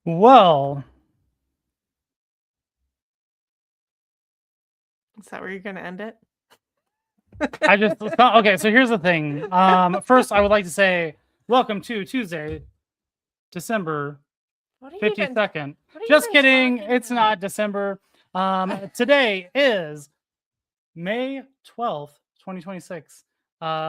Well, Is that where you're going to end it? I just okay. So here's the thing. First, I would like to say welcome to Tuesday, December What are you 52nd. what are you Just even kidding. talking It's about? not December. Today is May 12th, 2026.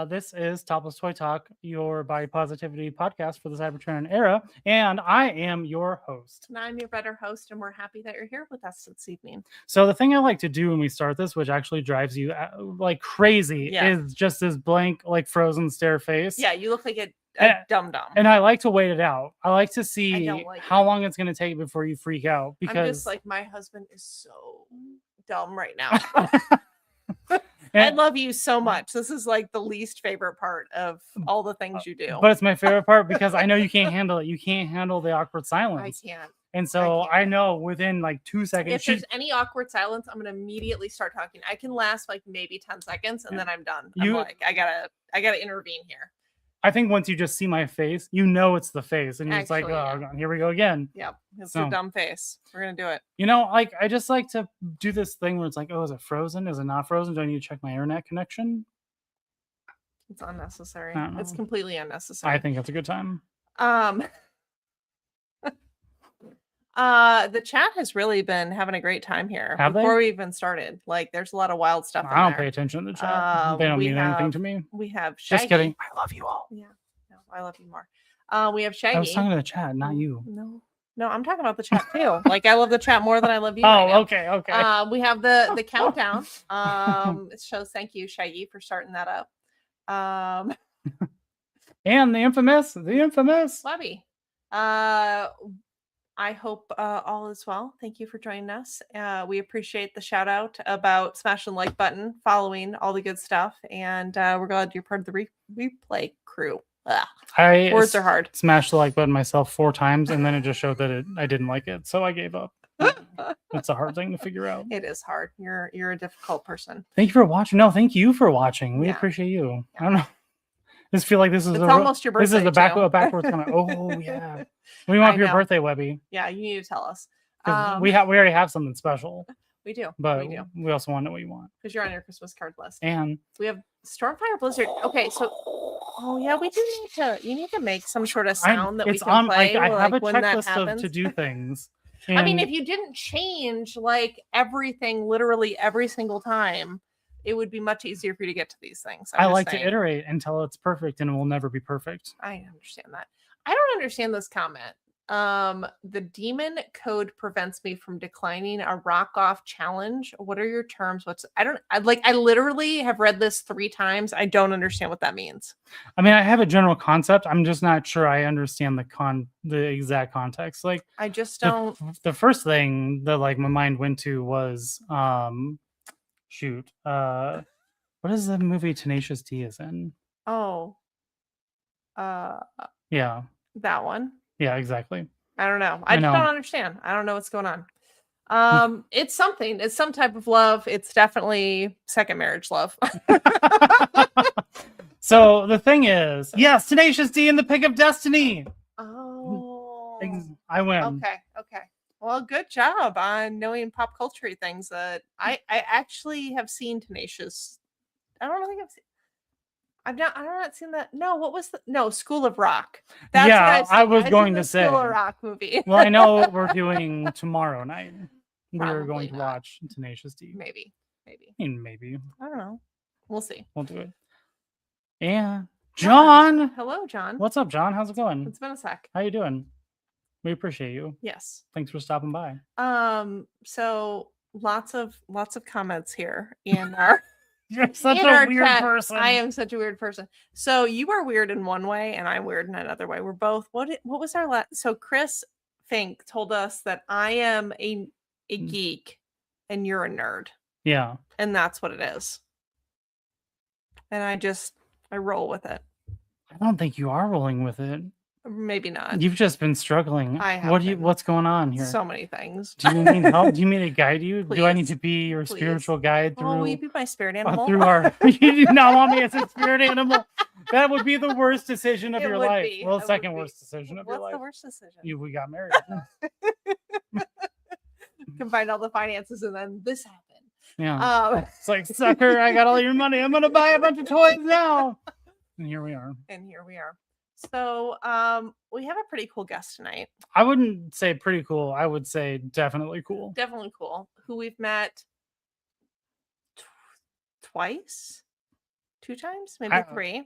This is Topless Toy Talk, your body positivity podcast for the Cybertrend era, and I am your host. And I'm your better host, and we're happy that you're here with us this evening. So the thing I like to do when we start this, which actually drives you like crazy, Yeah. is just this blank, like frozen stare face. Yeah, you look like a And- dum-dum. And I like to wait it out. I like to see don't like how it. long it's going to take before you freak out I'm because just like, my husband is so dumb right now. I and- love you so much. This is like the least favorite part of all the things you do. but it's my favorite part because I know you can't handle it. You can't handle the awkward I silence. can't. And so can't. I know within like 2 seconds, If there's any awkward silence, I'm gonna immediately start talking. I can last like maybe 10 seconds and then I'm done. I'm like, I gotta intervene here. I think once you just see my face, you know it's the face, and you're just like, Actually, oh, yeah. God, here we go again. Yep, it's So- a dumb face. We're gonna do it. You know, like I just like to do this thing where it's like, oh, is it frozen? Is it not frozen? Do I need to check my internet connection? It's unnecessary. I don't It's know. completely unnecessary. I think it's a good time. The chat has really been having a great time here. Have they? Before we even started, like, there's a lot of wild stuff. I don't pay attention to the chat. They don't we mean anything have- to me. We have Shaggy. Just kidding. I love you all. Yeah, no, I love you more. We have Shaggy. I was talking to the chat, not you. No, I'm talking about the chat too. Like, I love the chat more than I love you. right now. Okay. We have the countdown. It shows thank you, Shaggy, for starting that up. And the infamous. Webby. I hope all is well. Thank you for joining us. We appreciate the shout out about smashing the like button, following all the good stuff, and we're glad you're part of the replay crew. Ugh. Words are hard. Smashed the like button myself 4 times, and then it just showed that I didn't like it, so I gave up. It's a hard thing to figure out. It is hard. You're a difficult person. Thank you for watching. No, thank you for watching. We Yeah. appreciate you. Yeah. I don't know. I just feel like this is almost your birthday. This is the too. backwards comment. Oh yeah. What do you want for your know. birthday, Webby? Yeah, you need to tell us. 'Cause we already have something special, We do. but we do. we also want to know what you want. Because you're on your Christmas card list. And We have Stormfire Blizzard. Okay, so yeah, we do need to. You need to make some sort of sound that we can play. I have a when that checklist happens. to do things. I mean, and if you didn't change like everything, literally every single time, it would be much easier for you to get to these things. I like to iterate until it's perfect, and it will never be perfect. I understand that. I don't understand this comment. The demon code prevents me from declining a rock off challenge. What are your terms? I literally have read this 3 times. I don't understand what that means. I mean, I have a general concept. I'm just not sure I understand the exact context. Like, I just don't. The first thing that like my mind went to was what is the movie Tenacious D is in? Oh. Yeah. That one. Yeah, exactly. I don't know. I just don't understand. I don't know what's going on. It's something. It's some type of love. It's definitely second marriage love. So the thing is, yes, Tenacious D in the Pick of Destiny. Oh. I win. Okay. Well, good job on knowing pop culture things that I actually have seen Tenacious. I don't think I've seen. I've not seen that. No, what was School of Rock. That's yeah, I was going to say School of Rock movie. Well, I know what we're doing tomorrow night. We're going to watch Tenacious D. Maybe. I mean, maybe. I don't know. We'll see. We'll do it. Yeah. John. Hello, John. What's up, John? How's it going? It's been a sec. How you doing? We appreciate you. Yes. Thanks for stopping by. So lots of comments here in our You're such a weird person. I am such a weird person. So you are weird in one way and I'm weird in another way. We're both what was our last so Chris Fink told us that I am a geek and you're a nerd. Yeah. And that's what it is. And I roll with it. I don't think you are rolling with it. Maybe not. You've just been struggling. I have been. What's going on here? So many things. Do you need help? Do you need me to guide you? Do I need Please. to be your Please. spiritual guide Oh, will you through be my spirit animal? through our? You do not want me as a spirit animal. That would be the worst decision of It your would life. be. Well, It the would second be. worst decision of What's your life. the worst decision? We got married. Combine all the finances and then this happened. Yeah. It's like, sucker, I got all your money. I'm gonna buy a bunch of toys now. And here we are. So we have a pretty cool guest tonight. I wouldn't say pretty cool. I would say definitely cool. Definitely cool. Who we've met twice, 2 times, maybe 3.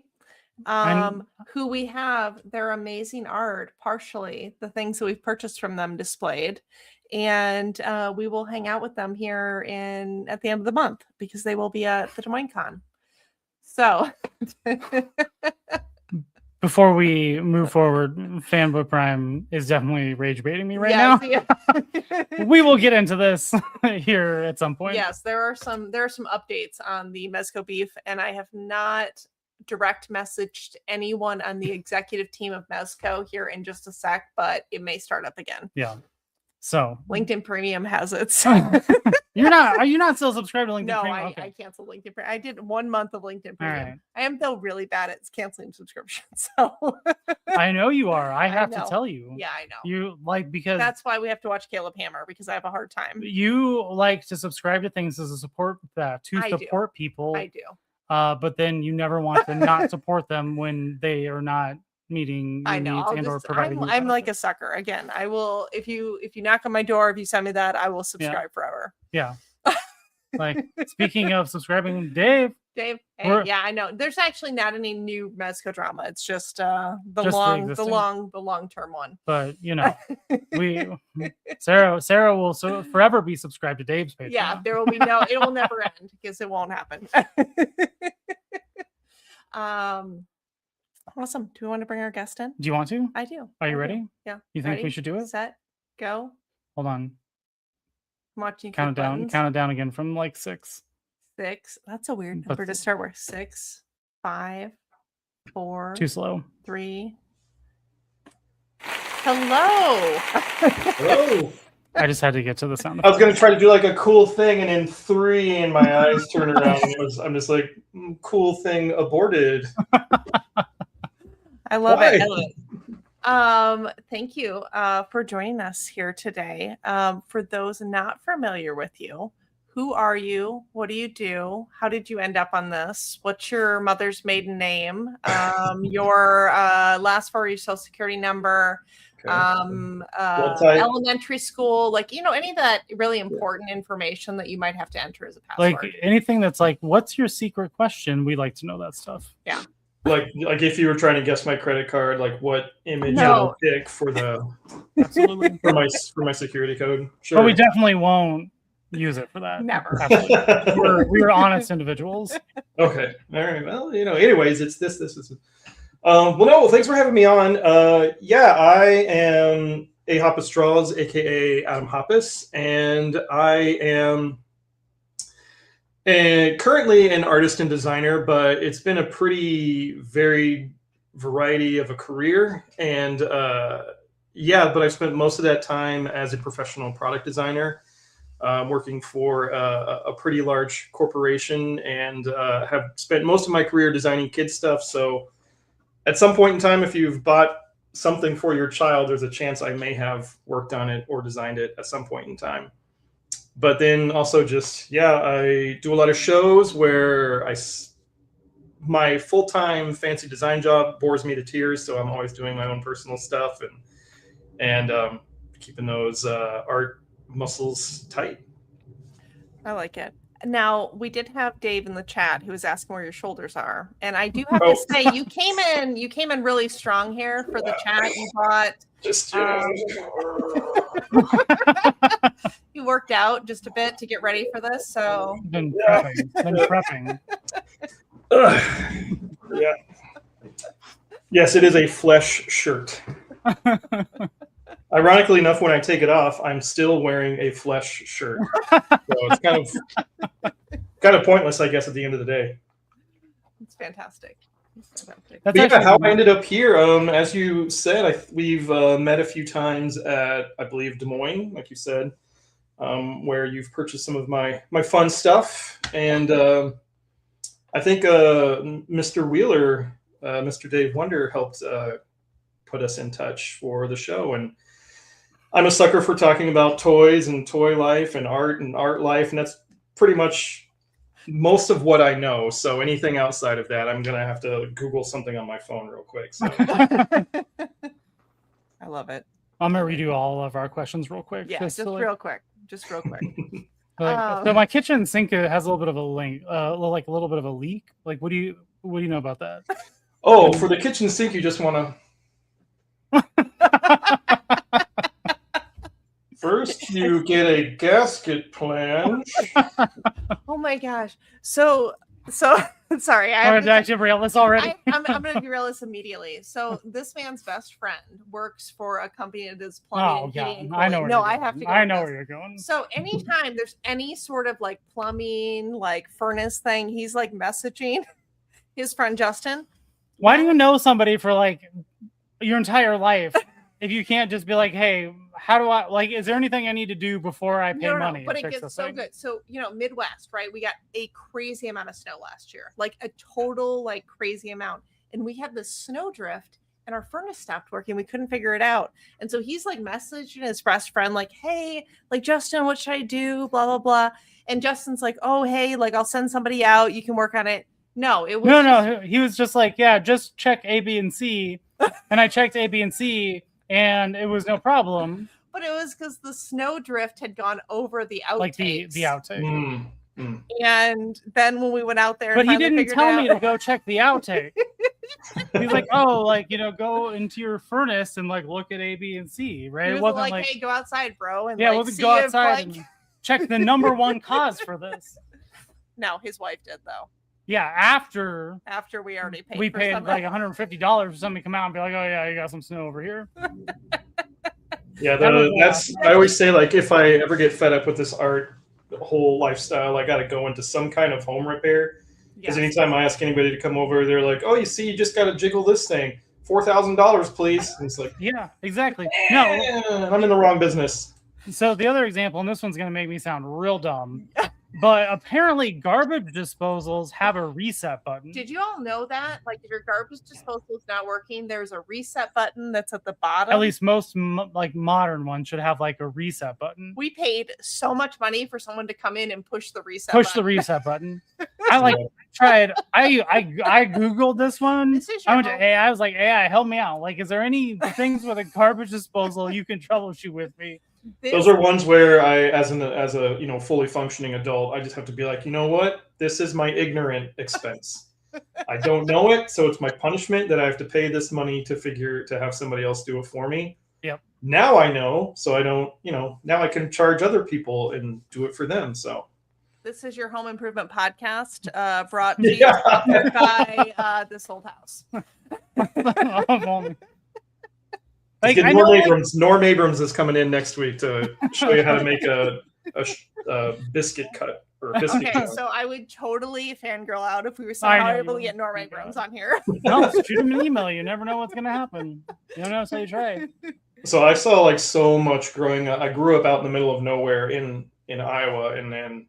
Who we have their amazing art, partially the things that we've purchased from them displayed. And we will hang out with them here at the end of the month because they will be at the Des Moines Con. So before we move forward, Fanboy Prime is definitely rage baiting me right now. We will get into this here at some point. Yes, there are some updates on the Mezco beef, and I have not direct messaged anyone on the executive team of Mezco here in just a sec, but it may start up again. Yeah. So LinkedIn Premium has it. Are you not still subscribed to LinkedIn No, Premium? I canceled LinkedIn Premium. I did 1 month of LinkedIn Premium. Right. I am though really bad at canceling subscriptions. So I know you are. I have to know. tell you. Yeah, I know. You because that's why we have to watch Caleb Hammer because I have a hard time. You like to subscribe to things as a support support people. I do. But then you never want to not support them when they are not meeting your needs and or providing. I'm like a sucker. Again, I will if you knock on my door, if you send me that, I will subscribe forever. Yeah. Like speaking of subscribing, Dave. Hey, yeah, I know. There's actually not any new Mezco drama. It's just the long term one. But Sarah will forever be subscribed to Dave's page. Yeah, there will be it will never end because it won't happen. Awesome. Do we want to bring our guest in? Do you want to? I do. Are you ready? Yeah. You think we should do it? Set, go. Hold on. I'm watching. Count it down again from like 6. 6. That's a weird number to start with. 6, 5, 4. Too slow. 3. Hello. Hello. I just had to get to the sound. I was going to try to do like a cool thing, and in 3, and my eyes turn around. I'm just like, cool thing aborted. I love it. Thank you for joining us here today. For those not familiar with you, who are you? What do you do? How did you end up on this? What's your mother's maiden name? Your last 4 of your social security number? Elementary school, like any of that really important information that you might have to enter as a password. Like anything that's like, what's your secret question? We like to know that stuff. Yeah. Like if you were trying to guess my credit card, like what image I would pick for absolutely for my security code. Sure. But we definitely won't use it for that. Never. We're honest individuals. Okay. All right. Well, anyways, it's this. Well, thanks for having me on. I am A. Hoppus Straws, aka Adam Hoppus, and I am currently an artist and designer, but it's been a pretty varied variety of a career. And but I've spent most of that time as a professional product designer, working for a pretty large corporation, and have spent most of my career designing kids stuff. So at some point in time, if you've bought something for your child, there's a chance I may have worked on it or designed it at some point in time. But then also I do a lot of shows where my full-time fancy design job bores me to tears. So I'm always doing my own personal stuff and keeping those art muscles tight. I like it. Now, we did have Dave in the chat who was asking where your shoulders are. And I do have to say, you came in really strong here for the chat. You bought you worked out just a bit to get ready for this. So been prepping. Yeah. Yes, it is a flesh shirt. Ironically enough, when I take it off, I'm still wearing a flesh shirt. So it's kind of pointless, I guess, at the end of the day. It's fantastic. That's But yeah, actually how I ended up here, as you said, we've met a few times at, I believe, Des Moines, like you said, where you've purchased some of my fun stuff. And I think Mr. Wheeler, Mr. Dave Wonder, helped put us in touch for the show. And I'm a sucker for talking about toys and toy life and art life, and that's pretty much most of what I know. So anything outside of that, I'm gonna have to Google something on my phone real quick. So. I love it. I'm gonna redo all of our questions real quick. Yeah, just real quick. So my kitchen sink has a little bit of a leak, like a little bit of a leak. Like, what do you know about that? Oh, for the kitchen sink, you just want to. First, you get a gasket plan. Oh my gosh. So sorry. I'm gonna derail this already. I'm going to derail this immediately. So this man's best friend works for a company that does plumbing and heating and cooling. I know where I have to go. I know where you're going. So anytime there's any sort of like plumbing, like furnace thing, he's like messaging his friend Justin. Why do you know somebody for like your entire life if you can't just be like, hey, how do I, like, is there anything I need to do before I pay money? But it gets so good. So, Midwest, right? We got a crazy amount of snow last year, like a total, like crazy amount. And we had this snow drift and our furnace stopped working. We couldn't figure it out. And so he's like messaging his best friend, like, hey, like, Justin, what should I do? Blah, blah, blah. And Justin's like, oh, hey, like, I'll send somebody out. You can work on it. No, it was no. He was just like, yeah, just check A, B, and C. And I checked A, B, and C, and it was no problem. But it was because the snow drift had gone over the outtakes. Like the outtake. And then when we went out there, but he didn't tell me to go check the outtake. He's like, oh, like, go into your furnace and like look at A, B, and C, right? It wasn't like, hey, go outside, bro. And yeah, like, it wasn't go outside and check the number one cause for this. No, his wife did though. Yeah, after we already paid. We paid like $150 for somebody to come out and be like, oh yeah, you got some snow over here. Yeah, that's I always say, like, if I ever get fed up with this art whole lifestyle, I got to go into some kind of home repair. Because anytime I ask anybody to come over, they're like, oh, you see, you just got to jiggle this thing. $4,000, please. And it's like, yeah, exactly. No, I'm in the wrong business. So the other example, and this one's going to make me sound real dumb, but apparently garbage disposals have a reset button. Did you all know that? Like, if your garbage disposal is not working, there's a reset button that's at the bottom. At least most like modern ones should have like a reset button. We paid so much money for someone to come in and push the reset button. I tried. I Googled this one. I went to AI. I was like, AI, help me out. Like, is there any things with a garbage disposal you can troubleshoot with me? Those are ones where I, as a fully functioning adult, I just have to be like, you know what? This is my ignorant expense. I don't know it, so it's my punishment that I have to pay this money to have somebody else do it for me. Yep. Now I know, so I don't, now I can charge other people and do it for them. So this is your home improvement podcast, brought to you by This Old House. Like, Norm Abrams is coming in next week to show you how to make a biscuit cut or a biscuit cut. So I would totally fangirl out if we were somehow able to get Norm Abrams on here. No, shoot him an email. You never know what's going to happen. You don't know until you try. So I saw like so much growing up. I grew up out in the middle of nowhere in Iowa, and then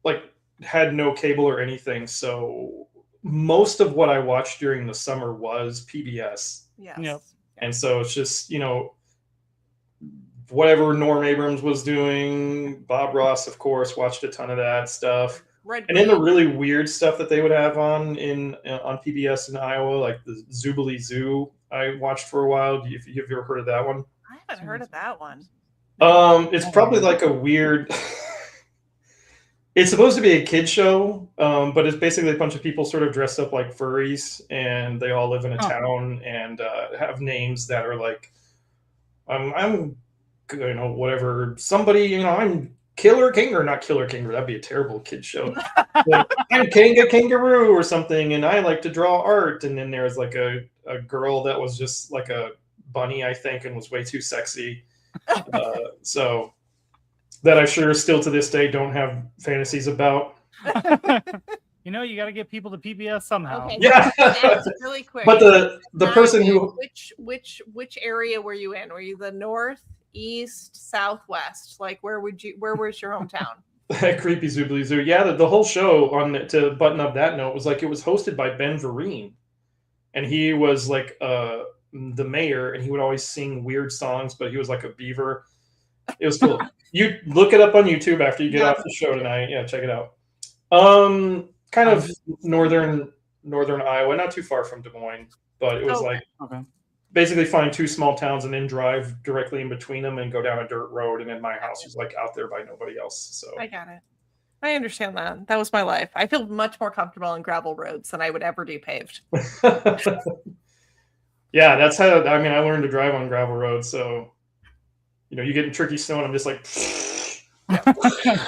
like had no cable or anything. So most of what I watched during the summer was PBS. Yes. Yep. And so it's just, whatever Norm Abrams was doing. Bob Ross, of course, watched a ton of that stuff. And then the really weird stuff that they would have on PBS in Iowa, like the Zoobly Zoo, I watched for a while. Have you ever heard of that one? I haven't heard of that one. It's probably like a weird... It's supposed to be a kid show, but it's basically a bunch of people sort of dressed up like furries, and they all live in a town and have names that are like, I'm whatever. Somebody, I'm Killer King, or not Killer King, that'd be a terrible kid show. Like, I'm Kanga Kangaroo or something, and I like to draw art. And then there's like a girl that was just like a bunny, I think, and was way too sexy. So... that I sure still to this day don't have fantasies about. You got to get people to PBS somehow. Okay, Yeah. so ask really quick. But the person who which area were you in? Were you the north, east, southwest? Like where was your hometown? Creepy Zoobly Zoo. Yeah, the whole show to button up that note was like it was hosted by Ben Vereen, and he was like the mayor, and he would always sing weird songs, but he was like a beaver. It was cool. You look it up on YouTube after you get off the show tonight. Yeah, check it out. Kind of northern Iowa, not too far from Des Moines, but it was basically find two small towns and then drive directly in between them and go down a dirt road, and then my house was like out there by nobody else. So I got it. I understand that. That was my life. I feel much more comfortable on gravel roads than I would ever do paved. Yeah, that's how I learned to drive on gravel roads. So you get in tricky snow, and I'm just like.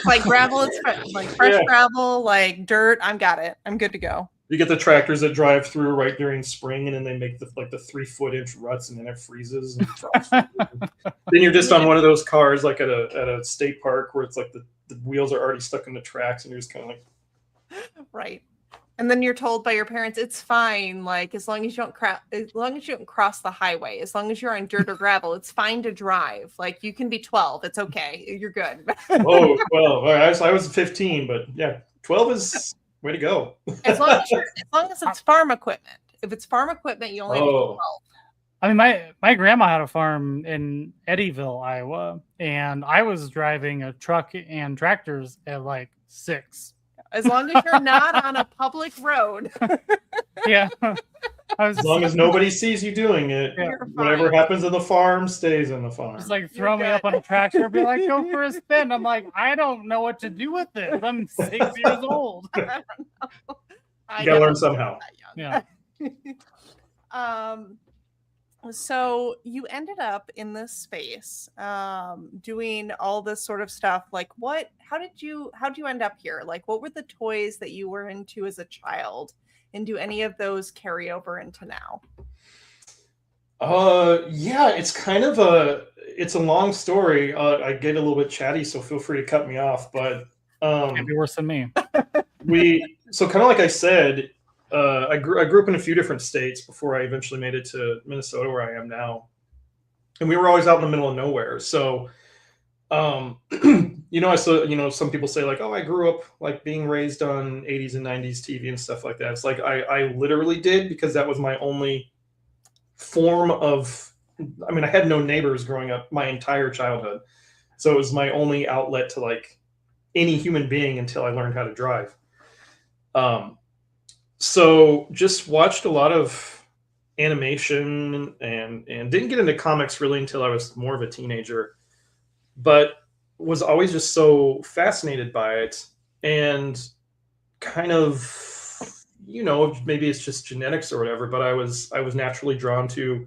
Like gravel, it's like fresh gravel, like dirt. I'm got it. I'm good to go. You get the tractors that drive through right during spring, and then they make the 3-foot-inch ruts, and then it freezes. And then you're just on one of those cars, like at a state park, where it's like the wheels are already stuck in the tracks, and you're just kind of like, right. And then you're told by your parents, it's fine. Like as long as you don't cross the highway, as long as you're on dirt or gravel, it's fine to drive. Like you can be 12, it's okay, you're good. Oh, 12. All right, I was 15, but yeah, 12 is way to go. as long as it's farm equipment. If it's farm equipment, you only have to be 12. I mean, my grandma had a farm in Eddyville, Iowa, and I was driving a truck and tractors at like 6. As long as you're not on a public road. Yeah. As long as nobody sees you doing it, whatever happens in the farm stays in the farm. Just like throw me up on a tractor, be like, go for a spin. I'm like, I don't know what to do with this. I'm 6 years old. You gotta learn somehow. Yeah. So you ended up in this space doing all this sort of stuff. Like how did you end up here? Like what were the toys that you were into as a child, and do any of those carry over into now? Yeah, it's kind of it's a long story. I get a little bit chatty, so feel free to cut me off, but can't be worse than me. So kind of like I said, I grew up in a few different states before I eventually made it to Minnesota, where I am now. And we were always out in the middle of nowhere. So, some people say like, oh, I grew up like being raised on 80s and 90s TV and stuff like that. It's like, I literally did, because that was my only form of, I had no neighbors growing up my entire childhood. So it was my only outlet to like any human being until I learned how to drive. So just watched a lot of animation and didn't get into comics really until I was more of a teenager, but was always just so fascinated by it, and kind of, maybe it's just genetics or whatever, but I was naturally drawn to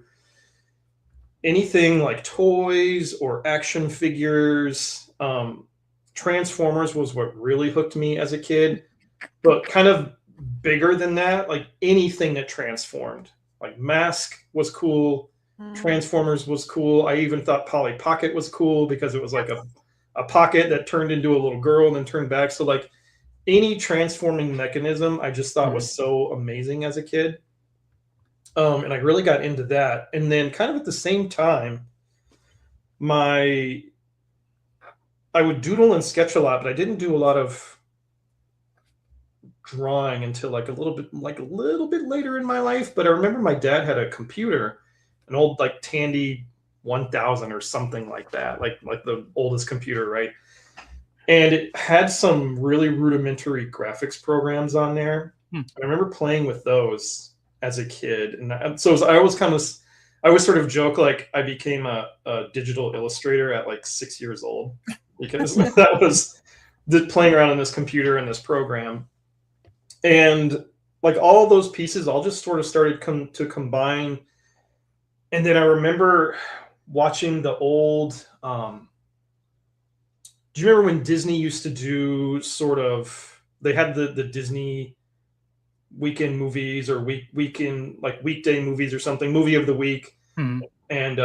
anything like toys or action figures. Transformers was what really hooked me as a kid, but kind of bigger than that, like anything that transformed. Like Mask was cool, Transformers was cool. I even thought Polly Pocket was cool because it was like a pocket that turned into a little girl and then turned back. So like any transforming mechanism I just thought was so amazing as a kid. And I really got into that. And then kind of at the same time, I would doodle and sketch a lot, but I didn't do a lot of drawing until like a little bit later in my life. But I remember my dad had a computer, an old like Tandy 1000 or something like that, like the oldest computer, right? And it had some really rudimentary graphics programs on there. I remember playing with those as a kid, and so I always sort of joke like I became a digital illustrator at like 6 years old, because that was playing around in this computer and this program. And like all of those pieces all just sort of started to combine. And then I remember watching the old, do you remember when Disney used to do they had the Disney weekend movies or weekend, like weekday movies or something, movie of the week. And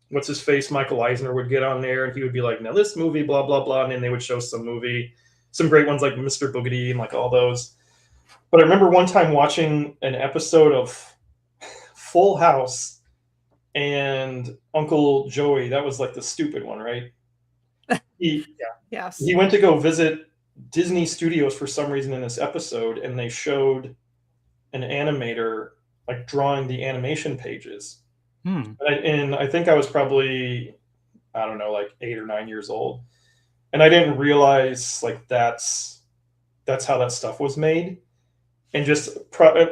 what's his face? Michael Eisner would get on there and he would be like, now this movie, blah, blah, blah. And then they would show some great ones like Mr. Boogedy and like all those. But I remember one time watching an episode of Full House, and Uncle Joey, that was like the stupid one, right? He Yes. he went to go visit Disney Studios for some reason in this episode, and they showed an animator like drawing the animation pages. And I think I was probably, I don't know, like 8 or 9 years old, and I didn't realize like that's how that stuff was made. And just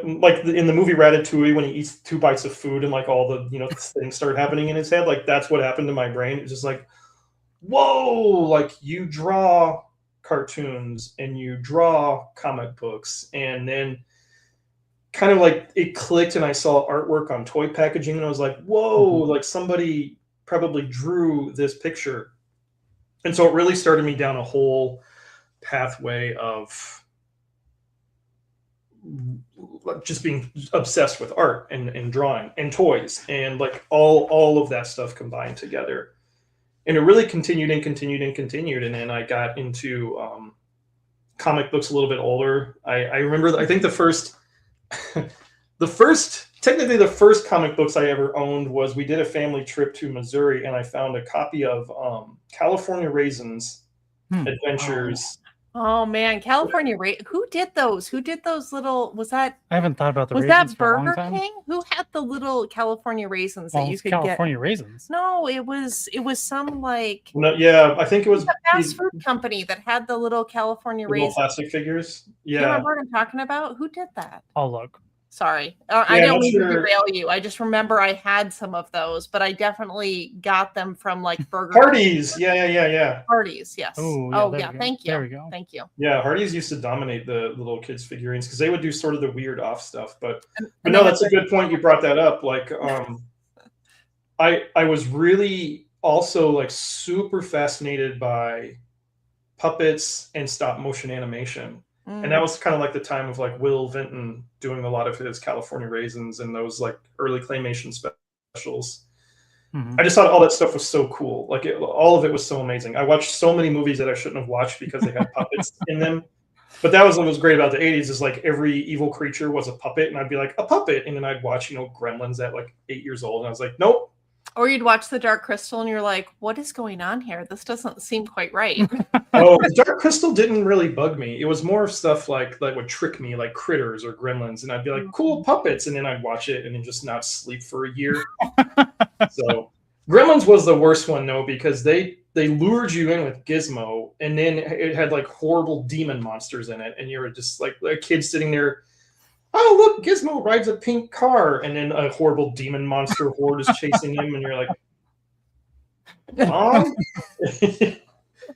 like in the movie Ratatouille, when he eats 2 bites of food and like all the things start happening in his head, like that's what happened to my brain. It's just like, whoa, like you draw cartoons and you draw comic books, and then kind of like it clicked, and I saw artwork on toy packaging, and I was like, whoa, like somebody probably drew this picture. And so it really started me down a whole pathway of just being obsessed with art and drawing and toys and like all of that stuff combined together. And it really continued and continued and continued. And then I got into comic books a little bit older. I remember, I think the first technically the first comic books I ever owned was, we did a family trip to Missouri, and I found a copy of California Raisins Adventures. Oh man, California who did those? Who did those little? Was that? I haven't thought about the Was raisins that for a long Burger time. King? Who had the little California raisins that Well, you it's could California raisins. get? No, it was some like No, yeah, I think it was a fast food company that had the little California the little raisins. plastic figures. Do you Yeah, remember what I'm talking about? Who did that? I'll look. Sorry, I don't not mean to sure. derail you. I just remember I had some of those, but I definitely got them from like Burger Hardee's. Yeah. Parties. Yes. Oh, yeah, Oh there yeah. we go. Thank you. There we go. Thank you. Yeah, Hardee's used to dominate the little kids figurines because they would do sort of the weird off stuff. But And no, they that's had a good point. You brought that up. Like, I was really also like super fascinated by puppets and stop motion animation. And that was kind of like the time of like Will Vinton doing a lot of his California Raisins and those like early claymation specials. I just thought all that stuff was so cool. Like all of it was so amazing. I watched so many movies that I shouldn't have watched because they had puppets in them. But that was what was great about the 80s, is like every evil creature was a puppet, and I'd be like, a puppet. And then I'd watch, Gremlins at like 8 years old, and I was like, nope. Or you'd watch The Dark Crystal and you're like, what is going on here? This doesn't seem quite right. Oh, Dark Crystal didn't really bug me. It was more of stuff like that would trick me, like Critters or Gremlins, and I'd be like, cool puppets, and then I'd watch it and then just not sleep for a year. So Gremlins was the worst one, though, because they lured you in with Gizmo, and then it had like horrible demon monsters in it, and you were just like a kid sitting there, oh, look, Gizmo rides a pink car, and then a horrible demon monster horde is chasing him, and you're like, Mom?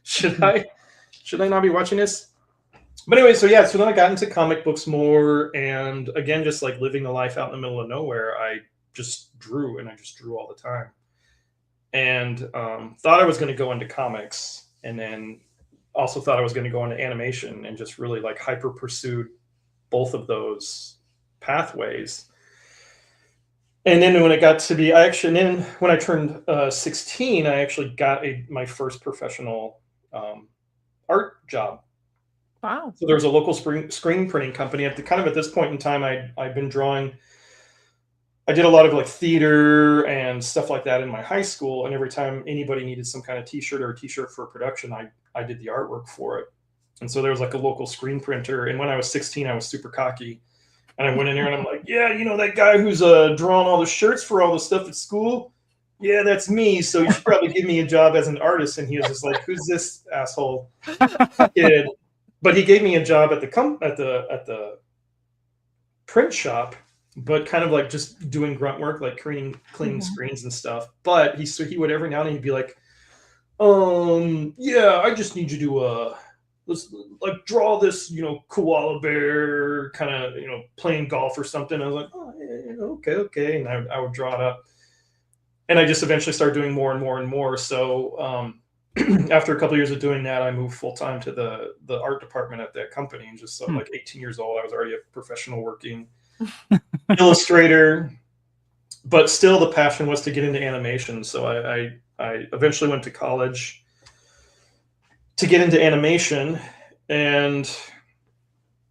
Should I not be watching this? But anyway, so then I got into comic books more, and again, just like living a life out in the middle of nowhere, I just drew, and I just drew all the time. And thought I was going to go into comics, and then also thought I was going to go into animation, and just really like hyper pursued both of those pathways. And then when it got to be, when I turned 16, I actually got my first professional art job. Wow. So there was a local screen printing company. At this point in time, I'd been drawing. I did a lot of like theater and stuff like that in my high school. And every time anybody needed some kind of t-shirt or a t-shirt for production, I did the artwork for it. And so there was like a local screen printer. And when I was 16, I was super cocky. And I went in there and I'm like, yeah, that guy who's drawing all the shirts for all the stuff at school? Yeah, that's me. So you should probably give me a job as an artist. And he was just like, who's this asshole kid? But he gave me a job at the print shop, but kind of like just doing grunt work, like cleaning screens and stuff. But he would every now and then he'd be like, yeah, I just need you to let's like draw this, koala bear kind of, playing golf or something. I was like, oh, yeah, okay. And I would draw it up. And I just eventually started doing more and more and more. So after a couple of years of doing that, I moved full time to the art department at that company. And just like 18 years old, I was already a professional working illustrator. But still, the passion was to get into animation. So I eventually went to college to get into animation, and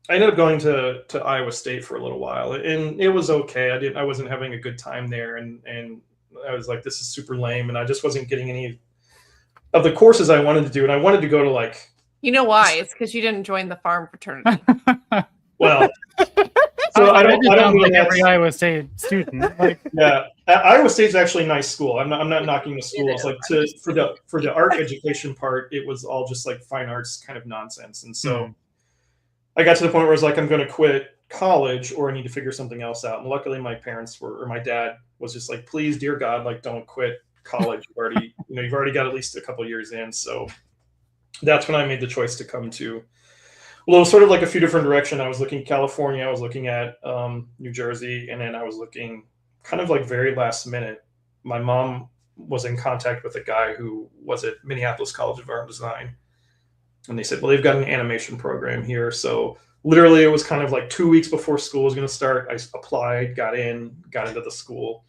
I ended up going to Iowa State for a little while, and it was okay. I wasn't having a good time there, and I was like, this is super lame, and I just wasn't getting any of the courses I wanted to do, and I wanted to go to like. You know why? It's because you didn't join the farm fraternity. Well, so I don't sounds mean like that's, every Iowa State student. Like, yeah, Iowa State's actually a nice school. I'm not knocking the schools. is. Like for the art education part, it was all just like fine arts kind of nonsense, and so I got to the point where I was like, I'm going to quit college, or I need to figure something else out. And luckily, my dad was just like, please, dear God, like don't quit college. You've already got at least a couple years in. So that's when I made the choice to come to. Well, sort of like a few different directions. I was looking at California, I was looking at New Jersey, and then I was looking kind of like very last minute. My mom was in contact with a guy who was at Minneapolis College of Art and Design. And they said, well, they've got an animation program here. So literally it was kind of like 2 weeks before school was going to start. I applied, got into the school,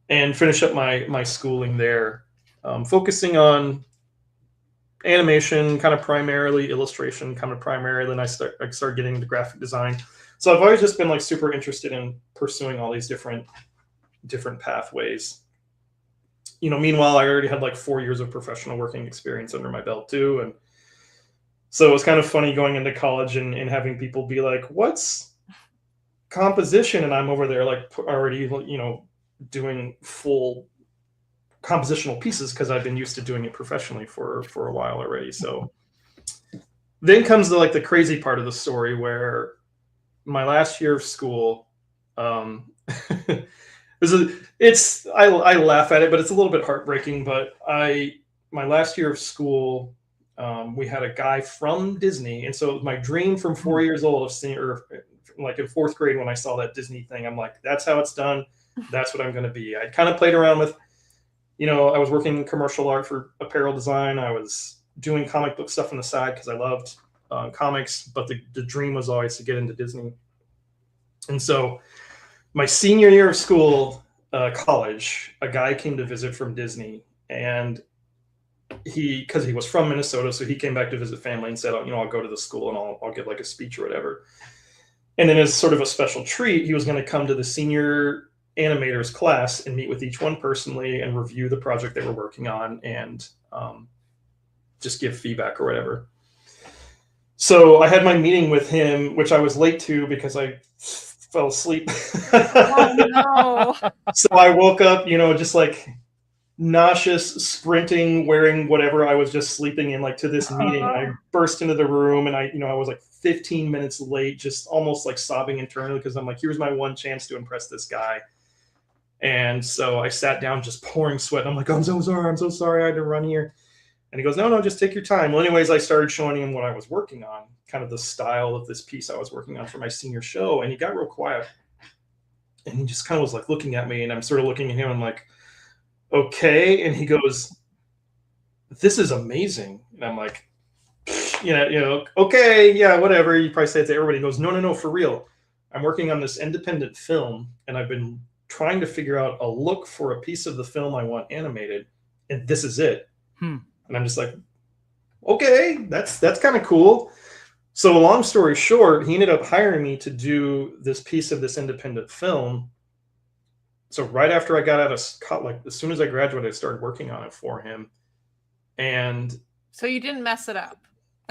and finished up my schooling there, focusing on animation, kind of primarily illustration, kind of primarily. Then I started getting into graphic design. So I've always just been like super interested in pursuing all these different pathways. Meanwhile, I already had like 4 years of professional working experience under my belt too. And so it was kind of funny going into college and having people be like, what's composition? And I'm over there like already, doing full compositional pieces because I've been used to doing it professionally for a while already. So then comes the crazy part of the story where my last year of school, I laugh at it, but it's a little bit heartbreaking. But my last year of school, we had a guy from Disney, and so it was my dream from 4 years old of seeing, or like in fourth grade when I saw that Disney thing. I'm like, that's how it's done. That's what I'm going to be. I kind of played around with, I was working in commercial art for apparel design. I was doing comic book stuff on the side because I loved comics, but the dream was always to get into Disney. And so my senior year of school, college, a guy came to visit from Disney, and because he was from Minnesota, so he came back to visit family and said, I'll go to the school and I'll give like a speech or whatever. And then as sort of a special treat, he was going to come to the senior animators class and meet with each one personally and review the project they were working on and just give feedback or whatever. So I had my meeting with him, which I was late to because I fell asleep. Oh, no. So I woke up, just like nauseous, sprinting, wearing whatever I was just sleeping in, like to this meeting. And I burst into the room, and I was like 15 minutes late, just almost like sobbing internally because I'm like, here's my one chance to impress this guy. And so I sat down, just pouring sweat. I'm like, I'm so sorry, I had to run here. And he goes, no, just take your time. Well, anyways, I started showing him what I was working on, kind of the style of this piece I was working on for my senior show. And he got real quiet. And he just kind of was like looking at me, and I'm sort of looking at him. I'm like, okay. And he goes, this is amazing. And I'm like, okay, yeah, whatever. You probably say it to everybody. He goes, no, for real. I'm working on this independent film, and I've been trying to figure out a look for a piece of the film I want animated, and this is it. And I'm just like, okay, that's kind of cool. So long story short, he ended up hiring me to do this piece of this independent film. So right after I got out of, like as soon as I graduated, I started working on it for him. And so you didn't mess it up.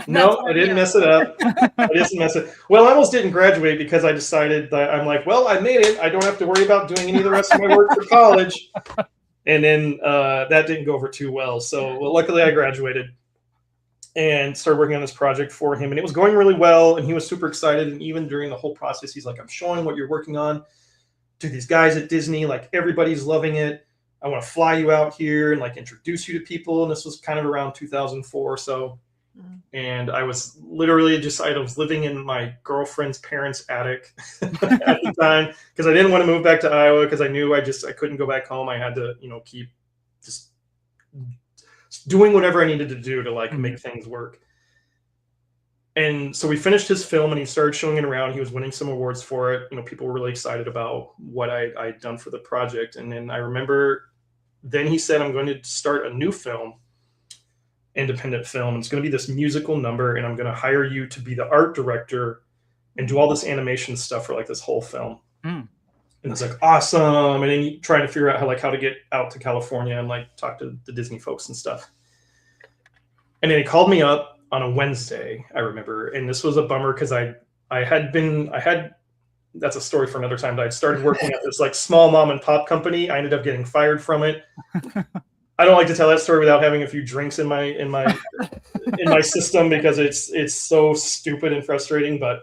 No, I didn't mess it up. Well, I almost didn't graduate because I decided that I'm like, well, I made it. I don't have to worry about doing any of the rest of my work for college. And then that didn't go over too well. So luckily I graduated and started working on this project for him. And it was going really well. And he was super excited. And even during the whole process, he's like, I'm showing what you're working on to these guys at Disney. Like everybody's loving it. I want to fly you out here and like introduce you to people. And this was kind of around 2004 or so. And I was literally I was living in my girlfriend's parents' attic at the time because I didn't want to move back to Iowa because I knew I couldn't go back home. I had to, keep just doing whatever I needed to do to like make things work. And so we finished his film and he started showing it around. He was winning some awards for it. People were really excited about what I'd done for the project. And then I remember then he said, I'm going to start a new film, independent film. It's going to be this musical number, and I'm going to hire you to be the art director and do all this animation stuff for like this whole film. Mm. And it's like awesome. And then you trying to figure out how to get out to California and like talk to the Disney folks and stuff. And then he called me up on a Wednesday, I remember, and this was a bummer because I had that's a story for another time. But I'd started working at this like small mom and pop company. I ended up getting fired from it. I don't like to tell that story without having a few drinks in my system because it's so stupid and frustrating. But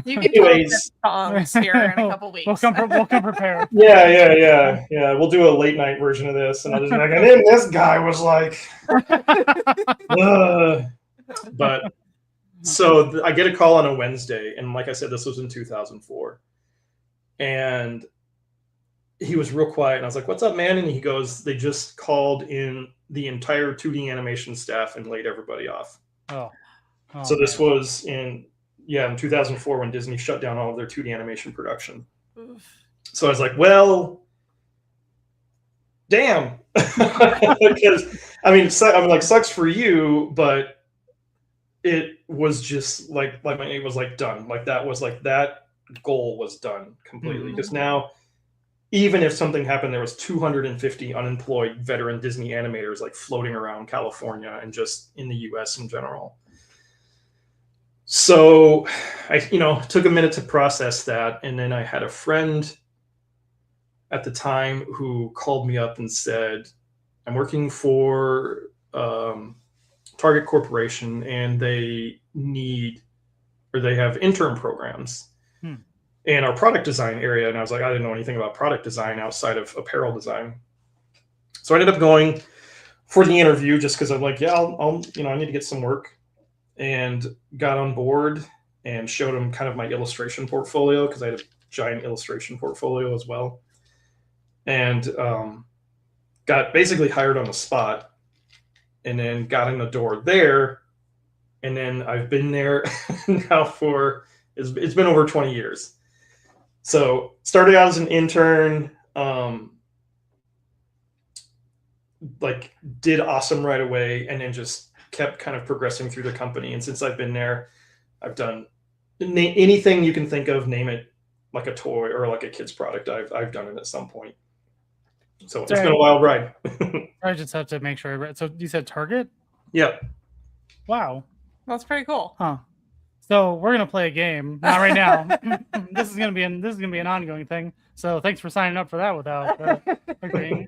You can anyways, songs here in a couple weeks. We'll come prepared. Yeah. We'll do a late night version of this, and I'll just be like, and then this guy was like, but so I get a call on a Wednesday, and like I said, this was in 2004, and he was real quiet, and I was like, "What's up, man?" And he goes, "They just called in the entire 2D animation staff and laid everybody off." So this was in 2004 when Disney shut down all of their 2D animation production. Oof. So I was like, well, damn. Because I'm like, sucks for you, but it was just like it was like done. Like that was like that goal was done completely. Because now, even if something happened, there was 250 unemployed veteran Disney animators like floating around California and just in the US in general. So I, took a minute to process that. And then I had a friend at the time who called me up and said, I'm working for Target Corporation and they have intern programs in our product design area. And I was like, I didn't know anything about product design outside of apparel design. So I ended up going for the interview just because I'm like, I'll I need to get some work. And got on board and showed him kind of my illustration portfolio because I had a giant illustration portfolio as well. And got basically hired on the spot and then got in the door there. And then I've been there now it's been over 20 years. So started out as an intern, like did awesome right away, and then just kept kind of progressing through the company. And since I've been there, I've done anything you can think of, name it, like a toy or like a kid's product. I've done it at some point. So it's been a wild ride. I just have to make sure I read. So you said Target? Yeah. Wow. That's pretty cool. Huh. So we're gonna play a game. Not right now. This is gonna be an ongoing thing. So thanks for signing up for that without agreeing.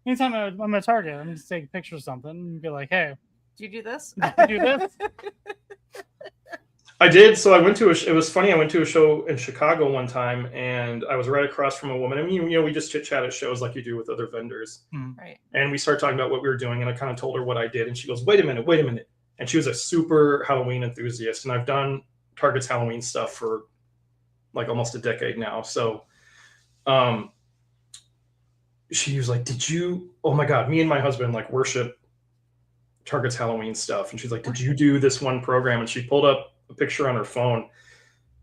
Anytime I'm at Target, I'm just take a picture of something and be like, hey, Do you do this? do this? I did. So I went to it was funny. I went to a show in Chicago one time and I was right across from a woman. I mean, we just chit chat at shows like you do with other vendors. Right. And we started talking about what we were doing. And I kind of told her what I did. And she goes, wait a minute. And she was a super Halloween enthusiast. And I've done Target's Halloween stuff for like almost a decade now. So she was like, oh my God, me and my husband like worship Target's Halloween stuff. And she's like, did you do this one program? And she pulled up a picture on her phone.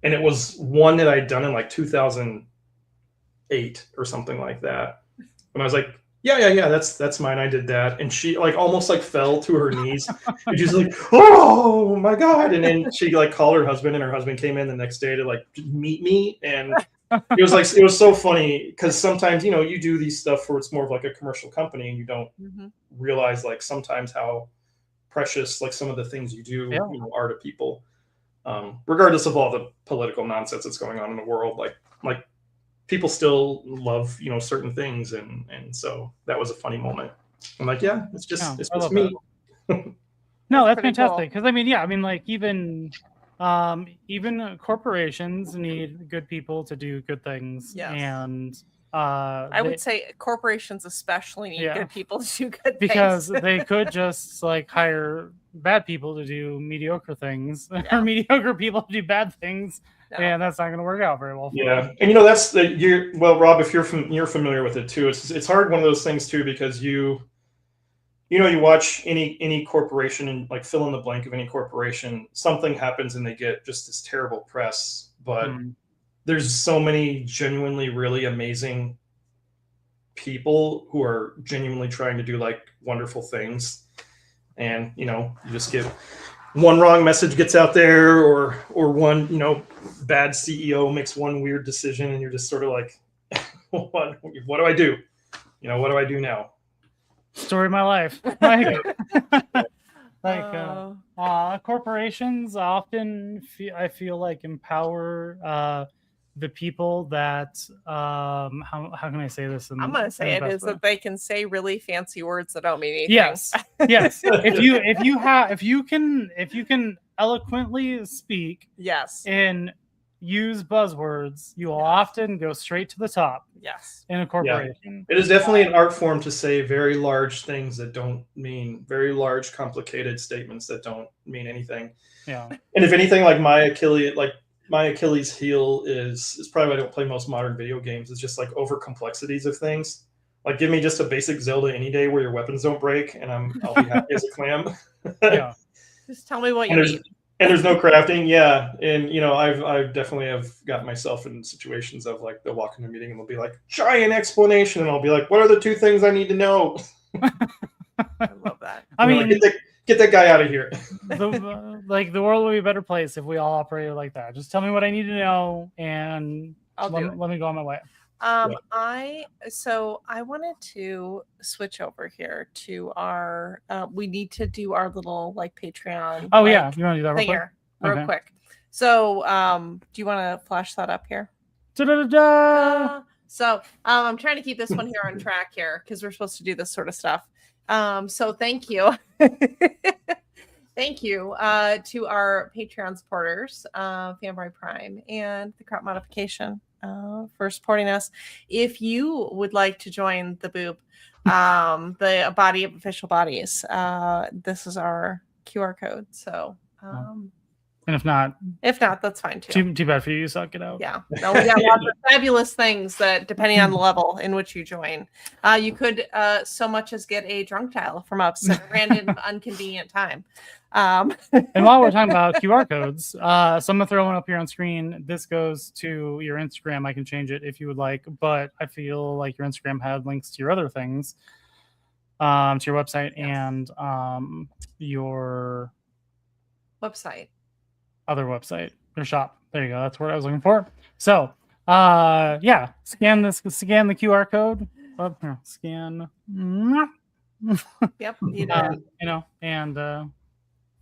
And it was one that I'd done in like 2008 or something like that. And I was like, yeah, that's mine. I did that. And she like almost like fell to her knees. And she's like, oh my God. And then she like called her husband, and her husband came in the next day to like meet me. And it was so funny because sometimes, you do these stuff where it's more of like a commercial company and you don't realize like sometimes how precious like some of the things you do are to people, regardless of all the political nonsense that's going on in the world. Like people still love certain things, and so that was a funny moment. I'm like, yeah, it's just me. No, that's pretty fantastic. Because like even corporations need good people to do good things. Yes. And I would say corporations especially need good people to do good because things. they could just like hire bad people to do mediocre things or mediocre people to do bad things. No. And that's not going to work out very well. Yeah, and that's Rob, if you're familiar with it too, it's hard, one of those things too, because you watch any corporation and like fill in the blank of any corporation, something happens and they get just this terrible press, but there's so many genuinely really amazing people who are genuinely trying to do like wonderful things, and you just get one wrong message gets out there, or one, bad CEO makes one weird decision, and you're just sort of like, what do I do? What do I do now? Story of my life. Corporations often I feel like empower the people that how can I say this? I'm gonna say it is that they can say really fancy words that don't mean anything. Yes. If you can eloquently speak, yes, and use buzzwords, you will often go straight to the top. Yes, in a corporation. It is definitely an art form to say very large things that don't mean, very large, complicated statements that don't mean anything. Yeah. And if anything, like my Achilles heel is probably why I don't play most modern video games. It's just like over complexities of things. Like, give me just a basic Zelda any day where your weapons don't break, and I'll be happy as a clam. Yeah. Just tell me what you need. And there's no crafting, yeah. And I've definitely have gotten myself in situations of like they'll walk into a meeting and they'll be like, giant explanation, and I'll be like, what are the 2 things I need to know? I love that. I mean, like, get that guy out of here. The world would be a better place if we all operated like that. Just tell me what I need to know, and let me go on my way. I wanted to switch over here to our we need to do our little like Patreon. Oh, yeah, you want to do that real quick? So do you want to flash that up here? Da-da-da-da! So I'm trying to keep this one here on track here because we're supposed to do this sort of stuff. So thank you. Thank you to our Patreon supporters, Fanboy Prime and the Crop Modification, for supporting us. If you would like to join the boob, the body of official bodies, this is our QR code. So, and if not, that's fine too. Too bad for you. Suck it out. Yeah. No, we got lots of fabulous things that, depending on the level in which you join, you could so much as get a drunk dial from us at a random, inconvenient time. And while we're talking about QR codes, so I'm gonna throw one up here on screen. This goes to your Instagram. I can change it if you would like, but I feel like your Instagram had links to your other things, to your website, and your other website, your shop. There you go. That's what I was looking for. So, scan the QR code. Oh, here, scan. Yep. And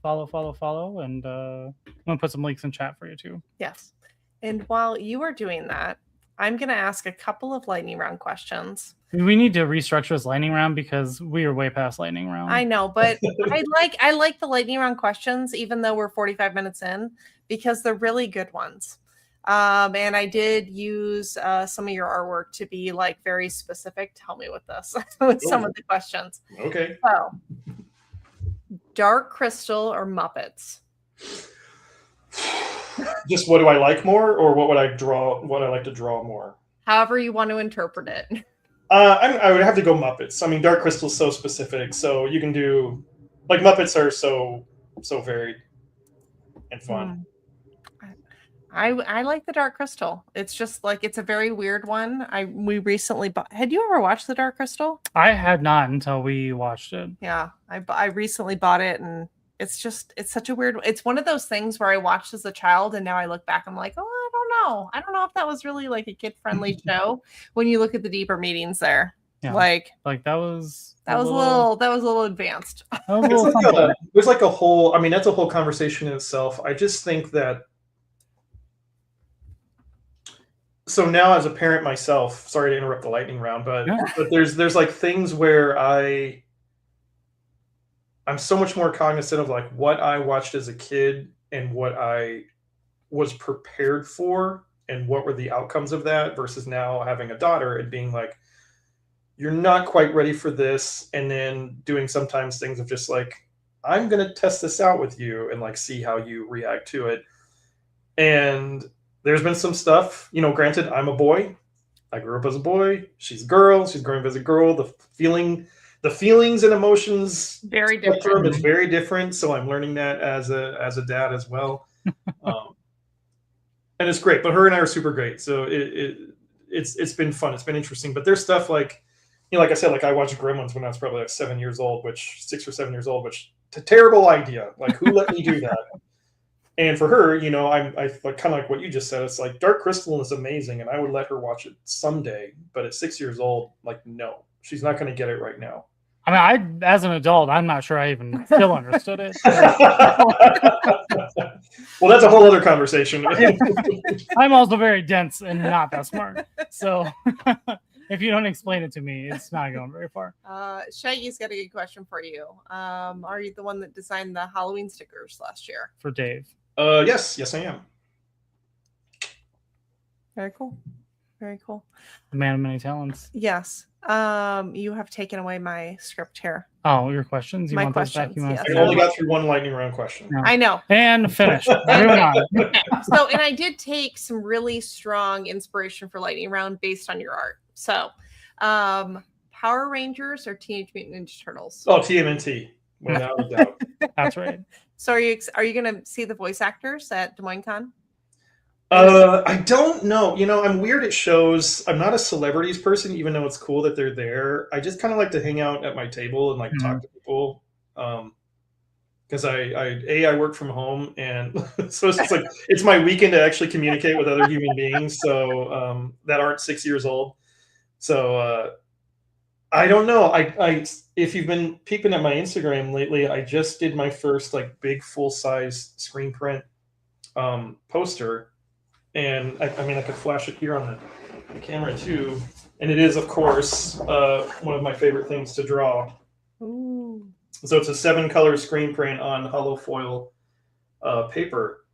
follow, and I'm gonna put some links in chat for you too. Yes. And while you are doing that, I'm gonna ask a couple of lightning round questions. We need to restructure this lightning round because we are way past lightning round. I know, but I like the lightning round questions, even though we're 45 minutes in, because they're really good ones. And I did use some of your artwork to be like very specific to help me with this, with some of the questions. Okay. So, Dark Crystal or Muppets? Just what do I like more, or what would I draw? What I like to draw more? However you want to interpret it. I would have to go Muppets. I mean, Dark Crystal's so specific, so you can do like Muppets are so varied and fun. I like the Dark Crystal. It's just like it's a very weird one. We recently bought. Had you ever watched the Dark Crystal? I had not until we watched it. Yeah, I recently bought it, and it's such a weird. It's one of those things where I watched as a child, and now I look back, I'm like, oh, I don't know if that was really like a kid friendly show. When you look at the deeper meanings there, yeah. like that was a little advanced. There's like a whole. I mean, that's a whole conversation in itself. I just think that. So now, as a parent myself, sorry to interrupt the lightning round, but there's like things where I'm so much more cognizant of like what I watched as a kid and what I was prepared for and what were the outcomes of that versus now having a daughter and being like, you're not quite ready for this, and then doing sometimes things of just like, I'm gonna test this out with you and like see how you react to it. And there's been some stuff, granted, I'm a boy. I grew up as a boy. She's a girl. She's growing up as a girl. The feelings and emotions very different. Is very different. So I'm learning that as a dad as well. And it's great. But her and I are super great. So it's been fun. It's been interesting. But there's stuff like, like I said, like I watched Gremlins when I was probably like 6 or 7 years old, which a terrible idea. Like, who let me do that? And for her, you know, I like kind of like what you just said. It's like Dark Crystal is amazing, and I would let her watch it someday. But at 6 years old, like, no, she's not going to get it right now. I mean, as an adult, I'm not sure I even still understood it. Well, that's a whole other conversation. I'm also very dense and not that smart. So if you don't explain it to me, it's not going very far. Shaggy's got a good question for you. Are you the one that designed the Halloween stickers last year? For Dave. Yes, I am. Very cool. Very cool. The man of many talents. Yes. You have taken away my script here. Oh, your questions? You My want those back? questions, You want us yes. I to- only got through one lightning round question. No. I know. And finish. Moving on. So, and I did take some really strong inspiration for lightning round based on your art. So, Power Rangers or Teenage Mutant Ninja Turtles? Oh, TMNT, without a doubt. That's right. So, are you going to see the voice actors at Des Moines Con? I don't know. You know, I'm weird at shows. I'm not a celebrities person, even though it's cool that they're there. I just kind of like to hang out at my table and like talk to people. Because I work from home, and so it's just like it's my weekend to actually communicate with other human beings. So that aren't 6 years old. So I don't know. I if you've been peeping at my Instagram lately, I just did my first like big full size screen print poster. And I mean, I could flash it here on the camera too. And it is, of course, one of my favorite things to draw. Ooh. So it's a 7-color screen print on hollow foil paper.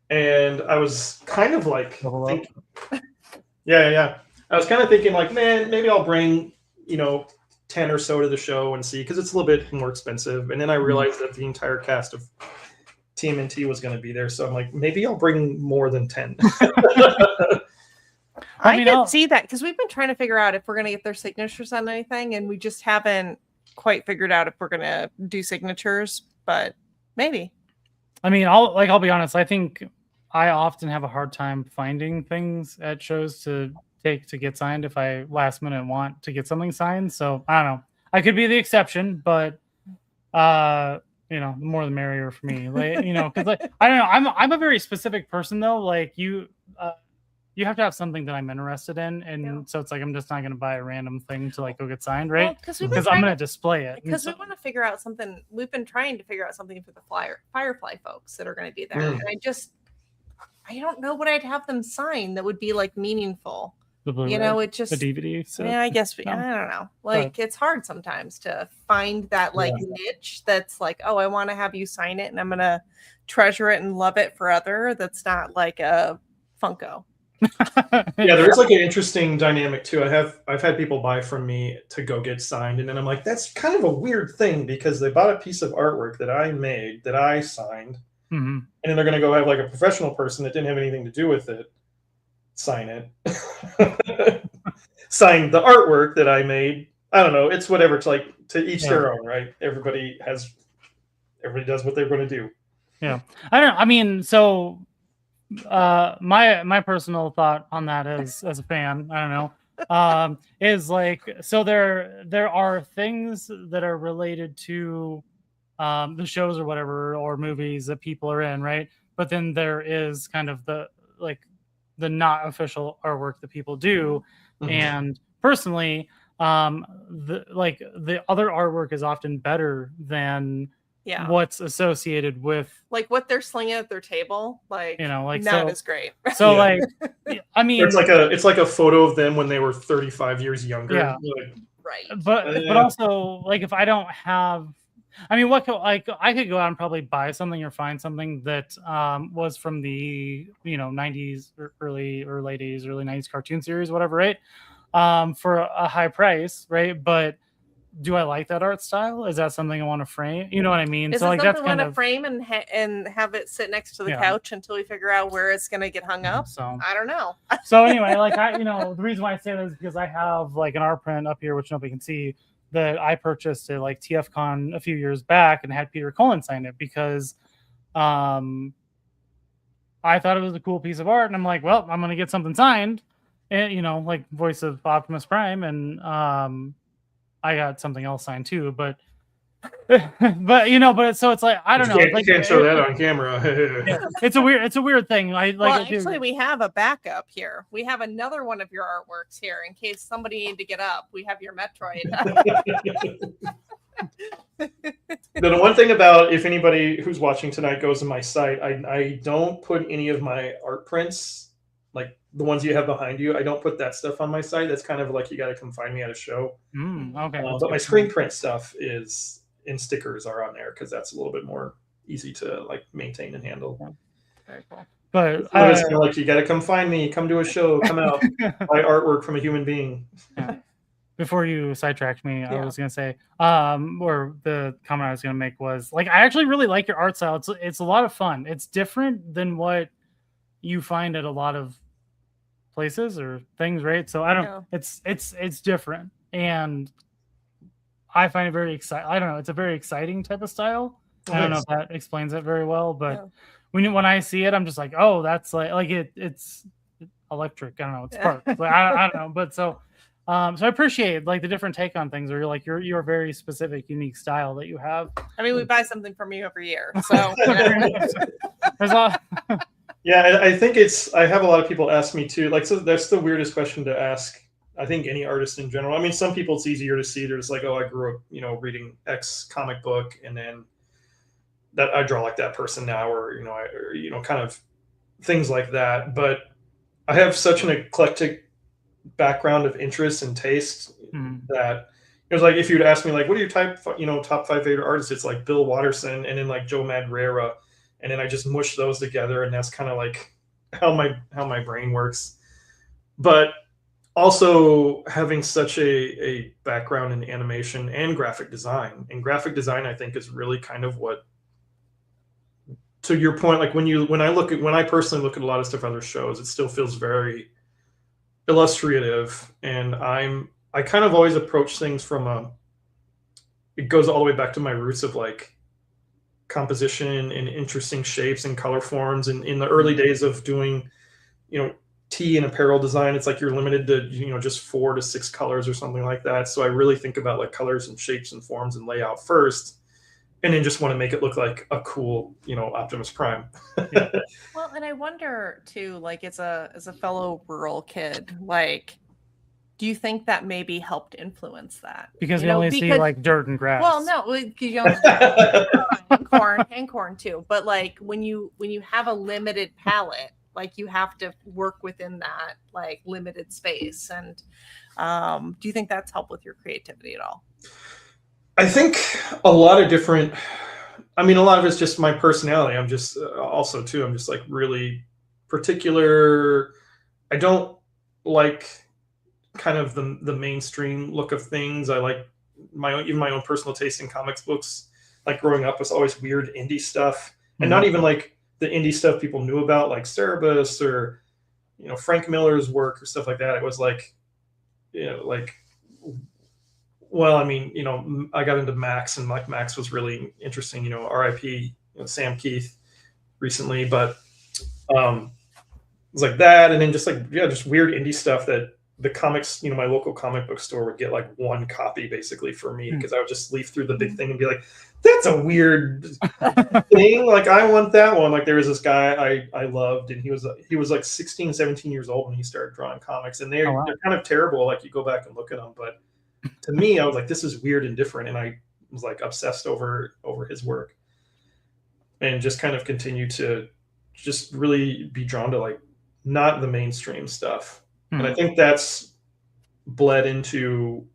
And I was kind of like, yeah. I was kind of thinking like, man, maybe I'll bring, 10 or so to the show and see, because it's a little bit more expensive. And then I realized that the entire cast of TMNT was going to be there, so I'm like, maybe I'll bring more than 10. I can see that, because we've been trying to figure out if we're going to get their signatures on anything, and we just haven't quite figured out if we're going to do signatures, but maybe. I mean, I'll be honest. I think I often have a hard time finding things at shows to take to get signed if I last minute want to get something signed. So I don't know. I could be the exception, but the more the merrier for me. Like, because like I don't know. I'm a very specific person though. Like you have to have something that I'm interested in, and so it's like I'm just not going to buy a random thing to like go get signed, right? Because I'm going to display it. Because we want to figure out something. We've been trying to figure out something for the Firefly folks that are going to be there, and I don't know what I'd have them sign that would be like meaningful. The Blu-ray, it just the DVD. So. Yeah, I guess I don't know. Like it's hard sometimes to find that like niche that's like, oh, I want to have you sign it, and I'm gonna treasure it and love it forever. That's not like a Funko. Yeah, there is like an interesting dynamic too. I've had people buy from me to go get signed, and then I'm like, that's kind of a weird thing, because they bought a piece of artwork that I made, that I signed, and then they're gonna go have like a professional person that didn't have anything to do with it sign it. Sign the artwork that I made. I don't know. It's whatever. It's like to each their own, right? Everybody does what they're going to do. Yeah, I don't know. I mean, so my personal thought on that is, as a fan, I don't know, is like, so there are things that are related to the shows or whatever, or movies that people are in, right? But then there is kind of the not official artwork that people do. And personally, the other artwork is often better than what's associated with, like what they're slinging at their table. Like, that is great. So like, I mean, it's like a photo of them when they were 35 years younger. Yeah. Right. But also, like, if I don't have, I mean, I could go out and probably buy something or find something that was from the 90s or early 80s, early 90s cartoon series, whatever, right? For a high price, right? But do I like that art style? Is that something I want to frame? You know what I mean? Is so it like something that's kind I want of to frame and have it sit next to the couch until we figure out where it's going to get hung up? So I don't know. So anyway, like the reason why I say that is because I have like an art print up here, which nobody can see, that I purchased at like TFCon a few years back and had Peter Cullen sign it, because I thought it was a cool piece of art, and I'm like, well, I'm gonna get something signed, and like voice of Optimus Prime, and I got something else signed too. But But so it's like I don't know. You It's like can't show that on camera. it's a weird thing. Actually, we have a backup here. We have another one of your artworks here in case somebody needed to get up. We have your Metroid. The one thing about, if anybody who's watching tonight goes to my site, I don't put any of my art prints, like the ones you have behind you. I don't put that stuff on my site. That's kind of like you got to come find me at a show. Okay. But my screen print stuff is in stickers are on there because that's a little bit more easy to like maintain and handle. Very cool. But it's kind of like you got to come find me, come to a show, come out, buy artwork from a human being. Yeah. Before you sidetracked me, I was gonna say, or the comment I was gonna make was like, I actually really like your art style. It's a lot of fun. It's different than what you find at a lot of places or things, right? So I don't know. It's different, and I find it very exciting. I don't know. It's a very exciting type of style. I don't know if that explains it very well, but when I see it, I'm just like, oh, that's like it's electric. I don't know. It's sparks. Like, I don't know, but so I appreciate like the different take on things, or you're like your very specific, unique style that you have. I mean, we buy something from you every year, so. Yeah, I think I have a lot of people ask me too. Like, so that's the weirdest question to ask. I think any artist in general. I mean, some people it's easier to see. They're just like, oh, I grew up, reading X comic book, and then that I draw like that person now, or kind of things like that. But I have such an eclectic background of interest and taste that it was like, if you'd ask me like, what are your top 5 favorite artists? It's like Bill Watterson and then like Joe Madureira, and then I just mush those together, and that's kind of like how my brain works. But also having such a background in animation and graphic design, I think is really kind of what, to your point, like when I personally look at a lot of stuff other shows, it still feels very illustrative, and I kind of always approach things from it goes all the way back to my roots of like composition and interesting shapes and color forms. And in the early days of doing tee and apparel design, it's like you're limited to just 4 to 6 colors or something like that. So I really think about like colors and shapes and forms and layout first, and then just want to make it look like a cool Optimus Prime. Well, and I wonder too, like as a fellow rural kid, like, do you think that maybe helped influence that? Because you only see like dirt and grass. Well, no, because you only and corn too. But like when you have a limited palette, like you have to work within that like limited space. And do you think that's helped with your creativity at all? I think a lot of it's just my personality. I'm just also too, I'm just like really particular. I don't like kind of the mainstream look of things. I like my own personal taste in comics books. Like growing up was always weird indie stuff, and not even like the indie stuff people knew about, like Cerebus or Frank Miller's work or stuff like that. It was like well, I mean, I got into Max, and like Max was really interesting, R.I.P. Sam Keith recently, but it was like that. And then just like, just weird indie stuff that the comics, my local comic book store would get like 1 copy basically for me, because I would just leaf through the big thing and be like, that's a weird thing. Like, I want that one. Like, there was this guy I loved, and he was like 16, 17 years old when he started drawing comics, and they're kind of terrible. Like, you go back and look at them, but to me, I was like, this is weird and different. And I was like obsessed over his work, and just kind of continue to just really be drawn to like not the mainstream stuff. And I think that's bled into,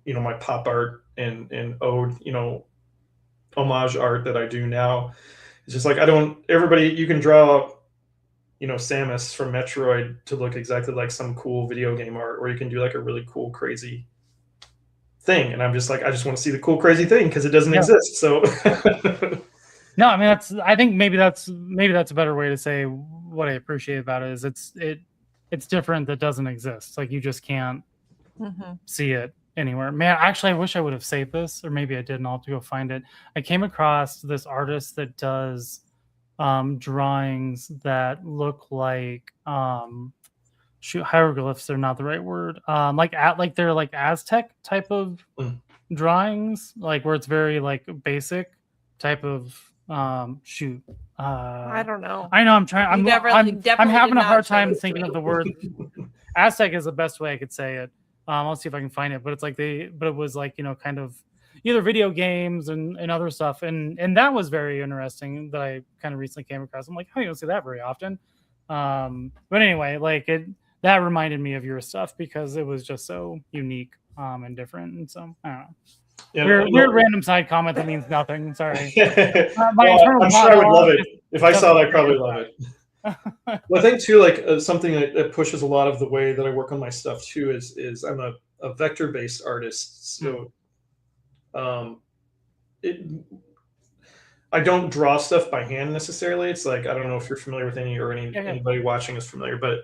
my pop art and ode, homage art that I do now. It's just like, you can draw, Samus from Metroid to look exactly like some cool video game art, or you can do like a really cool, crazy thing. And I'm just like, I just want to see the cool, crazy thing because it doesn't exist. So no, I mean, I think maybe that's a better way to say what I appreciate about it is it's different, that doesn't exist. Like, you just can't see it anywhere. Man, actually, I wish I would have saved this, or maybe I didn't. I'll have to go find it. I came across this artist that does drawings that look like hieroglyphs are not the right word. Like they're like Aztec type of drawings, like where it's very like basic type of shoot. I don't know. I know I'm trying. I'm definitely having did a hard not show time this to thinking me. of the word. Aztec is the best way I could say it. I'll see if I can find it, but it's like but it was like, you know, kind of either video games and other stuff, and that was very interesting that I kind of recently came across. I'm like, oh, you don't see that very often. But anyway, like that reminded me of your stuff because it was just so unique and different, and so I don't know. Yeah, Weird random side comment that means nothing. Sorry. Well, I'm sure I would love it if I saw it. I'd probably love it. Well, I think too, like something that pushes a lot of the way that I work on my stuff too is I'm a vector-based artist, so I don't draw stuff by hand necessarily. It's like I don't know if you're familiar with anybody watching is familiar, but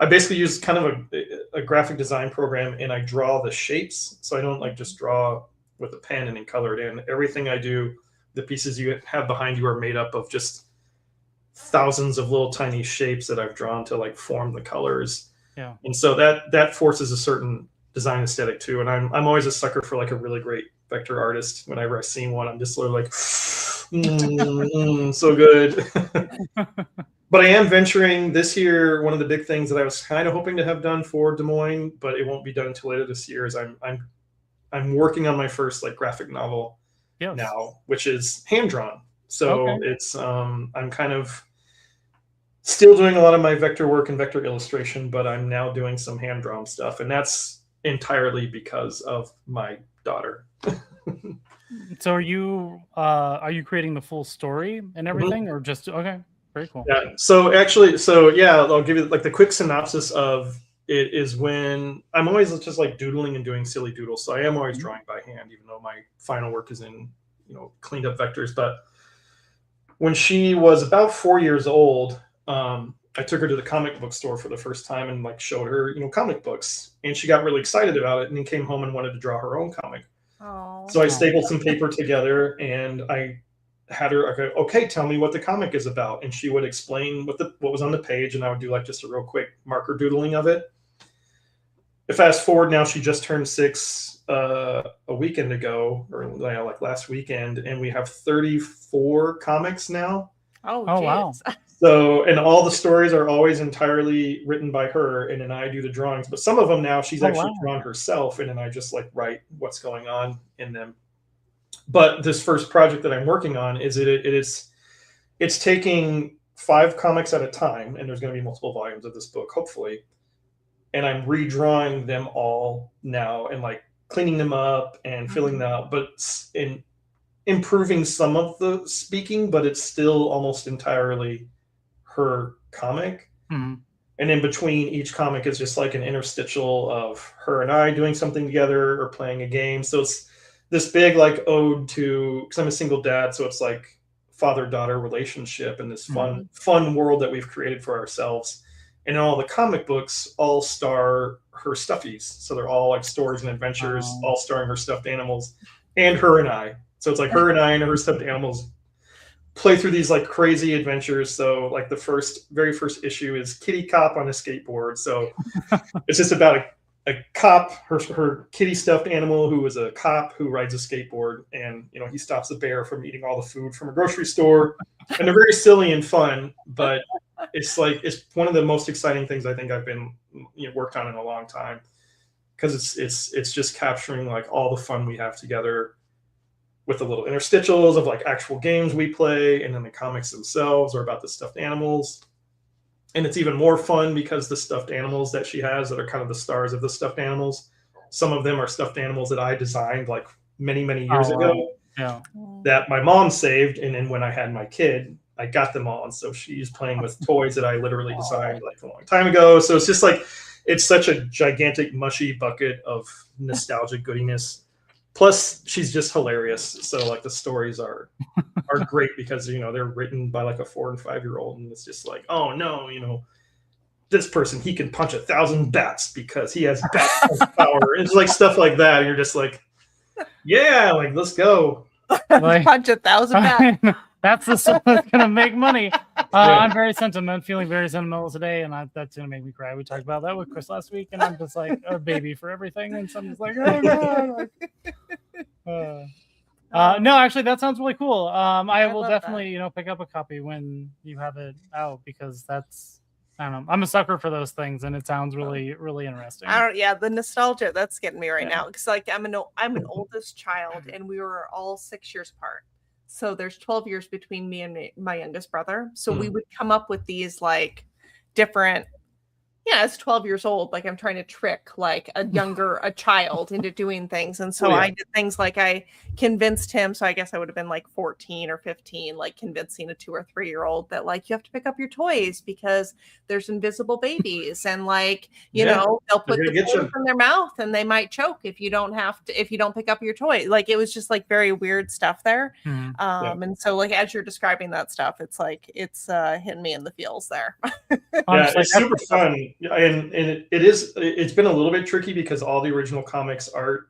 I basically use kind of a graphic design program, and I draw the shapes. So I don't like just draw with a pen and then color it in. Everything I do, the pieces you have behind you are made up of just thousands of little tiny shapes that I've drawn to like form the colors. Yeah. And so that forces a certain design aesthetic too. And I'm always a sucker for like a really great vector artist. Whenever I see one, I'm just sort of like, so good. But I am venturing this year. One of the big things that I was kind of hoping to have done for Des Moines, but it won't be done until later this year, is I'm working on my first like graphic novel now, which is hand drawn. So it's I'm kind of still doing a lot of my vector work and vector illustration, but I'm now doing some hand drawn stuff, and that's entirely because of my daughter. So are you creating the full story and everything, or just okay? Very cool. Yeah. So actually, I'll give you like the quick synopsis of it is when I'm always just like doodling and doing silly doodles. So I am always drawing by hand, even though my final work is in, cleaned up vectors. But when she was about 4 years old, I took her to the comic book store for the first time and like showed her, comic books, and she got really excited about it, and then came home and wanted to draw her own comic. Oh. So I stapled some paper together, and I had her, okay, tell me what the comic is about. And she would explain what was on the page, and I would do like just a real quick marker doodling of it. Fast forward, now she just turned 6 a weekend ago, or like last weekend, and we have 34 comics now. Oh wow. So, and all the stories are always entirely written by her, and then I do the drawings. But some of them now she's actually drawn herself, and then I just like write what's going on in them. But this first project that I'm working on it's taking 5 comics at a time, and there's going to be multiple volumes of this book, hopefully. And I'm redrawing them all now and like cleaning them up and filling them out, but in improving some of the speaking, but it's still almost entirely her comic. Mm-hmm. And in between each comic is just like an interstitial of her and I doing something together or playing a game. So it's this big like ode to, because I'm a single dad, so it's like father-daughter relationship and this fun world that we've created for ourselves. And all the comic books all star her stuffies. So they're all like stories and adventures, all starring her stuffed animals and her and I. So it's like her and I and her stuffed animals play through these like crazy adventures. So like the very first issue is Kitty Cop on a skateboard. So it's just about a cop, her kitty stuffed animal who is a cop who rides a skateboard, and he stops a bear from eating all the food from a grocery store. And they're very silly and fun, but it's one of the most exciting things I think I've been worked on in a long time, because it's just capturing like all the fun we have together with the little interstitials of like actual games we play, and then the comics themselves are about the stuffed animals. And it's even more fun because the stuffed animals that she has that are kind of the stars of the stuffed animals, some of them are stuffed animals that I designed like many, many years ago that my mom saved. And then when I had my kid, I got them all. And so she's playing with toys that I literally designed like a long time ago. So it's just like, it's such a gigantic mushy bucket of nostalgic goodiness. Plus she's just hilarious. So like the stories are great because, they're written by like a 4 and 5 year old. And it's just like, oh no, this person, he can punch 1,000 bats because he has bat power. It's like stuff like that. And you're just like, yeah, like let's go. Punch 1,000 bats. That's the stuff that's gonna make money. I'm very feeling very sentimental today, and that's gonna make me cry. We talked about that with Chris last week, and I'm just like a baby for everything, and so I'm just like, oh god. No, actually, that sounds really cool. I will definitely, pick up a copy when you have it out because that's, I don't know, I'm a sucker for those things, and it sounds really, really interesting. The nostalgia that's getting me right now because like I'm an oldest child, and we were all 6 years apart. So there's 12 years between me and my youngest brother. So we would come up with these like different. Yeah, as 12 years old, like I'm trying to trick like a child into doing things. And so I did things like I convinced him. So I guess I would have been like 14 or 15, like convincing a 2 or 3-year-old that like you have to pick up your toys because there's invisible babies and like, they'll put the toys in their mouth and they might choke if you don't pick up your toy. Like it was just like very weird stuff there. And so like as you're describing that stuff, it's like it's hitting me in the feels there. Yeah, it's super fun. And it's been a little bit tricky because all the original comics art,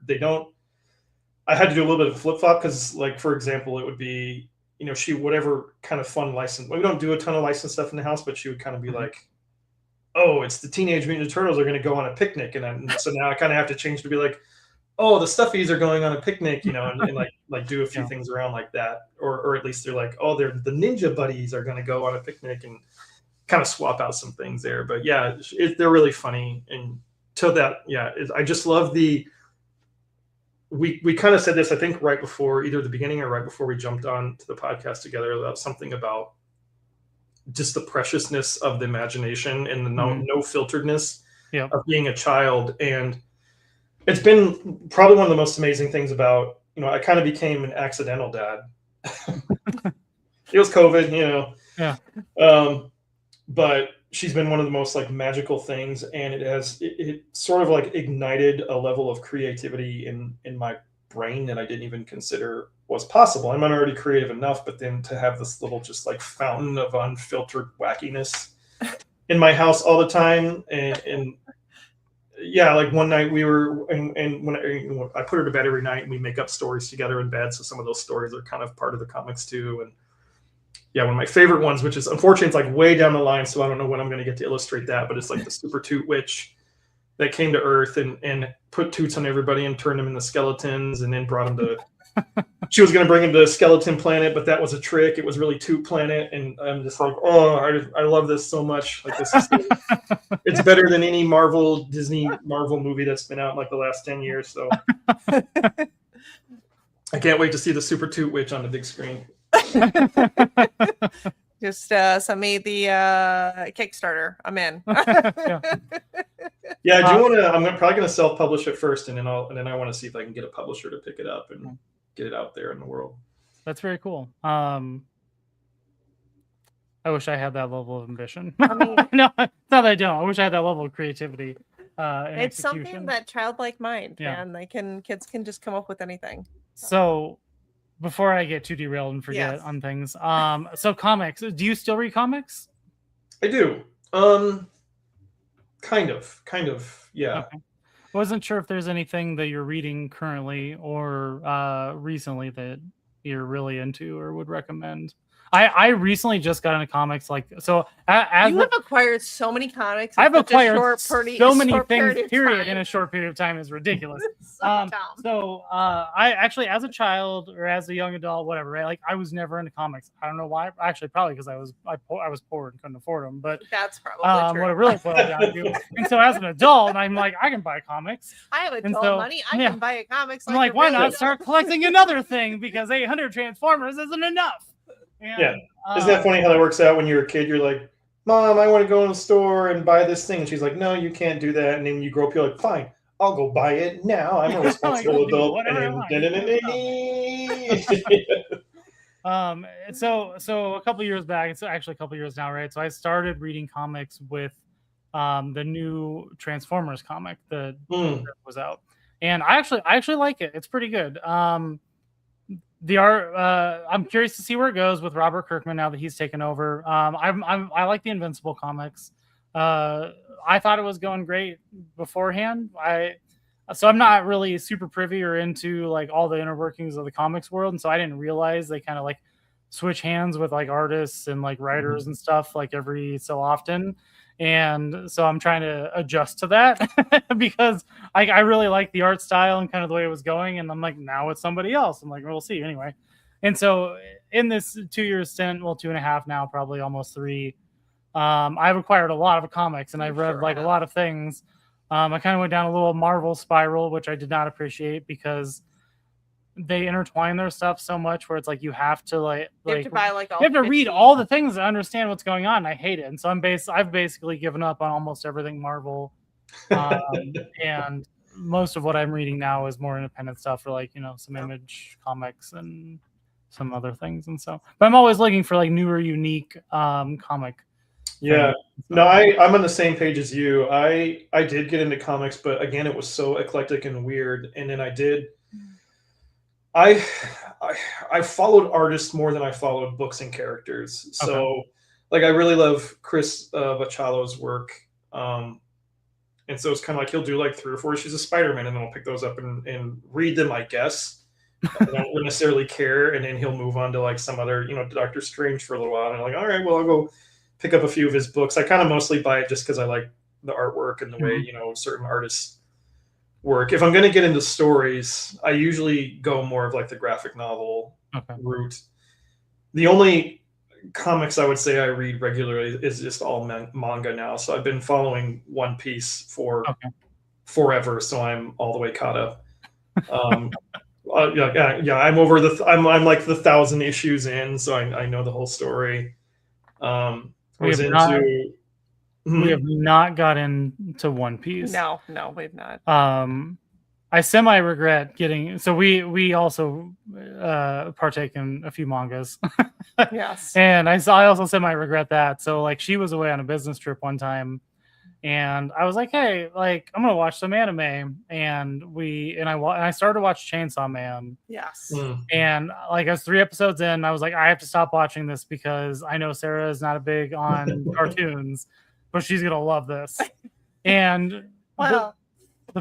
I had to do a little bit of flip-flop because like, for example, it would be, whatever kind of fun license. We don't do a ton of licensed stuff in the house, but she would kind of be like, oh, it's the Teenage Mutant Ninja Turtles are going to go on a picnic. And so now I kind of have to change to be like, oh, the Stuffies are going on a picnic, and like do a few things around like that. Or at least they're like, oh, the Ninja Buddies are going to go on a picnic and kind of swap out some things there. But yeah, they're really funny. And to that, I just love we kind of said this, I think, right before either the beginning or right before we jumped on to the podcast together, about something about just the preciousness of the imagination and the no filteredness of being a child. And it's been probably one of the most amazing things about, I kind of became an accidental dad. It was COVID, but she's been one of the most like magical things, and it sort of like ignited a level of creativity in my brain that I didn't even consider was possible. I'm already creative enough, but then to have this little just like fountain of unfiltered wackiness in my house all the time. And like one night we were, and when I put her to bed every night and we make up stories together in bed. So some of those stories are kind of part of the comics too. And one of my favorite ones, which is unfortunately it's like way down the line, so I don't know when I'm going to get to illustrate that, but it's like the Super Toot Witch that came to Earth and put toots on everybody and turned them into skeletons, and then brought them to. She was going to bring him to Skeleton Planet, but that was a trick. It was really Toot Planet, and I'm just like, oh, I love this so much. Like this is it's better than any Disney Marvel movie that's been out in like the last 10 years. So I can't wait to see the Super Toot Witch on the big screen. Just send me the Kickstarter. I'm in. Do you want to? I'm probably going to self-publish it first, and then I want to see if I can get a publisher to pick it up and get it out there in the world. That's very cool. I wish I had that level of ambition. I mean, no, it's not that I don't. I wish I had that level of creativity. It's execution. Something that childlike mind, man. Kids can just come up with anything. So before I get too derailed and forget on things, so comics. Do you still read comics? I do. Kind of, yeah. Okay. I wasn't sure if there's anything that you're reading currently or recently that you're really into or would recommend. I recently just got into comics, like so. You have acquired so many comics. I've acquired so many things. Period in a short period of time is ridiculous. So I actually, as a child or as a young adult, whatever, right? Like I was never into comics. I don't know why. Actually, probably because I was poor and couldn't afford them. But that's probably true. What it really boiled down to. And so as an adult, I'm like, I can buy comics. I have adult money. I can buy a comics. I'm like, why not start collecting another thing? Because 800 Transformers isn't enough. And, isn't that funny how that works out when you're a kid? You're like, Mom, I want to go in the store and buy this thing. And she's like, no, you can't do that. And then you grow up, you're like, fine, I'll go buy it now. I'm a responsible adult. So a couple years back, it's actually a couple years now, right? So I started reading comics with the new Transformers comic that was out. And I actually like it. It's pretty good. The art, I'm curious to see where it goes with Robert Kirkman now that he's taken over. I like the Invincible comics. I thought it was going great beforehand. So I'm not really super privy or into like all the inner workings of the comics world, and so I didn't realize they kind of like switch hands with like artists and like writers and stuff like every so often. And so I'm trying to adjust to that because I really like the art style and kind of the way it was going. And I'm like, now it's somebody else. I'm like, we'll see anyway. And so in this 2-year stint, well, 2.5 now, probably almost 3, I've acquired a lot of comics and I've read like a lot of things. I kind of went down a little Marvel spiral, which I did not appreciate because they intertwine their stuff so much where it's like you have to You have to buy like all you have to read 50. all the things to understand what's going on. And I hate it. And so I've basically given up on almost everything Marvel. And most of what I'm reading now is more independent stuff for like, some Image comics and some other things. And so, but I'm always looking for like newer, unique comic. Yeah. No, I'm on the same page as you. I did get into comics, but again, it was so eclectic and weird. And then I followed artists more than I followed books and characters. So like I really love Chris Bachalo's work. And so it's kind of like he'll do like 3 or 4 issues of Spider-Man and then I'll pick those up and read them, I guess. I don't necessarily care. And then he'll move on to like some other, Doctor Strange for a little while. And I'm like, all right, well, I'll go pick up a few of his books. I kind of mostly buy it just because I like the artwork and the way, certain artists work. If I'm going to get into stories, I usually go more of like the graphic novel route. The only comics I would say I read regularly is just all manga now. So I've been following One Piece for forever. So I'm all the way caught up. I'm over I'm like the 1,000 issues in. So I know the whole story. We have not got into One Piece. No, we've not. I semi regret getting. So we also partake in a few mangas. Yes. And I also semi regret that. So like she was away on a business trip one time, and I was like, hey, like I'm gonna watch some anime, and I started to watch Chainsaw Man. Yes. And like I was 3 episodes in, I was like, I have to stop watching this because I know Sarah is not a big on cartoons, but she's gonna love this. And the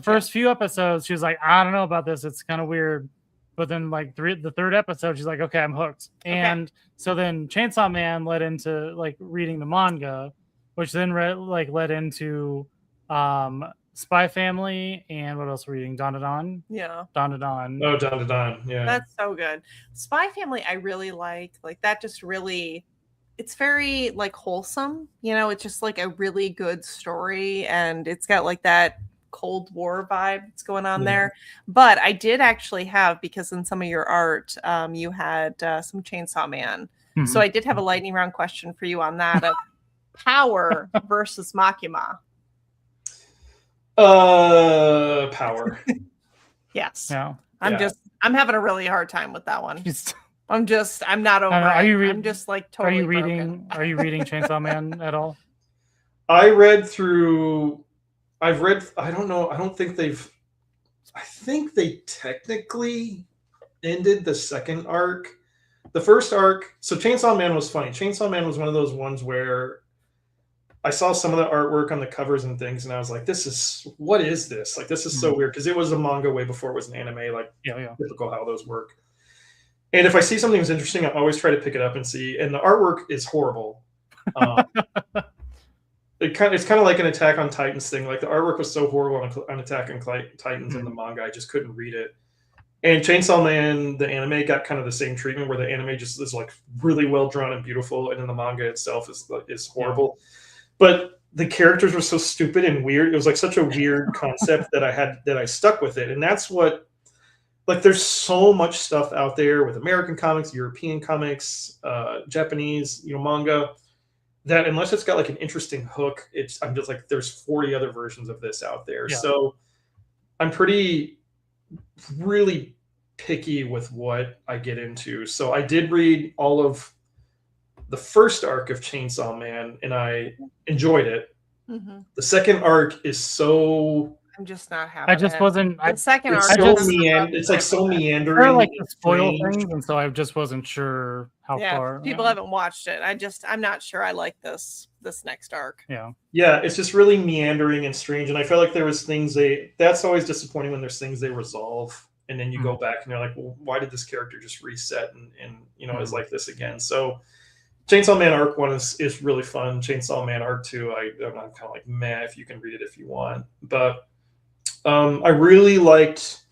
first few episodes, she was like, I don't know about this. It's kind of weird. But then like the 3rd episode, she's like, okay, I'm hooked. And so then Chainsaw Man led into like reading the manga, which then led into Spy Family, and what else were we reading? Dawn to Dawn? Yeah. Dawn to Dawn. Oh, Dawn to Dawn. Yeah. That's so good. Spy Family, I really like that just really, it's very like wholesome. It's just like a really good story, and it's got like that Cold War vibe that's going on there. But I did actually have, because in some of your art, you had some Chainsaw Man. So I did have a lightning round question for you on that of Power versus Makima. Power. Yes. Yeah. I'm having a really hard time with that one. I'm not over it. I'm just like totally broken. Are you reading Chainsaw Man at all? I don't know. I think they technically ended the 2nd arc. The 1st arc, so Chainsaw Man was funny. Chainsaw Man was one of those ones where I saw some of the artwork on the covers and things, and I was like, what is this? Like, this is so weird, because it was a manga way before it was an anime, like typical how those work. And if I see something that's interesting, I always try to pick it up and see, and the artwork is horrible. It's kind of like an Attack on Titans thing. Like the artwork was so horrible on Attack on Titans in the manga, I just couldn't read it. And Chainsaw Man, the anime, got kind of the same treatment, where the anime just is like really well drawn and beautiful, and then the manga itself is horrible. But the characters were so stupid and weird. It was like such a weird concept that I stuck with it. And that's what, like, there's so much stuff out there with American comics, European comics, Japanese, manga, that unless it's got like an interesting hook, I'm just like, there's 40 other versions of this out there. So I'm really picky with what I get into. So I did read all of the 1st arc of Chainsaw Man, and I enjoyed it. The 2nd arc is so... I'm just not having The second arc. It's like so meandering. I like to spoil things, and so I just wasn't sure how far. People haven't watched it. I'm not sure I like this next arc. Yeah, it's just really meandering and strange. And I felt like there was things that's always disappointing when there's things they resolve and then you go back and you're like, well, why did this character just reset and you know is like this again? So Chainsaw Man Arc 1 is really fun. Chainsaw Man Arc 2, I'm kind of like meh if you can read it if you want. But I really liked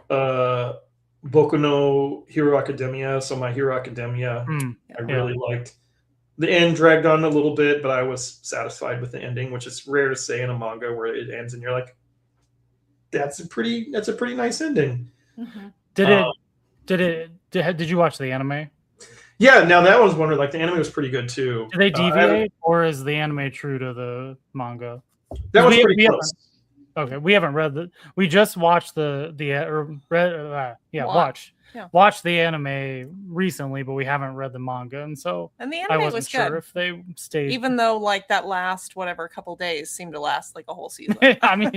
Boku no Hero Academia. So My Hero Academia, I really liked. The end dragged on a little bit, but I was satisfied with the ending, which is rare to say in a manga where it ends and you're like, that's a pretty nice ending. Did you watch the anime? Yeah, now that was wondering, like the anime was pretty good too. Did they deviate, or is the anime true to the manga? That was pretty close. Okay, we haven't read the. We just watched watched the anime recently, but we haven't read the manga, and so the anime I wasn't was sure good. if they stayed. Even though like that last couple days seemed to last like a whole season. I mean,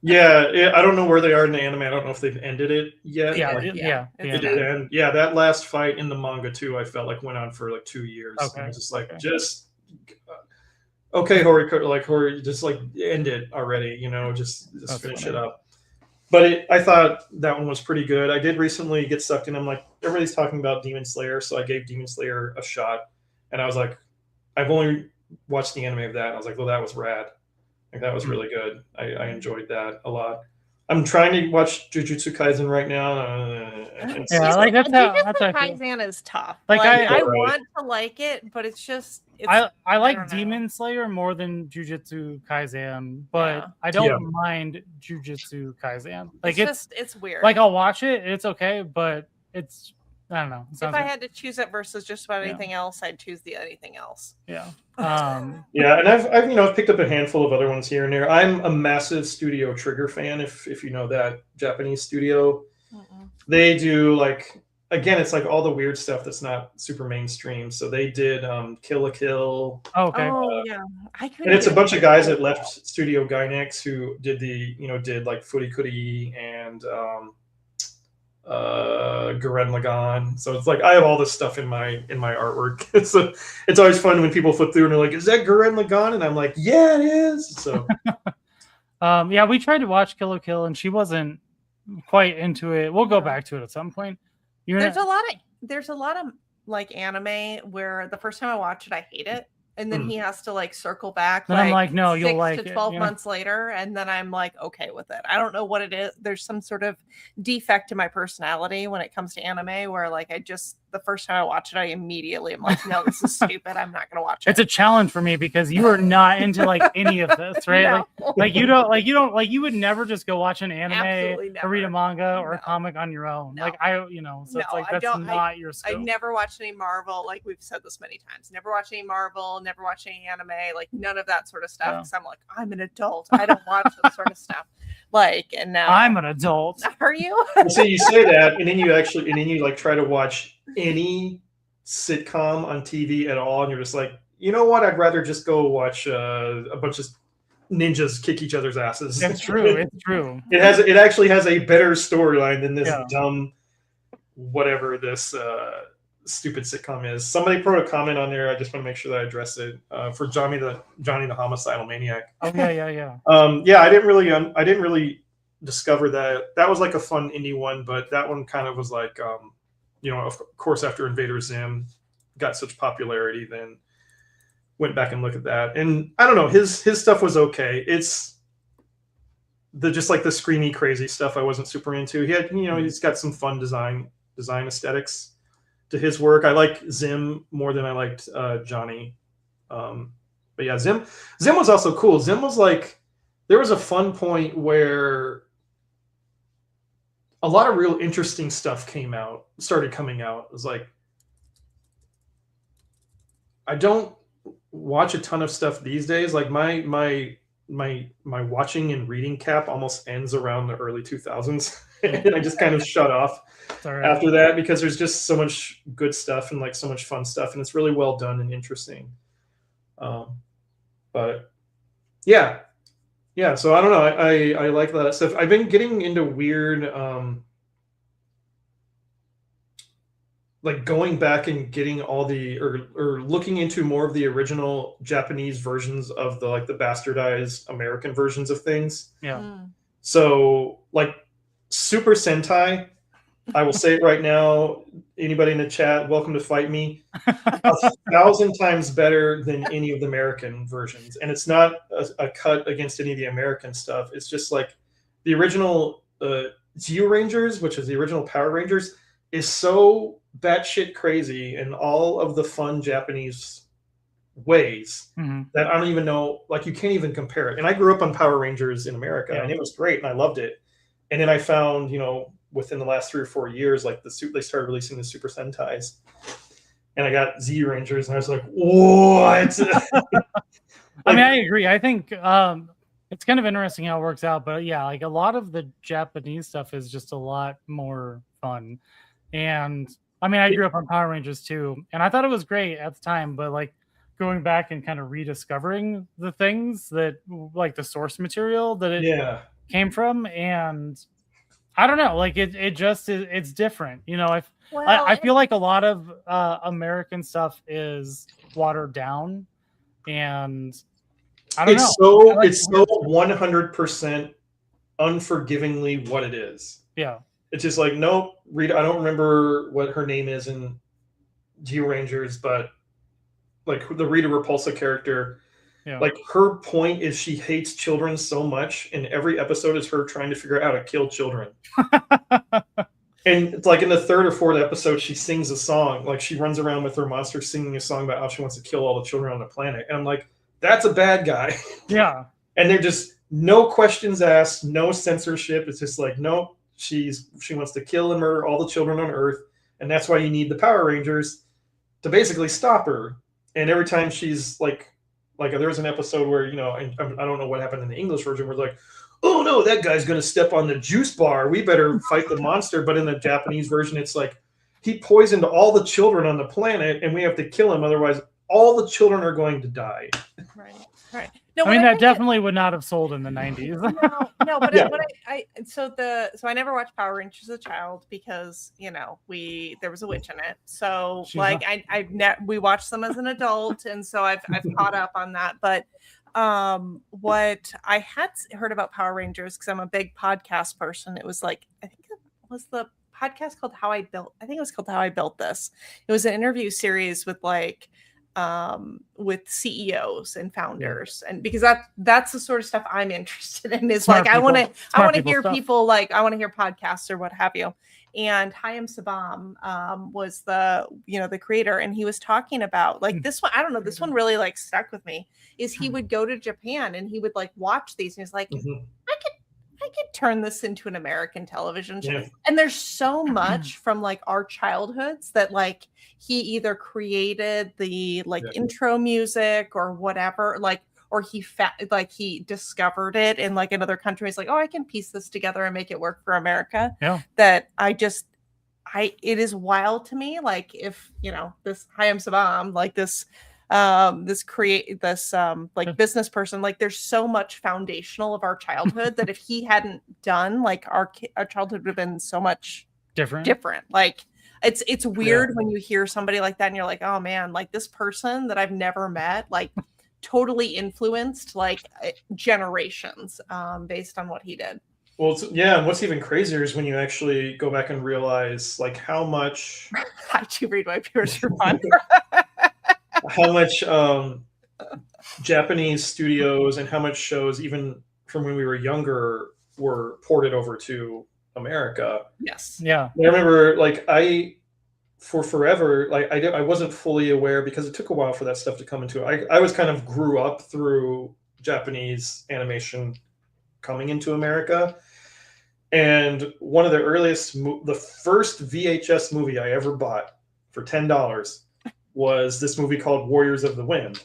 yeah. I don't know where they are in the anime. I don't know if they've ended it yet. It did end. Yeah, that last fight in the manga too, I felt like went on for like 2 years. Okay. I was just like, okay, Hori, just like end it already, you know, just finish it up. But I thought that one was pretty good. I did recently get sucked in. I'm like, everybody's talking about Demon Slayer, so I gave Demon Slayer a shot, and I was like, I've only watched the anime of that. And I was like, well, that was rad. Like that was really good. I enjoyed that a lot. I'm trying to watch Jujutsu Kaisen right now. Jujutsu Kaisen is tough. Like I want to like it, but it's just. I like Demon Slayer more than Jujutsu Kaisen, but I don't mind Jujutsu Kaisen. Like it's weird. Like I'll watch it, it's okay, but it's I don't know. If I had to choose it versus just about anything else, I'd choose the anything else. Yeah. And I've picked up a handful of other ones here and there. I'm a massive Studio Trigger fan. If you know that Japanese studio, they do like. Again, it's like all the weird stuff that's not super mainstream. So they did Kill la Kill. Oh, okay. And it's a bunch of guys that left Studio Gainax who did did like Furikuri and Gurren Lagann. So it's like I have all this stuff in my artwork. So it's always fun when people flip through and they're like, "Is that Gurren Lagann?" And I'm like, "Yeah, it is." So we tried to watch Kill la Kill and she wasn't quite into it. We'll go back to it at some point. There's a lot of like anime where the first time I watch it, I hate it. And then he has to like circle back. Then I'm like, no, you'll like 6 to 12 months later. And then I'm like, okay with it. I don't know what it is. There's some sort of defect in my personality when it comes to anime where like the first time I watch it, I immediately am like, no, this is stupid. I'm not gonna watch it. It's a challenge for me because you are not into like any of this, right? No. Like you would never just go watch an anime or read a manga or a comic on your own. No. Like so it's like that's not your scope. I never watched any Marvel. Like we've said this many times. Never watched any Marvel, never watched any anime, like none of that sort of stuff. Because I'm like, I'm an adult. I don't watch that sort of stuff. Like, and now I'm an adult. Are you? So you say that, and then you like try to watch any sitcom on TV at all, and you're just like, you know what? I'd rather just go watch a bunch of ninjas kick each other's asses. It's true. It's true. It actually has a better storyline than this dumb whatever this stupid sitcom is. Somebody put a comment on there. I just want to make sure that I address it for Johnny the Homicidal Maniac. Oh yeah. I didn't really discover that. That was like a fun indie one, but that one kind of was like of course after Invader Zim got such popularity, then went back and looked at that. And I don't know, his stuff was okay. It's just like the screamy crazy stuff I wasn't super into. He had he's got some fun design aesthetics to his work. I like Zim more than I liked Johnny. But yeah, Zim was also cool. Zim was like, there was a fun point where a lot of real interesting stuff started coming out. It was like, I don't watch a ton of stuff these days. Like my watching and reading cap almost ends around the early 2000s. And I just kind of shut off after that because there's just so much good stuff and like so much fun stuff, and it's really well done and interesting. But yeah. So I don't know. I like that stuff. I've been getting into weird, like going back and getting all the or looking into more of the original Japanese versions of the bastardized American versions of things. Yeah. So like Super Sentai. I will say it right now. Anybody in the chat, welcome to fight me. 1,000 times better than any of the American versions. And it's not a cut against any of the American stuff. It's just like the original Zeo Rangers, which is the original Power Rangers, is so batshit crazy in all of the fun Japanese ways that I don't even know, like you can't even compare it. And I grew up on Power Rangers in America, and it was great, and I loved it. And then I found, within the last 3 or 4 years, like they started releasing the Super Sentais, and I got Z Rangers, and I was like, what? I mean, I agree. I think it's kind of interesting how it works out, but yeah, like a lot of the Japanese stuff is just a lot more fun. And I mean, I grew up on Power Rangers too, and I thought it was great at the time, but like going back and kind of rediscovering the things that, like the source material that it came from, and I don't know, like it just is, it's different, I feel like a lot of American stuff is watered down, and I don't know. It's so 100% unforgivingly what it is. Yeah. It's just like, nope, Rita, I don't remember what her name is in Geo Rangers, but like the Rita Repulsa character, like her point is she hates children so much, and every episode is her trying to figure out how to kill children. And it's like in the 3rd or 4th episode, she sings a song, like she runs around with her monster singing a song about how she wants to kill all the children on the planet. And I'm like, that's a bad guy. Yeah. And they're just no questions asked, no censorship. It's just like, nope, she wants to kill and murder all the children on Earth, and that's why you need the Power Rangers to basically stop her. And every time she's like there was an episode where, I don't know what happened in the English version, where like, oh no, that guy's going to step on the juice bar, we better fight the monster. But in the Japanese version, it's like, he poisoned all the children on the planet and we have to kill him, otherwise all the children are going to die. Right. No, I mean, that definitely would not have sold in the 90s. No, but so I never watched Power Rangers as a child because there was a witch in it. So we watched them as an adult, and so I've caught up on that. But what I had heard about Power Rangers, because I'm a big podcast person, it was like, I think it was the podcast called How I Built. I think it was called How I Built This. It was an interview series with with CEOs and founders, and because that's the sort of stuff I'm interested in, is Smart like people. I want to hear stuff. people, like I want to hear podcasts or what have you. And Hayam Sabam was the creator, and he was talking about like this one. I don't know, this one really like stuck with me. Is he would go to Japan and he would like watch these, and he's like, I could turn this into an American television show. Yeah. And there's so much from like our childhoods that like he either created the intro music or whatever, like, or he discovered it in like another country. He's like, oh, I can piece this together and make it work for America. Yeah. That it is wild to me. Like if, this Hayam Sabam, like this business person, like there's so much foundational of our childhood that if he hadn't done, like our childhood would have been so much different. Like it's weird when you hear somebody like that and you're like, oh man, like this person that I've never met, like totally influenced like generations based on what he did. Well, and what's even crazier is when you actually go back and realize like how much how'd you read my peers respond? How much Japanese studios and how much shows, even from when we were younger, were ported over to America. Yes. Yeah. I remember, like, for forever, like I wasn't fully aware because it took a while for that stuff to come into it. I was kind of grew up through Japanese animation coming into America. And one of the earliest, the first VHS movie I ever bought for $10 was this movie called Warriors of the Wind.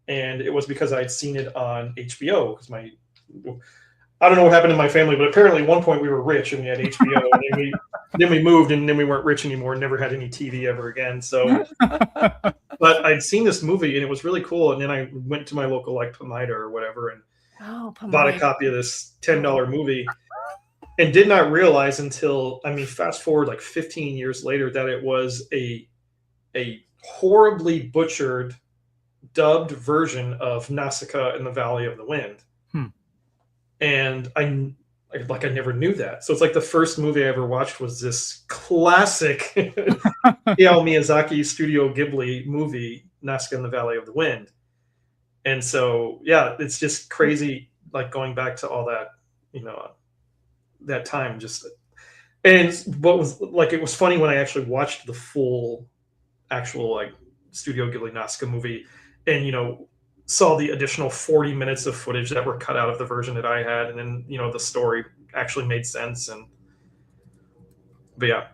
And it was because I'd seen it on HBO. Because I don't know what happened in my family, but apparently at one point we were rich and we had HBO. And then we moved and then we weren't rich anymore and never had any TV ever again. So, but I'd seen this movie and it was really cool. And then I went to my local, like Pomida or whatever, and bought a copy of this $10 movie. And did not realize until, fast forward like 15 years later, that it was a horribly butchered, dubbed version of Nausicaa in the Valley of the Wind. And I I never knew that. So it's like the first movie I ever watched was this classic Hayao Miyazaki Studio Ghibli movie, Nazca in the Valley of the Wind. And so, yeah, it's just crazy, like going back to all that, that time. Just and what was like, it was funny when I actually watched the full, actual like Studio Ghibli Nazca movie, and saw the additional 40 minutes of footage that were cut out of the version that I had, and then the story actually made sense. But yeah,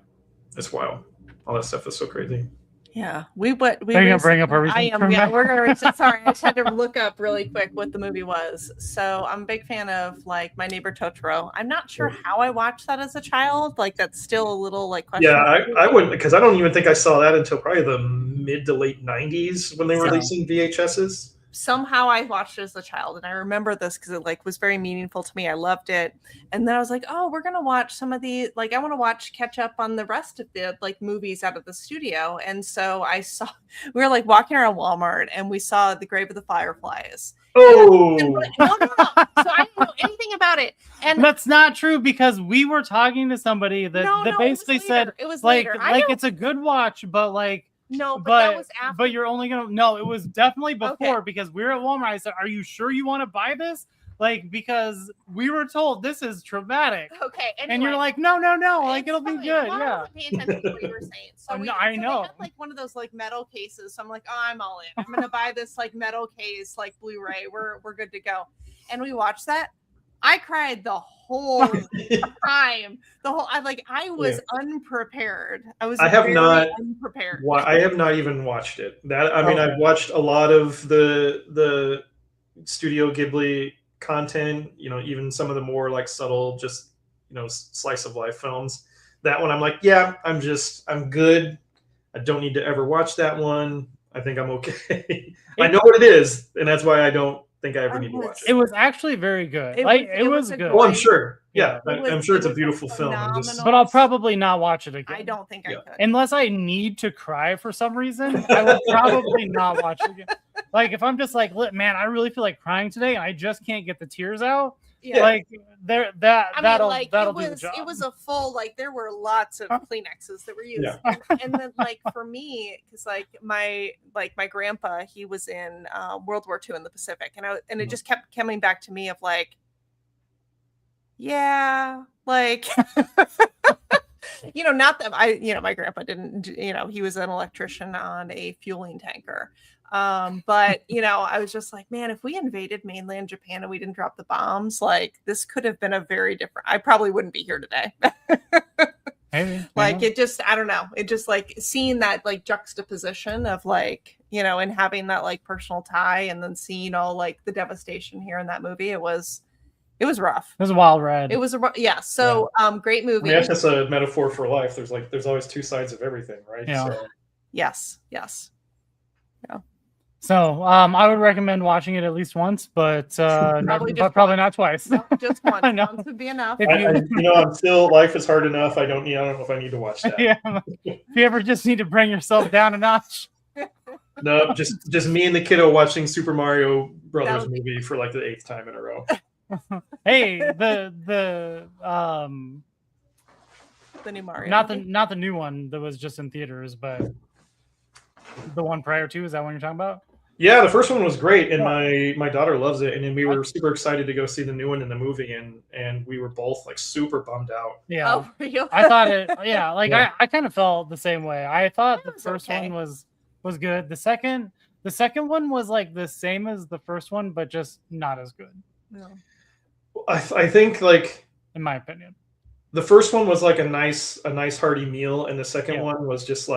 it's wild. All that stuff is so crazy. Yeah, Are you gonna bring up everything? I am. Yeah, we're gonna. Sorry, I just had to look up really quick what the movie was. So I'm a big fan of like My Neighbor Totoro. I'm not sure how I watched that as a child. Like that's still a little like question. Yeah, I wouldn't, because I don't even think I saw that until probably the mid to late 90s when they were releasing VHSs. Somehow I watched it as a child, and I remember this because it like was very meaningful to me. I loved it, and then I was like, "Oh, we're gonna watch some of the like I want to catch up on the rest of the like movies out of the studio." And so we were like walking around Walmart, and we saw The Grave of the Fireflies. Oh, no. So I didn't know anything about it, and that's not true because we were talking to somebody that basically said it was like later. it's a good watch, but like. No, but that was after. But you're only gonna it was definitely before because we were at Walmart. I said, "Are you sure you want to buy this?" Like because we were told this is traumatic. Okay, anyway. And you're like, no, like it'll be good. Well, yeah. I wasn't paying attention to what you were saying. So I know. They had like one of those like metal cases. So I'm like, oh, I'm all in. I'm gonna buy this like metal case, like Blu-ray. We're good to go. And we watched that. I cried the whole time. I was unprepared. I have not unprepared. I have not even watched it. I've watched a lot of the Studio Ghibli content, even some of the more like subtle, just slice of life films. That one I'm like, yeah, I'm good. I don't need to ever watch that one. I think I'm okay. I know what it is, and that's why I don't think I ever need to watch it. It was actually very good. It was good. Oh, I'm sure. Yeah, I'm sure it's a beautiful film. But I'll probably not watch it again. I don't think I could. Unless I need to cry for some reason, I will probably not watch it again. Like if I'm just like, man, I really feel like crying today and I just can't get the tears out. Yeah. Like that'll do the job. It was a full there were lots of Kleenexes that were used, and then for me, because my grandpa, he was in World War II in the Pacific, and it just kept coming back to me of my grandpa didn't, he was an electrician on a fueling tanker. But I was just like, man, if we invaded mainland Japan and we didn't drop the bombs, this could have been a very different. I probably wouldn't be here today. Maybe. It just, I don't know. It just seeing that juxtaposition of and having that personal tie, and then seeing all the devastation here in that movie. It was rough. It was a wild ride. It was So, great movie. I mean, that's a metaphor for life. There's always two sides of everything, right? Yeah. So. Yes. Yeah. So, I would recommend watching it at least once, but probably not twice. No, just once. Once would be enough. I'm still, life is hard enough. I don't know if I need to watch that. Yeah. If you ever just need to bring yourself down a notch. No, just me and the kiddo watching Super Mario Brothers movie for the 8th time in a row. Hey, the new Mario. Not the new one that was just in theaters, but the one prior to. Is that one you're talking about? Yeah, the first one was great, and my daughter loves it, and then we were super excited to go see the new one in the movie, and we were both super bummed out. Yeah, oh, really? I thought it. Yeah, I kind of felt the same way. I thought the first one was good. The second one was the same as the first one, but just not as good. No. I think in my opinion, the first one was a nice hearty meal, and the second one was just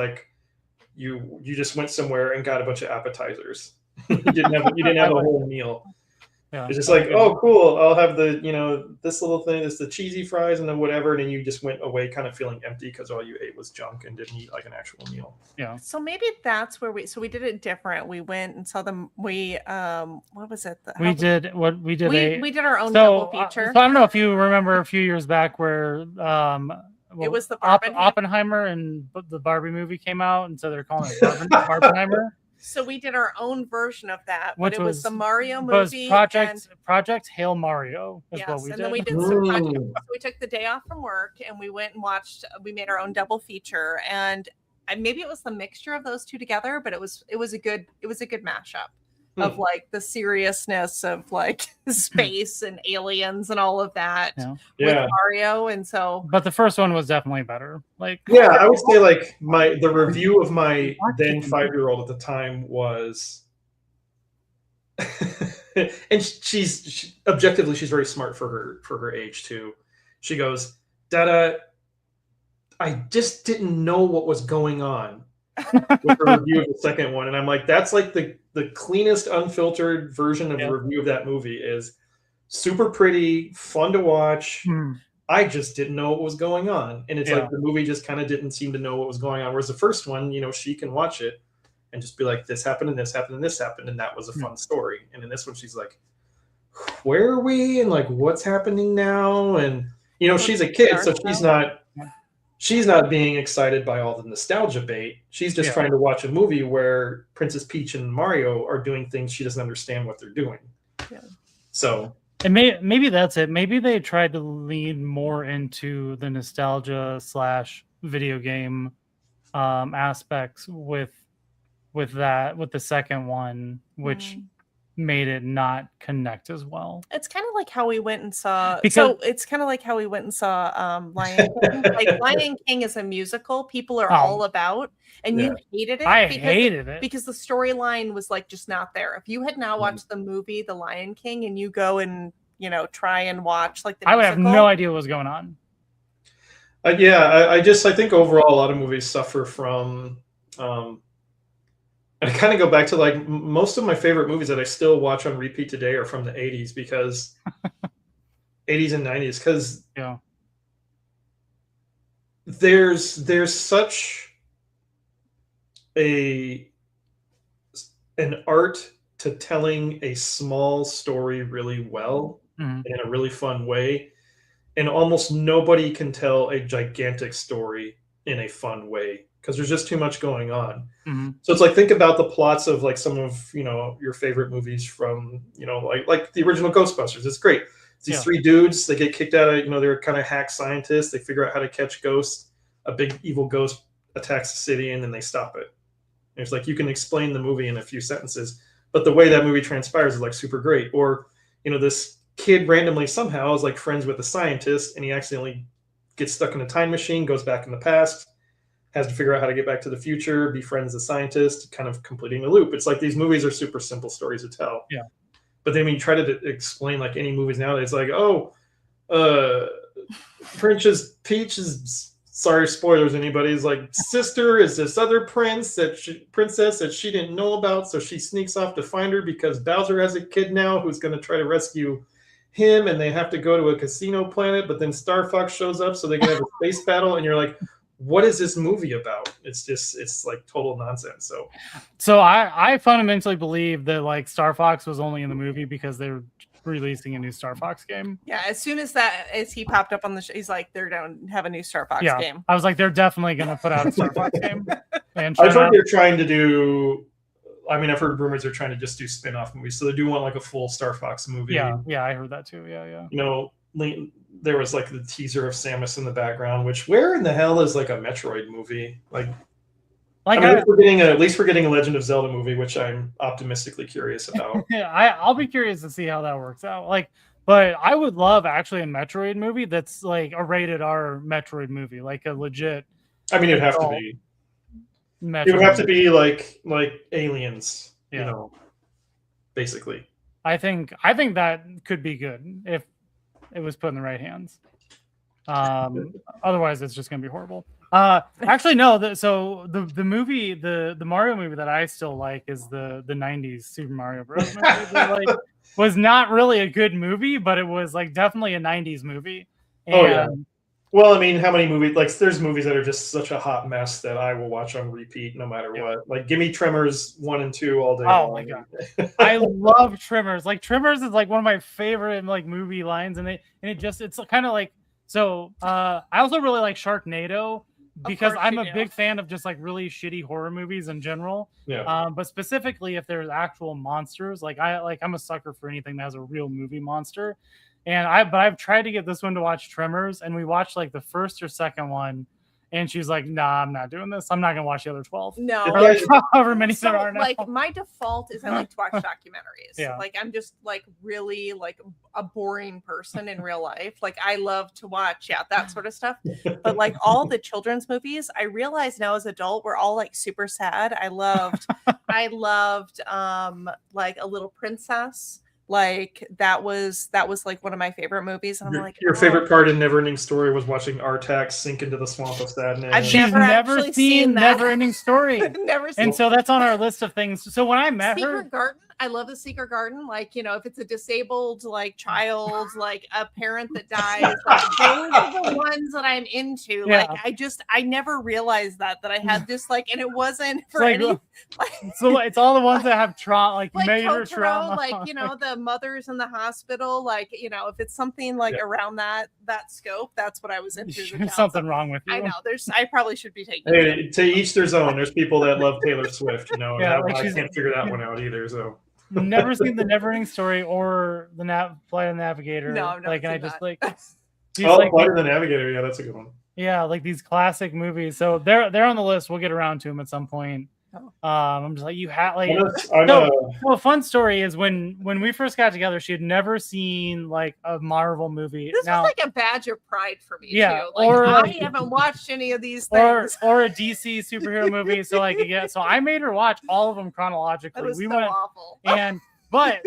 you just went somewhere and got a bunch of appetizers. you didn't have a whole meal. Yeah, it's just oh, cool. I'll have the this little thing. It's the cheesy fries and then whatever, and then you just went away kind of feeling empty because all you ate was junk and didn't eat an actual meal. Yeah. So maybe that's where we did it different. We went and saw them. We what was it? We did our own double feature. So I don't know if you remember a few years back where it was the Oppenheimer and the Barbie movie came out, and so they're calling it Barbenheimer. So we did our own version of that, but Which it was the Mario was movie. Project Hail Mario is what we and did. then we did some projects. Mm. So we took the day off from work and we went and watched. We made our own double feature, and maybe it was the mixture of those two together, but it was a good mashup of like the seriousness of like space and aliens and all of that with Mario. And so, but the first one was definitely better. Like, yeah, I would say like the review of my then 5-year-old at the time was, and she's objectively she's very smart for her age too. She goes, Dada, I just didn't know what was going on with the review of the second one. And I'm like, that's like the cleanest, unfiltered version of the review of that movie. Is super pretty, fun to watch. I just didn't know what was going on. And it's like the movie just kind of didn't seem to know what was going on. Whereas the first one, she can watch it and just be like, this happened and this happened and this happened. And that was a fun story. And in this one, she's like, where are we? And like, what's happening now? And, she's a kid, so she's not being excited by all the nostalgia bait. She's just trying to watch a movie where Princess Peach and Mario are doing things she doesn't understand what they're doing. Yeah. So, and maybe that's it. Maybe they tried to lean more into the nostalgia / video game aspects with the second one, which made it not connect as well. It's kind of like how we went and saw Lion King. Like Lion King is a musical people are all about, and you hated it. I hated it because the storyline was like just not there. If you had now watched the movie The Lion King and you go and try and watch like the I would have no idea what was going on. I think overall a lot of movies suffer from and I kind of go back to like most of my favorite movies that I still watch on repeat today are from the 80s because 80s and 90s because there's such an art to telling a small story really well in a really fun way, and almost nobody can tell a gigantic story in a fun way because there's just too much going on. So it's like, think about the plots of like some of your favorite movies from like the original Ghostbusters. It's great. It's these three dudes, they get kicked out of they're kind of hack scientists. They figure out how to catch ghosts. A big evil ghost attacks the city and then they stop it. And it's like you can explain the movie in a few sentences, but the way that movie transpires is like super great. Or this kid randomly somehow is like friends with a scientist and he accidentally gets stuck in a time machine, goes back in the past, has to figure out how to get back to the future, befriends the scientist, kind of completing the loop. It's like these movies are super simple stories to tell. Yeah. But then when you try to explain like any movies nowadays, like, Princess Peach's, sorry, spoilers, anybody's like, sister is this other princess that she didn't know about, so she sneaks off to find her because Bowser has a kid now who's going to try to rescue him, and they have to go to a casino planet, but then Star Fox shows up so they can have a space battle, and you're like, what is this movie about? It's like total nonsense. So I fundamentally believe that like Star Fox was only in the movie because they're releasing a new Star Fox game. Yeah, as soon as he popped up on the show, he's like, they're going to have a new Star Fox game. I was like, they're definitely going to put out a Star Fox game. I've heard they're trying to do. I mean, I've heard rumors they're trying to just do spin-off movies, so they do want like a full Star Fox movie. Yeah, I heard that too. Yeah. There was like the teaser of Samus in the background, which where in the hell is like a Metroid movie? At least we're getting a Legend of Zelda movie, which I'm optimistically curious about. Yeah, I'll be curious to see how that works out. But I would love actually a Metroid movie that's like a rated R Metroid movie, like a legit. I mean, it'd have to be. Metroid. It would have to be like Aliens, basically. I think that could be good if it was put in the right hands. Otherwise, it's just going to be horrible. Actually, no. So the movie, the Mario movie that I still like is the 90s Super Mario Bros. Movie. That, was not really a good movie, but it was like definitely a 90s movie. And, well, I mean, how many movies? Like, there's movies that are just such a hot mess that I will watch on repeat no matter what. Like, give me Tremors 1 and 2 all day. Oh my god, I love Tremors. Like, Tremors is like one of my favorite like movie lines, and it's kind of like so. I also really like Sharknado, because course I'm you a do. big fan of just like really shitty horror movies in general. Yeah. But specifically if there's actual monsters, I'm a sucker for anything that has a real movie monster. And I've tried to get this one to watch Tremors, and we watched like the first or second one, and she's like, "Nah, I'm not doing this. I'm not gonna watch the other 12." No. Or like however many So, there are now. like my default is I like to watch documentaries. Yeah. Like I'm just like really like a boring person in real life. Like I love to watch that sort of stuff. But like all the children's movies, I realize now as an adult we're all like super sad. I loved like A Little Princess. Like that was like one of my favorite movies. And I'm like, Your favorite part in Neverending Story was watching Artax sink into the swamp of sadness. I've She's never never actually seen seen that. Neverending Story. Never seen. And so that's on our list of things. So when I met her, Secret Garden, I love The Secret Garden. Like, you know, if it's a disabled like child, like a parent that dies, like those are the ones that I'm into. Yeah. Like I never realized that I had this like, and it wasn't for like, any like, so it's all the ones that have trauma, like major Totoro, trauma. like, you know, the mothers in the hospital, like, you know, if it's something like around that scope, that's what I was into. as a There's child. something wrong with you. I know. I probably should be taking. Hey, to each their own. There's people that love Taylor Swift, you know. Yeah, And like I she's- can't figure that one out either. So Never seen the Neverending Story or the Flight of the Navigator. No, I've never like, and I seen just that. like, these, oh, like, Flight of the Navigator, yeah, that's a good one. yeah, like these classic movies. So they're on the list. We'll get around to them at some point. I'm just like, you have like. No, fun story is when we first got together, she had never seen like a Marvel movie. This now, was like a badge of pride for me Yeah, too. Like or, I haven't watched any of these things. or a DC superhero movie. So like again, so I made her watch all of them chronologically. That was we so went awful. and but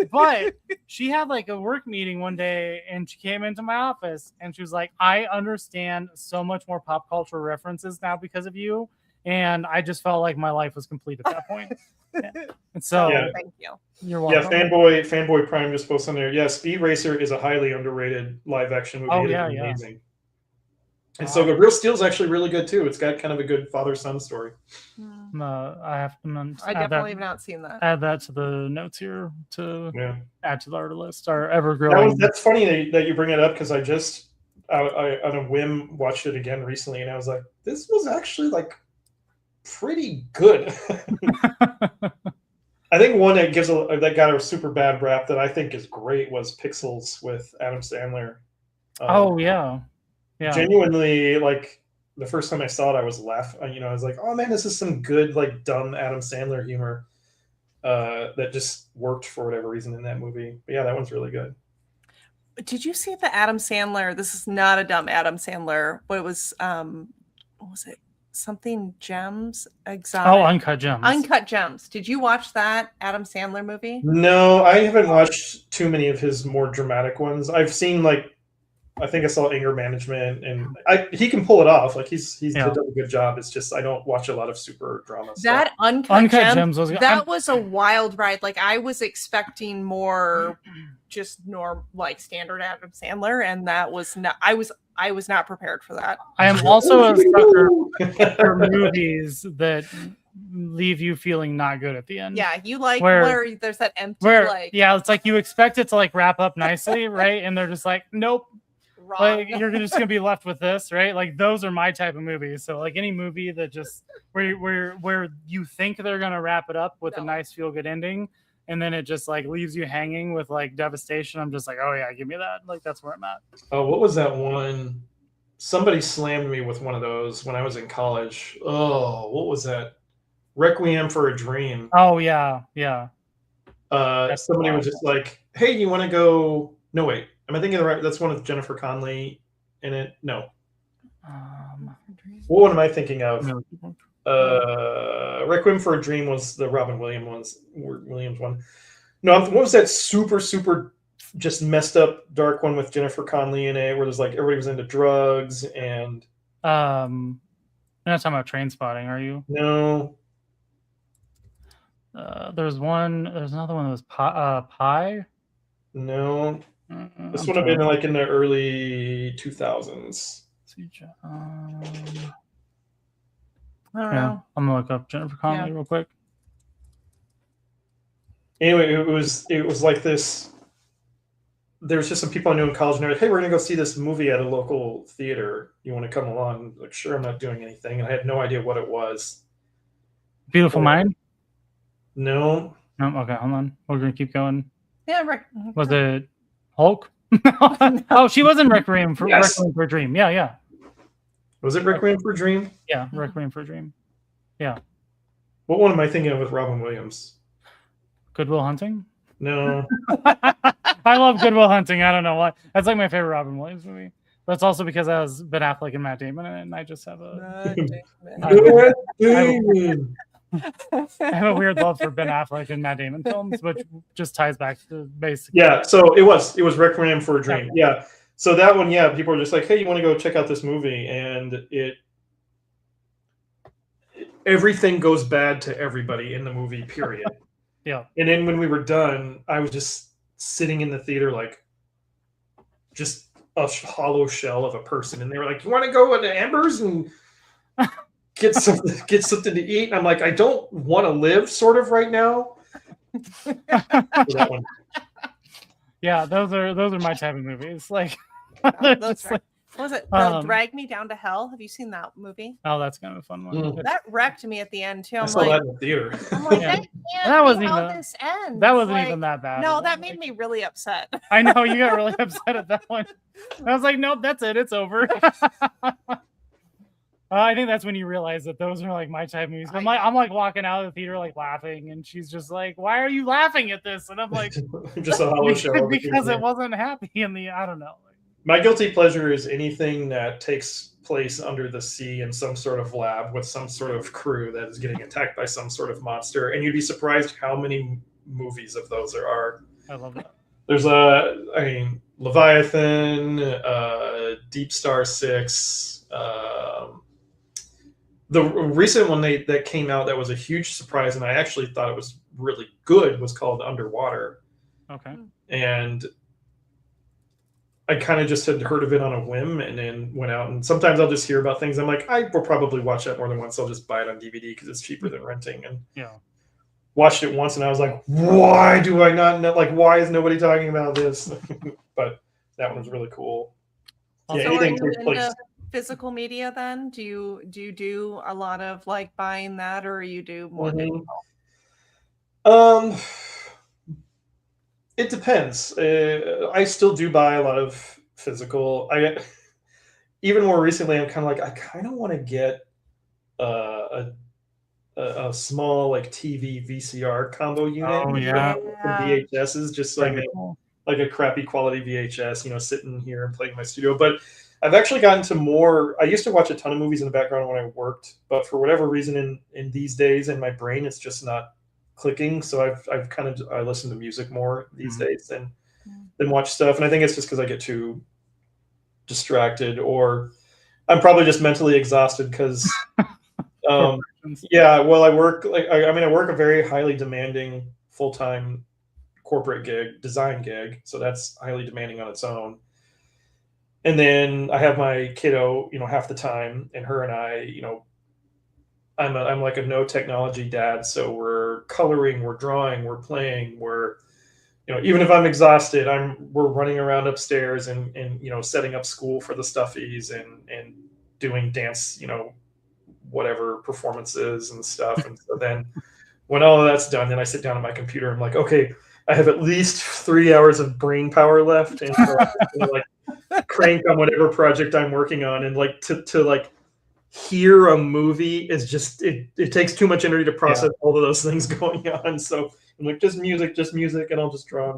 she had like a work meeting one day, and she came into my office and she was like, I understand so much more pop culture references now because of you. And I just felt like my life was complete at that point. Yeah. And so Thank you. You're welcome. Yeah, fanboy Prime just posted on there. Yeah, Speed Racer is a highly underrated live action movie. Oh, It is yeah, amazing. And so the Real Steel is actually really good too. It's got kind of a good father-son story. I definitely have not seen that. Add that to the notes here to add to our list, our ever-growing. That's funny that you bring it up because I just I on a whim watched it again recently, and I was like, this was actually like pretty good. I think one that that got a super bad rap that I think is great was Pixels with Adam Sandler. Genuinely, like the first time I saw it, I was laughing. You know, I was like, "Oh man, this is some good like dumb Adam Sandler humor that just worked for whatever reason in that movie." But yeah, that one's really good. Did you see the Adam Sandler? This is not a dumb Adam Sandler, but it was what was it? Something Gems Exotic. Oh, Uncut Gems. Uncut Gems. Did you watch that Adam Sandler movie? No, I haven't watched too many of his more dramatic ones. I've seen like, I think I saw Anger Management, and he can pull it off. Like he's done a good job. It's just I don't watch a lot of super drama stuff. That Uncut Gems was was a wild ride. Like I was expecting more just like standard Adam Sandler, and that was not. I was not prepared for that. I am also a sucker for movies that leave you feeling not good at the end. Yeah, you like where there's that empty like. Yeah, it's like you expect it to like wrap up nicely, right? And they're just like, nope. Wrong. Like you're just gonna be left with this, right? Like those are my type of movies. So like any movie that just where you think they're gonna wrap it up with a nice feel good ending, and then it just like leaves you hanging with like devastation. I'm just like, oh yeah, give me that. Like that's where I'm at. Oh, what was that one? Somebody slammed me with one of those when I was in college. Oh, what was that? Requiem for a Dream. Oh yeah. Somebody was just like, hey, you want to go? No, wait. Am I thinking of the right? That's one with Jennifer Connelly in it. No. What am I thinking of? Requiem for a Dream was the Robin Williams one. No, what was that super just messed up dark one with Jennifer Connelly in it, where there's like everybody was into drugs and. You're not talking about Trainspotting, are you? No. There's another one that was Pie. No. This would have been like in the early 2000s. I don't know. I'm gonna look up Jennifer Connelly real quick. Anyway, it was like this there's just some people I knew in college, and they're like, "Hey, we're gonna go see this movie at a local theater. You want to come along?" I'm like, sure, I'm not doing anything, and I had no idea what it was. Beautiful Mind? No. No, okay, hold on. We're gonna keep going. Yeah, right. Was it Hulk? Oh, she was in Requiem for a Dream. Yeah. Was it Requiem for a Dream? Yeah, Requiem for a Dream. Yeah. What one am I thinking of with Robin Williams? Good Will Hunting? No. I love Good Will Hunting. I don't know why. That's like my favorite Robin Williams movie. But it's also because it has Ben Affleck and Matt Damon in it, and I just have a I have a weird love for Ben Affleck and Matt Damon films, which just ties back to basically. Yeah, so it was Requiem for a Dream. Yeah. So that one, yeah, people were just like, "Hey, you want to go check out this movie?" And everything goes bad to everybody in the movie, period. Yeah. And then when we were done, I was just sitting in the theater like just a hollow shell of a person, and they were like, "You want to go into Amber's and get something to eat?" And I'm like, "I don't want to live sort of right now." That one. Yeah, those are my type of movies. Like, was it Drag Me Down to Hell? Have you seen that movie? Oh, that's kind of a fun one. That wrecked me at the end too. I saw that in the theater. I'm like, that wasn't how even this ends. That wasn't even that bad. No, that made me really upset. I know, you got really upset at that one. I was like, nope, that's it. It's over. I think that's when you realize that those are like my type of movies. I'm like walking out of the theater like laughing, and she's just like, "Why are you laughing at this?" And I'm like, just a hollow show because it wasn't happy in the I don't know. My guilty pleasure is anything that takes place under the sea in some sort of lab with some sort of crew that is getting attacked by some sort of monster, and you'd be surprised how many movies of those there are. I love that. There's Leviathan, Deep Star 6. The recent one that came out that was a huge surprise, and I actually thought it was really good, was called Underwater. Okay. And I kind of just had heard of it on a whim and then went out. And sometimes I'll just hear about things. I'm like, I will probably watch that more than once. I'll just buy it on DVD because it's cheaper than renting. And watched it once, and I was like, why do I not know? Like, why is nobody talking about this? But that one was really cool. Yeah, so anything takes place. Physical media then? Do you do a lot of like buying that, or you do more digital? It depends. I still do buy a lot of physical. Even more recently, I'm kind of like, I kind of want to get a small like TV VCR combo unit. Oh yeah. VHSs, just like a crappy quality VHS, sitting here and playing in my studio. But I've actually gotten to more. I used to watch a ton of movies in the background when I worked, but for whatever reason in these days in my brain, it's just not clicking. So I listen to music more these days than watch stuff. And I think it's just because I get too distracted, or I'm probably just mentally exhausted because I work I work a very highly demanding full-time corporate design gig. So that's highly demanding on its own. And then I have my kiddo, half the time, and her and I, I'm like a no technology dad. So we're coloring, we're drawing, we're playing, we're, even if I'm exhausted, we're running around upstairs and setting up school for the stuffies and doing dance, whatever performances and stuff. And so then when all of that's done, then I sit down at my computer. I'm like, okay, I have at least 3 hours of brain power left, and so crank on whatever project I'm working on. And like to like hear a movie is just it takes too much energy to process all of those things going on. So I'm like, just music, and I'll just draw.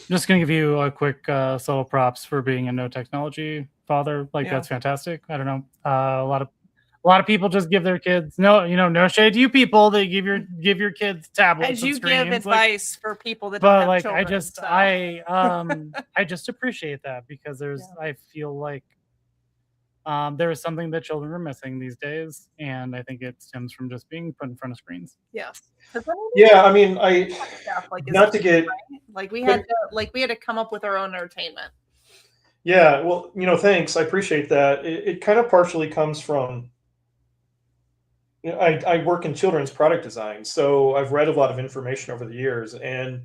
Just gonna give you a quick solo props for being a no technology father. That's fantastic. I don't know. A lot of people just give their kids no shade to you people that give your kids tablets. As you give advice for people that but don't like have children, I just appreciate that, because I feel like there is something that children are missing these days, and I think it stems from just being put in front of screens. Yes. Yeah, I mean, not to get like we had to come up with our own entertainment. Yeah, well, thanks. I appreciate that. It kind of partially comes from. I work in children's product design, so I've read a lot of information over the years, and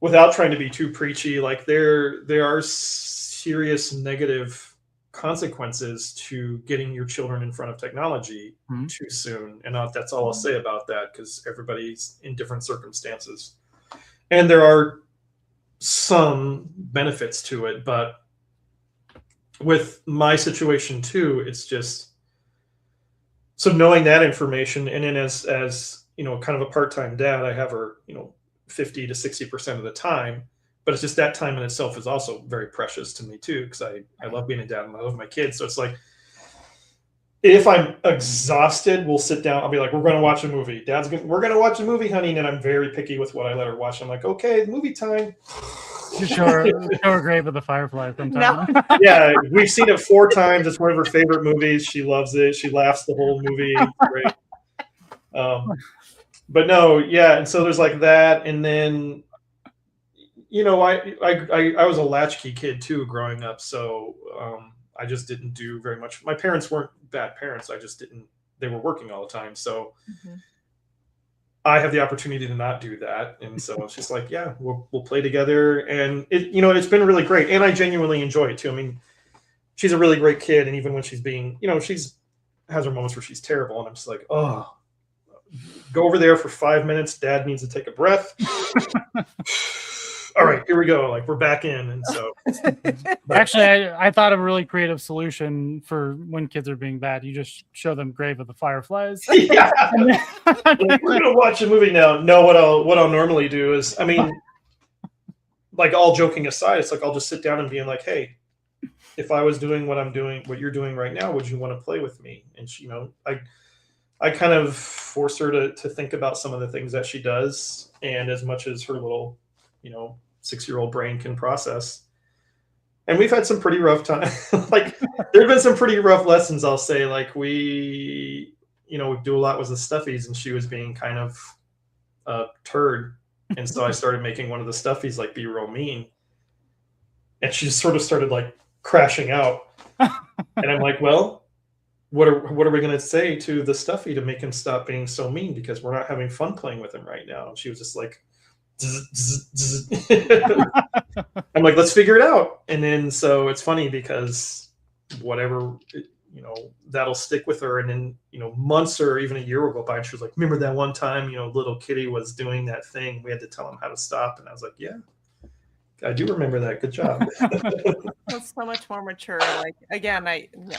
without trying to be too preachy, like there are serious negative consequences to getting your children in front of technology too soon. And that's all I'll say about that, because everybody's in different circumstances. And there are some benefits to it, but with my situation too, it's just, so knowing that information, and then as you know, kind of a part-time dad, I have her, 50 to 60% of the time, but it's just that time in itself is also very precious to me too, because I love being a dad and I love my kids. So it's like, if I'm exhausted, we'll sit down. I'll be like, we're going to watch a movie. We're going to watch a movie, honey. And I'm very picky with what I let her watch. I'm like, okay, movie time. Show her Grave of the Fireflies sometime. No. Yeah, we've seen it 4 times. It's one of her favorite movies. She loves it. She laughs the whole movie. It's great. But no, yeah. And so there's like that. And then, I was a latchkey kid too growing up. So I just didn't do very much. My parents weren't bad parents. They were working all the time. So I have the opportunity to not do that. And so it's just like, yeah, we'll play together. And it's been really great. And I genuinely enjoy it too. I mean, she's a really great kid. And even when she's being, she's has her moments where she's terrible. And I'm just like, oh, go over there for 5 minutes. Dad needs to take a breath. All right, here we go. Like, we're back in. And so actually, I thought of a really creative solution for when kids are being bad. You just show them Grave of the Fireflies. Yeah. We're gonna watch a movie now. No, what I'll normally do is, I mean, like, all joking aside, it's like I'll just sit down and be like, hey, if I was doing what you're doing right now, would you want to play with me? And she, I kind of force her to think about some of the things that she does, and as much as her little 6-year-old brain can process. And we've had some pretty rough time. Like, there've been some pretty rough lessons, I'll say. Like, we do a lot with the stuffies, and she was being kind of a turd. And so I started making one of the stuffies like be real mean. And she just sort of started like crashing out. And I'm like, well, what are we gonna say to the stuffy to make him stop being so mean? Because we're not having fun playing with him right now. And she was just like, I'm like, let's figure it out. And then so it's funny because whatever, that'll stick with her. And then, months or even a year will go by and she was like, remember that one time, little Kitty was doing that thing. We had to tell him how to stop. And I was like, yeah, I do remember that. Good job. That's so much more mature. Like, again,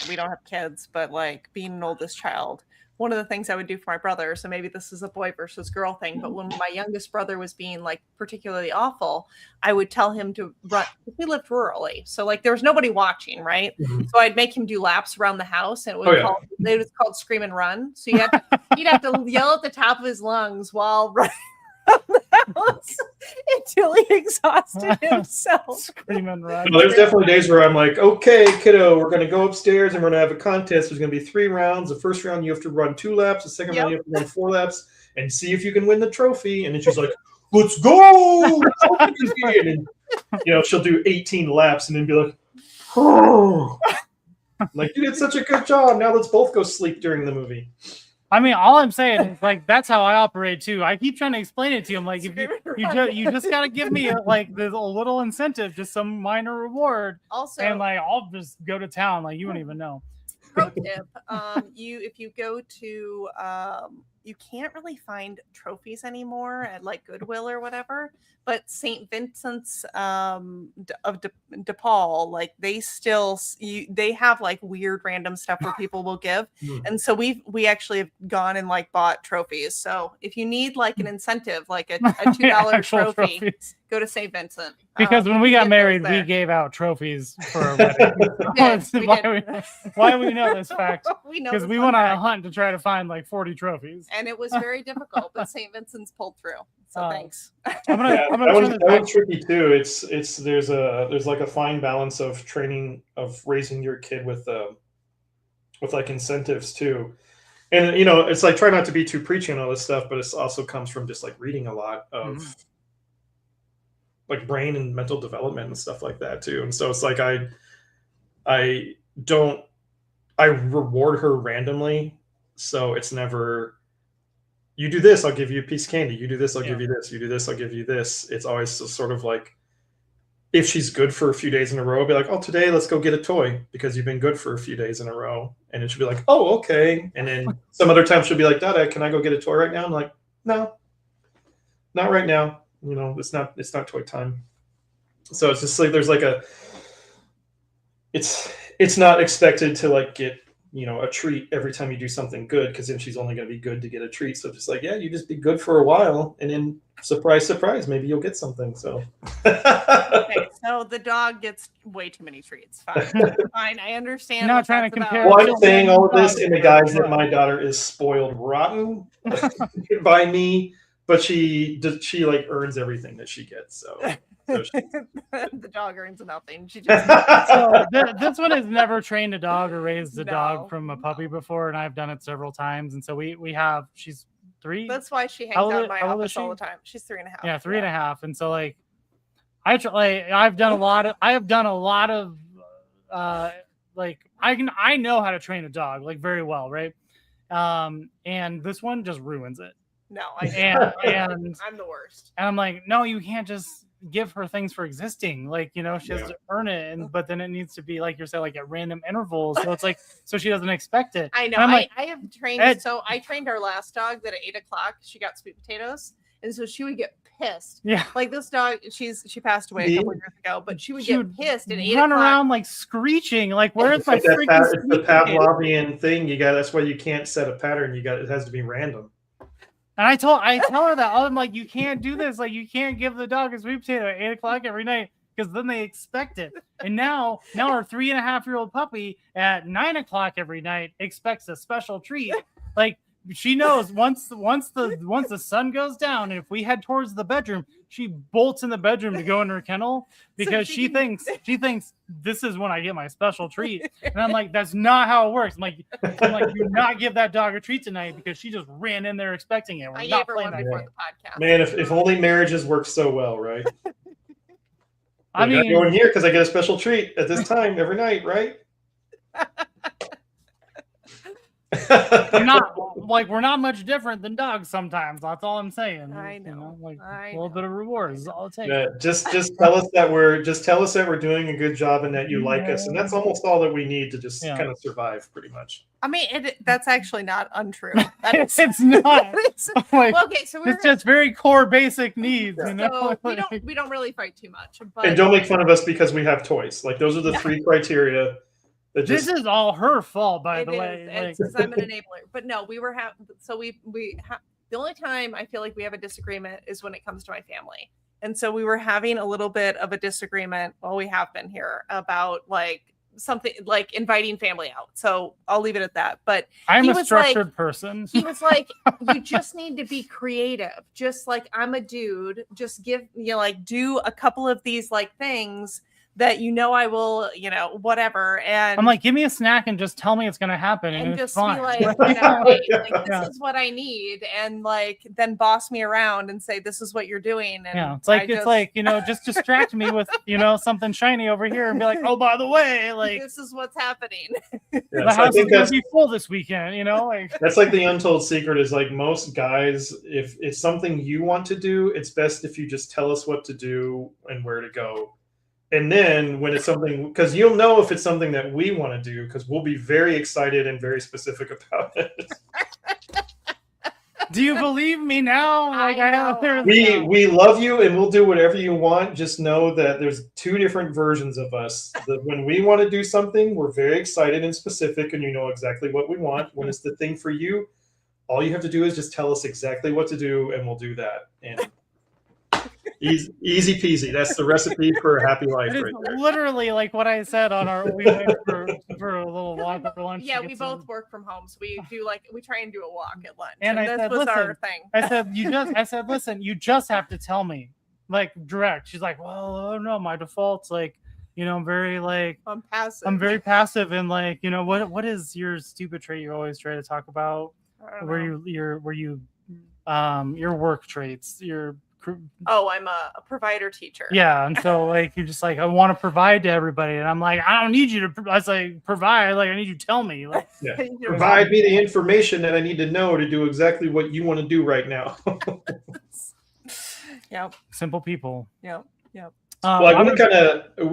we don't have kids, but like being an oldest child, one of the things I would do for my brother, so maybe this is a boy versus girl thing, but when my youngest brother was being like particularly awful, I would tell him to run. We lived rurally, so like there was nobody watching, right? Mm-hmm. So I'd make him do laps around the house, and it was called scream and run. So he'd have to yell at the top of his lungs while running the house until he exhausted himself. Scream and run. Well, there's definitely days where I'm like, okay, kiddo, we're going to go upstairs and we're going to have a contest. There's going to be 3 rounds. The first round, you have to run 2 laps. The second round, you have to run 4 laps and see if you can win the trophy. And then she's like, let's go. And then, she'll do 18 laps and then be like, oh. Like, you did such a good job. Now let's both go sleep during the movie. I mean, all I'm saying is like that's how I operate too. I keep trying to explain it to him, like if you just gotta give me a little incentive, just some minor reward. Also, and like I'll just go to town, like you won't even know. Pro tip: if you go to you can't really find trophies anymore at like Goodwill or whatever. But St. Vincent's of De Paul, like they have like weird random stuff where people will give, and so we actually have gone and like bought trophies. So if you need like an incentive, like a $2 trophy, go to St. Vincent. Because when we got married, we gave out trophies for our wedding. Why we know this fact? Because we went on a hunt to try to find like 40 trophies, and it was very difficult. But St. Vincent's pulled through. So thanks. That one's tricky too. It's there's like a fine balance of training, of raising your kid with like incentives too. And it's like try not to be too preachy and all this stuff, but it also comes from just like reading a lot of like brain and mental development and stuff like that too. And so it's like I reward her randomly, so it's never you do this, I'll give you a piece of candy. You do this, I'll Yeah. give you this. You do this, I'll give you this. It's always sort of like, if she's good for a few days in a row, I'll be like, oh, today let's go get a toy because you've been good for a few days in a row. And then she'll be like, oh, okay. And then some other time she'll be like, Dada, can I go get a toy right now? I'm like, no, not right now. You know, it's not toy time. So it's just like there's like it's not expected to like get, you know, a treat every time you do something good, because then she's only going to be good to get a treat. So just like, yeah, you just be good for a while, and then surprise, surprise, maybe you'll get something. So Okay, so the dog gets way too many treats. Fine, fine. I understand. Not what trying to that's compare. about. well, I'm saying all of this Dogs in the are guise that rough. my daughter is spoiled rotten by me, but she like earns everything that she gets. So she, The dog earns nothing. She just So this one has never trained a dog or raised a No, dog from a puppy before, and I've done it several times. And so we have, she's 3. that's why she hangs How old out is- in my how old is office all she? the time. She's 3.5. Yeah, 3.5. And so like I've done a lot of like I know how to train a dog like very well, right? And this one just ruins it. No, I And I'm the worst. And I'm like, no, you can't just give her things for existing. Like, you know, she has to earn it. And but then it needs to be like you're saying, like at random intervals. So it's like, so she doesn't expect it. I know. And I'm like, I have trained. Ed- So I trained our last dog that at 8:00 she got sweet potatoes, and so she would get pissed. yeah. Like this dog, she passed away a couple years ago, but she would She get would pissed at 8:00. Run around like screeching, like, where's my it's that freaking it's the sweet potato? Pavlovian thing. You got. That's why you can't set a pattern. It has to be random. And I tell her that I'm like, you can't do this. Like, you can't give the dog a sweet potato at 8:00 every night, because then they expect it. And now our 3.5-year-old puppy at 9:00 every night expects a special treat. Like, she knows once the sun goes down, and if we head towards the bedroom, she bolts in the bedroom to go in her kennel because she thinks this is when I get my special treat. And I'm like, that's not how it works. I'm like, do not give that dog a treat tonight, because she just ran in there expecting it. We're I not gave her playing one that before game. the podcast. Man, if only marriages worked so well, right? I mean, go in here because I get a special treat at this time every night, right? we're not much different than dogs sometimes. That's all I'm saying. I You know. like I a little know. bit of rewards is all it takes. Yeah, just tell us that we're doing a good job and that you like us, and that's almost all that we need to just kind of survive, pretty much. I mean, that's actually not untrue. That is, It's not. Like, well, okay, so it's just very core basic needs, you know. so we don't really fight too much. But And don't make fun of us because we have toys. Like, those are the 3 criteria. That This is all her fault, by the way. It's because I'm an enabler. But no, we were the only time I feel like we have a disagreement is when it comes to my family. And so we were having a little bit of a disagreement. Well, we have been here about like something like inviting family out. So I'll leave it at that. But I'm he a was structured person. He was like, you just need to be creative. Just like, I'm a dude. Just do a couple of these like things that I will, whatever. And I'm like, give me a snack and just tell me it's gonna happen, and it's just fine. be like, hey, this is what I need, and like then boss me around and say this is what you're doing. And it's like just distract me with something shiny over here and be like, oh, by the way, like this is what's happening. the house is gonna be full this weekend. Like that's like the untold secret is like most guys, if it's something you want to do, it's best if you just tell us what to do and where to go. And then when it's something, because you'll know if it's something that we want to do, because we'll be very excited and very specific about it. Do you believe me now? Like we love you and we'll do whatever you want. Just know that there's 2 different versions of us. That when we want to do something, we're very excited and specific, and you know exactly what we want. When it's the thing for you, all you have to do is just tell us exactly what to do, and we'll do that. And easy peasy. That's the recipe for a happy life, right there. Literally like what I said on we went for a little walk for lunch. Yeah, we both work from home, so we try and do a walk at lunch. And I this said, was our listen, thing. I said, listen, you just have to tell me, like, direct. She's like, well, I don't know, my default's like, I'm very like I'm passive. I'm very passive, and like, what is your stupid trait you always try to talk about? Your work traits, your Oh, I'm a provider teacher. Yeah, and so like you're just like, I want to provide to everybody, and I'm like, I don't need you to. I was like, provide. Like, I need you to tell me. Like, Yeah. Provide me the information that I need to know to do exactly what you want to do right now. Yep. simple people. Yep. Well, I want to I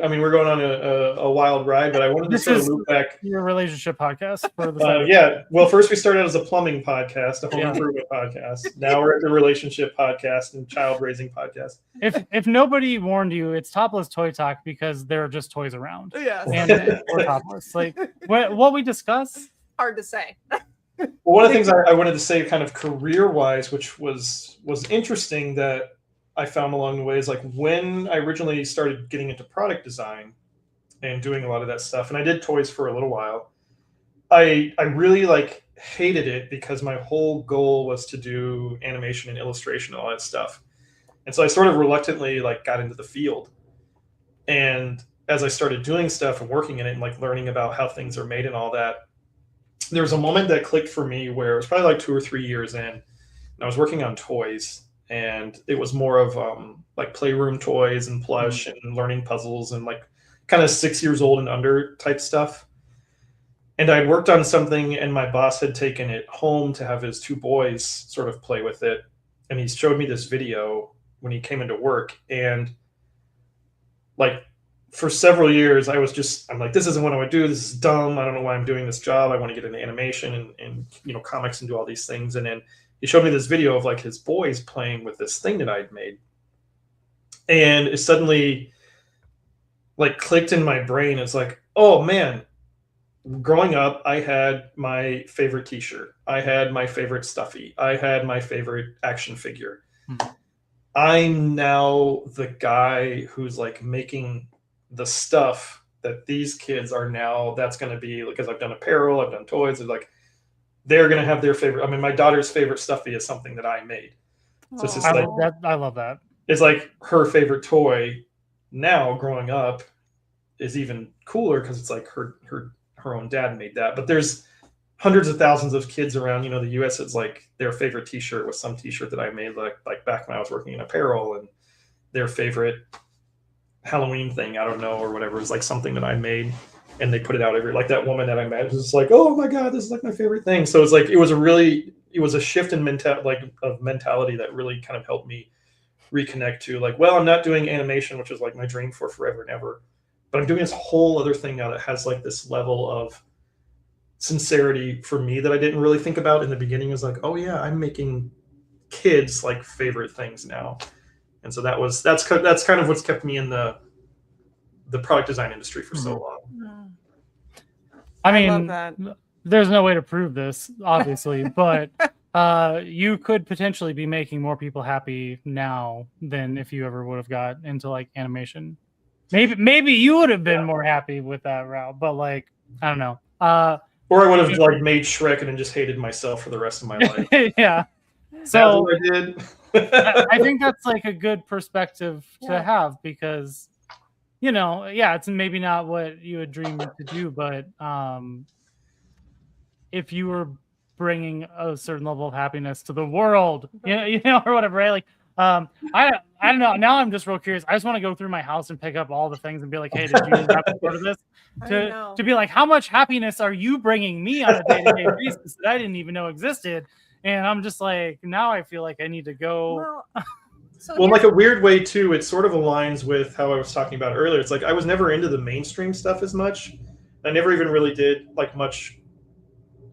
mean, we're going on a wild ride, but I wanted to sort of loop back. Your relationship podcast for the yeah. Well, first we started as a plumbing podcast, a home improvement podcast. Now we're at the relationship podcast and child raising podcast. If nobody warned you, it's Topless Toy Talk because there are just toys around. Yes. And we're topless. Like what we discuss. Hard to say. Well, one of the things I wanted to say, kind of career-wise, which was interesting that I found along the way, is like when I originally started getting into product design and doing a lot of that stuff, and I did toys for a little while, I really like hated it because my whole goal was to do animation and illustration and all that stuff. And so I sort of reluctantly like got into the field. And as I started doing stuff and working in it and like learning about how things are made and all that, there was a moment that clicked for me where it was probably like 2 or 3 years in, and I was working on toys. And it was more of like playroom toys and plush and learning puzzles and like kind of 6 years old and under type stuff. And I'd worked on something, and my boss had taken it home to have his 2 boys sort of play with it. And he showed me this video when he came into work. And like for several years, I'm like, this isn't what I would do. This is dumb. I don't know why I'm doing this job. I want to get into animation and comics and do all these things. And then he showed me this video of like his boys playing with this thing that I'd made. And it suddenly like clicked in my brain. It's like, oh man, growing up, I had my favorite t-shirt. I had my favorite stuffy. I had my favorite action figure. I'm now the guy who's like making the stuff that these kids are now, that's going to be, because I've done apparel, I've done toys, it's like, they're going to have their favorite. I mean, my daughter's favorite stuffy is something that I made. So it's just I like, love that. It's like her favorite toy now growing up is even cooler because it's like her own dad made that. But there's hundreds of thousands of kids around, the US, it's like their favorite t-shirt was some t-shirt that I made like back when I was working in apparel, and their favorite Halloween thing, I don't know, or whatever, is like something that I made. And they put it out every, like that woman that I met was just like, oh my God, this is like my favorite thing. So it's like, it was a shift in mentality that really kind of helped me reconnect to like, well, I'm not doing animation, which is like my dream for forever and ever, but I'm doing this whole other thing now that has like this level of sincerity for me that I didn't really think about in the beginning. It was like, oh yeah, I'm making kids like favorite things now. And so that's kind of what's kept me in the product design industry for so long. I mean, there's no way to prove this, obviously, but you could potentially be making more people happy now than if you ever would have got into like animation. Maybe you would have been more happy with that route, but like, I don't know. Or I would have like made Shrek and then just hated myself for the rest of my life. Yeah. So I did. I think that's like a good perspective to have because, it's maybe not what you would dream to do, but if you were bringing a certain level of happiness to the world, or whatever, right? Like, I don't know. Now I'm just real curious. I just want to go through my house and pick up all the things and be like, hey, did you have part of this? To be like, how much happiness are you bringing me on a day-to-day basis that I didn't even know existed? And I'm just like, now I feel like I need to go. Well, in like a weird way too, it sort of aligns with how I was talking about earlier. It's like I was never into the mainstream stuff as much. I never even really did like much.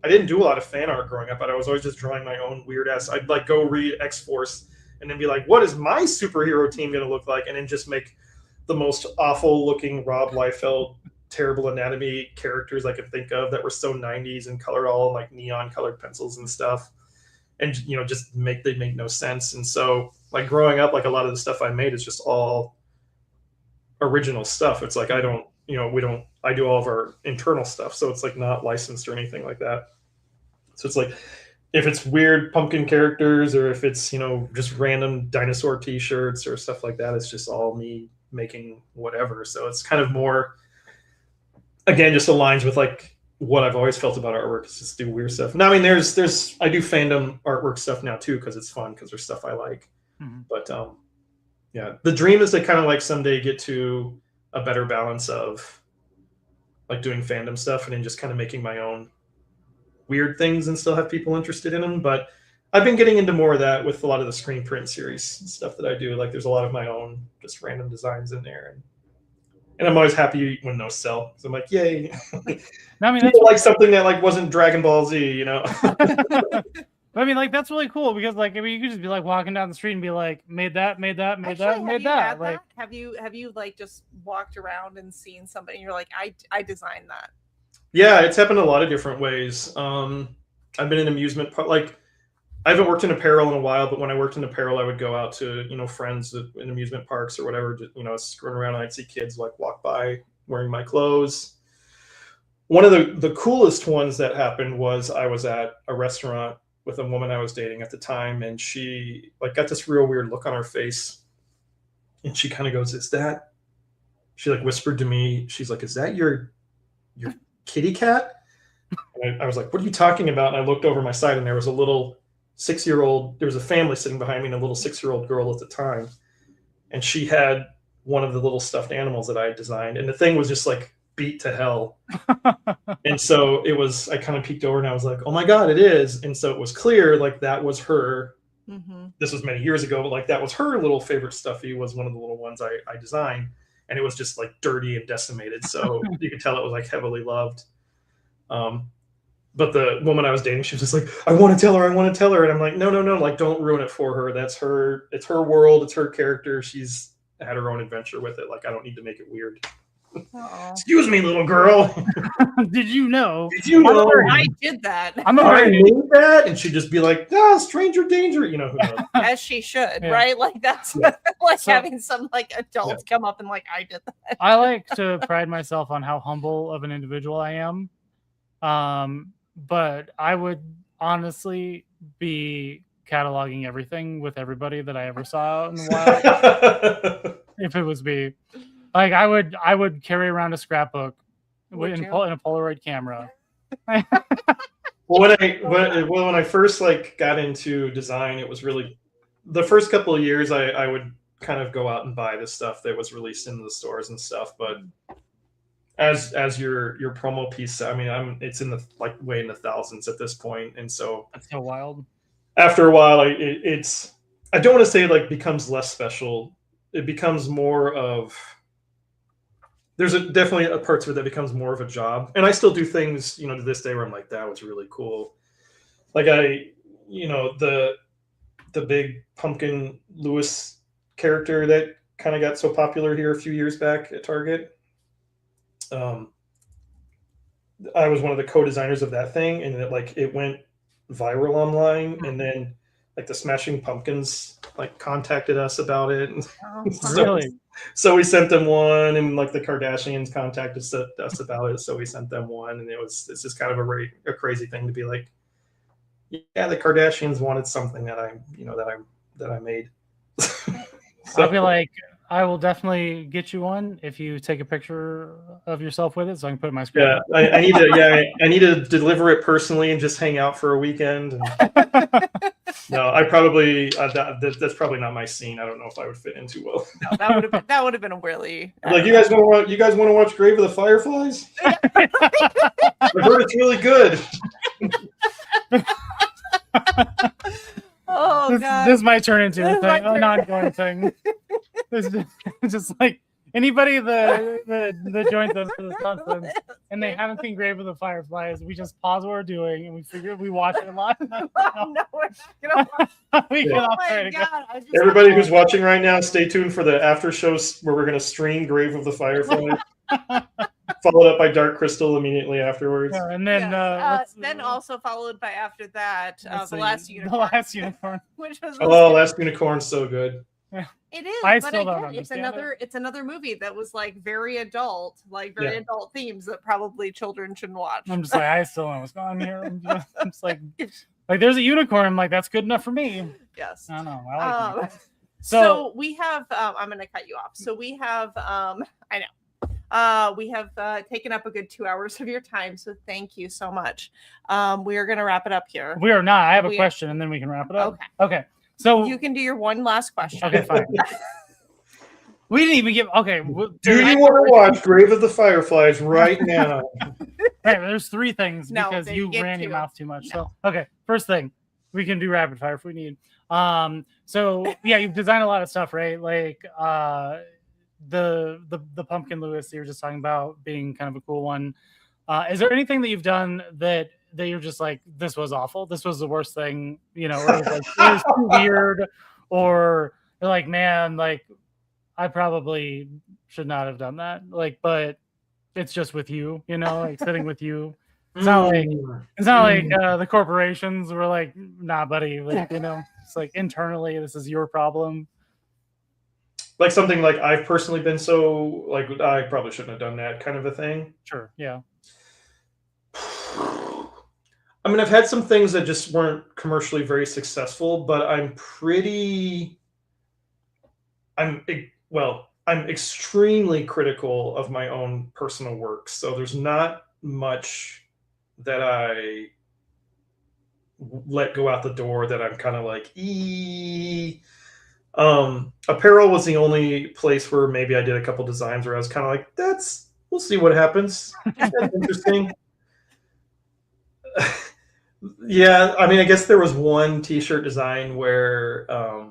I didn't do a lot of fan art growing up, but I was always just drawing my own weird ass. I'd like go read X-Force and then be like, what is my superhero team going to look like? And then just make the most awful looking Rob Liefeld, terrible anatomy characters I could think of that were so 90s and colored all in like neon colored pencils and stuff. And, just they make no sense. And so like growing up, like a lot of the stuff I made is just all original stuff. It's like, I do all of our internal stuff. So it's like not licensed or anything like that. So it's like, if it's weird pumpkin characters or if it's, just random dinosaur t-shirts or stuff like that, it's just all me making whatever. So it's kind of more, again, just aligns with like what I've always felt about artwork is just do weird stuff. Now, I mean, I do fandom artwork stuff now too, because it's fun, because there's stuff I like. But yeah, the dream is to kind of like someday get to a better balance of like doing fandom stuff and then just kind of making my own weird things and still have people interested in them. But I've been getting into more of that with a lot of the screen print series and stuff that I do. Like there's a lot of my own just random designs in there. And I'm always happy when those sell. So I'm like, yay. I mean, people like something that like wasn't Dragon Ball Z, you know? I mean, like that's really cool because like I mean, you could just be like walking down the street and be like, made that. Like, have you like just walked around and seen somebody and you're like, I designed that? Yeah, it's happened a lot of different ways. I've been in amusement like I haven't worked in apparel in a while, but when I worked in apparel, I would go out to, you know, friends in amusement parks or whatever, just, you know, screwing around and I'd see kids like walk by wearing my clothes. One of the coolest ones that happened was I was at a restaurant with a woman I was dating at the time, and she like got this real weird look on her face. And she kind of goes, she like whispered to me, she's like, is that your kitty cat? And I was like, what are you talking about? And I looked over my side and there was a little 6-year-old, there was a family sitting behind me and a little 6-year-old girl at the time. And she had one of the little stuffed animals that I had designed. And the thing was just like beat to hell. And so it was, I kind of peeked over and I was like, oh my God, it is. And so it was clear, like that was her. This was many years ago, but like that was her little favorite stuffy, was one of the little ones I designed. And it was just like dirty and decimated. So you could tell it was like heavily loved. But the woman I was dating, she was just like, I want to tell her. And I'm like, no, like don't ruin it for her. That's her, it's her world. It's her character. She's had her own adventure with it. Like, I don't need to make it weird. Excuse me, little girl. Did you know? I did that? I made that, and she'd just be like, stranger danger, you know, who knows? As she should, right? Like that's like having some like adults come up and like, I did that. I like to pride myself on how humble of an individual I am. But I would honestly be cataloging everything with everybody that I ever saw out in the wild. If it was me, like I would carry around a scrapbook in a Polaroid camera. When I first like got into design, it was really the first couple of years I would kind of go out and buy the stuff that was released into the stores and stuff, but as your promo piece, I mean, it's in the like way in the thousands at this point, and so that's so wild. After a while, it's I don't want to say it like becomes less special. It becomes more of there's definitely a parts of it that becomes more of a job, and I still do things, you know, to this day where I'm like, that was really cool. Like the big Pumpkin Lewis character that kind of got so popular here a few years back at Target. I was one of the co-designers of that thing, and it went viral online, and then like the Smashing Pumpkins like contacted us about it. So we sent them one, and like the Kardashians contacted us about it, so we sent them one, and it's just kind of a crazy thing to be like, yeah, the Kardashians wanted something that I made. So, I feel like I will definitely get you one if you take a picture of yourself with it, so I can put it in my screen. Yeah, I need to. Yeah, I need to deliver it personally and just hang out for a weekend. No, I probably that's probably not my scene. I don't know if I would fit in too well. No, that would have been a really like you guys want to watch Grave of the Fireflies? I heard it's really good. Oh God! This might turn into an ongoing thing. It's just like anybody that joins us for this nonsense and they haven't seen Grave of the Fireflies, we just pause what we're doing and we figure we watch it a lot. No, we're not gonna watch. Everybody who's watching right now, stay tuned for the after shows where we're going to stream Grave of the Fireflies, followed up by Dark Crystal immediately afterwards. Yeah, and then then also followed by after that the Last Unicorn. The Last Unicorn, which was Last Unicorn's so good. Yeah. It is, I but still don't again, understand it's another movie that was like very adult, adult themes that probably children shouldn't watch. I'm just like, I still don't know what's going on here. I'm just like there's a unicorn. I'm like, that's good enough for me. Yes. I don't know. I like it. So we have I'm gonna cut you off. So we have I know. We have taken up a good 2 hours of your time, so thank you so much. We are going to wrap it up here. We are not. I have a question, and then we can wrap it up. Okay. So You can do your one last question. okay, fine. We didn't even give. Okay, Do you want to watch Grave of the Fireflies right now? Right, there's 3 things No, because they you get ran your 2. mouth too much. No. So okay, first thing, we can do rapid fire if we need. So yeah, you've designed a lot of stuff, right? Like the pumpkin Lewis you were just talking about being kind of a cool one. Is there anything that you've done that you're just like, this was awful, this was the worst thing, you know, or it was like it was too weird, or you're like, man, like I probably should not have done that, like, but it's just with you, you know, like sitting with you. It's not like the corporations were like, nah, buddy, like, you know, it's like internally this is your problem. Like something like I've personally been so like I probably shouldn't have done that kind of a thing. Sure, yeah. I mean, I've had some things that just weren't commercially very successful, but I'm extremely critical of my own personal work. So there's not much that I let go out the door that I'm kind of like, apparel was the only place where maybe I did a couple designs where I was kind of like, we'll see what happens. That's interesting. Yeah, I mean, I guess there was one t-shirt design where, I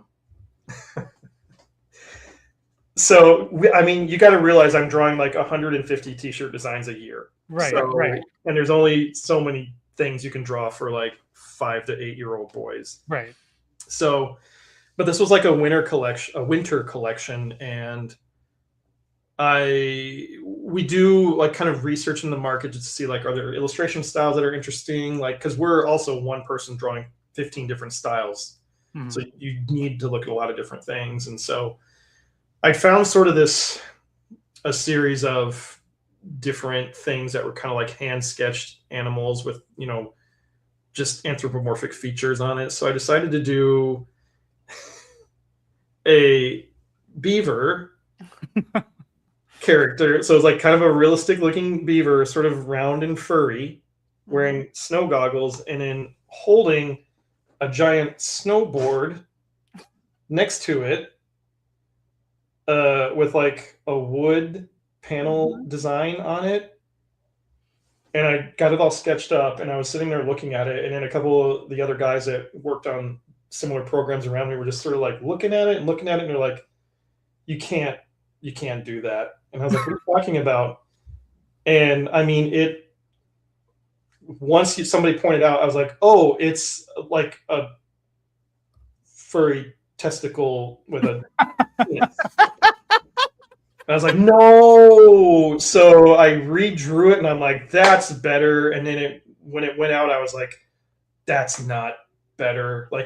mean, you got to realize I'm drawing like 150 t-shirt designs a year. Right, So, right. And there's only so many things you can draw for like 5 to 8-year-old boys. Right. So, but this was like a winter collection, and we do like kind of research in the market just to see like, are there illustration styles that are interesting? Like, because we're also one person drawing 15 different styles. Mm-hmm. So you need to look at a lot of different things. And so I found sort of a series of different things that were kind of like hand sketched animals with, you know, just anthropomorphic features on it. So I decided to do a beaver character. So it's like kind of a realistic looking beaver, sort of round and furry, wearing snow goggles, and then holding a giant snowboard next to it, with like a wood panel design on it. And I got it all sketched up, and I was sitting there looking at it, and then a couple of the other guys that worked on similar programs around me were just sort of like looking at it, and they're like, you can't do that. And I was like, what are you talking about? And I mean, once somebody pointed out, I was like, oh, it's like a furry testicle with a penis. I was like, no. So I redrew it, and I'm like, that's better. And then when it went out, I was like, that's not better. Like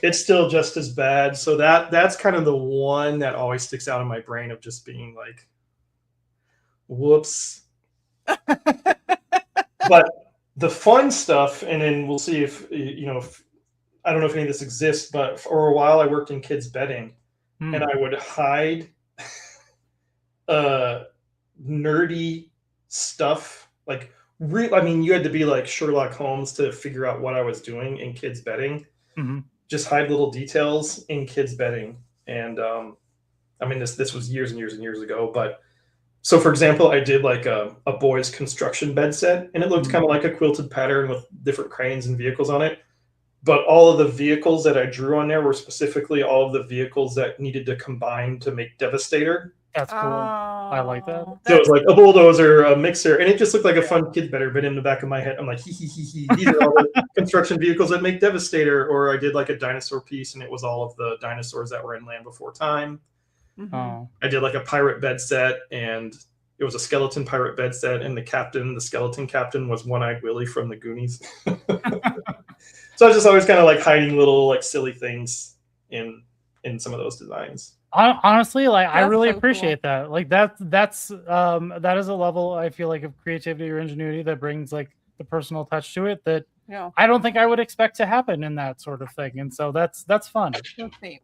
it's still just as bad. So that's kind of the one that always sticks out in my brain of just being like, whoops. But the fun stuff, and then we'll see if, you know, I don't know if any of this exists, but for a while I worked in kids' bedding, and I would hide nerdy stuff. Like, I mean, you had to be like Sherlock Holmes to figure out what I was doing in kids' bedding. Mm-hmm. Just hide little details in kids' bedding. And I mean, this was years and years and years ago, but so for example, I did like a boys construction bed set, and it looked kind of like a quilted pattern with different cranes and vehicles on it. But all of the vehicles that I drew on there were specifically all of the vehicles that needed to combine to make Devastator. That's cool. I like that. So it was like a bulldozer, a mixer, and it just looked like a fun kid better. But in the back of my head, I'm like, hee. These are all the construction vehicles that make Devastator. Or I did like a dinosaur piece, and it was all of the dinosaurs that were in Land Before Time. Oh. I did like a pirate bed set, and it was a skeleton pirate bed set, and the skeleton captain was One-Eyed Willie from the Goonies. So I was just always kind of like hiding little like silly things in some of those designs. Honestly, like I That's really so appreciate that. Like that is a level I feel like of creativity or ingenuity that brings like the personal touch to it that I don't think I would expect to happen in that sort of thing. And so that's fun.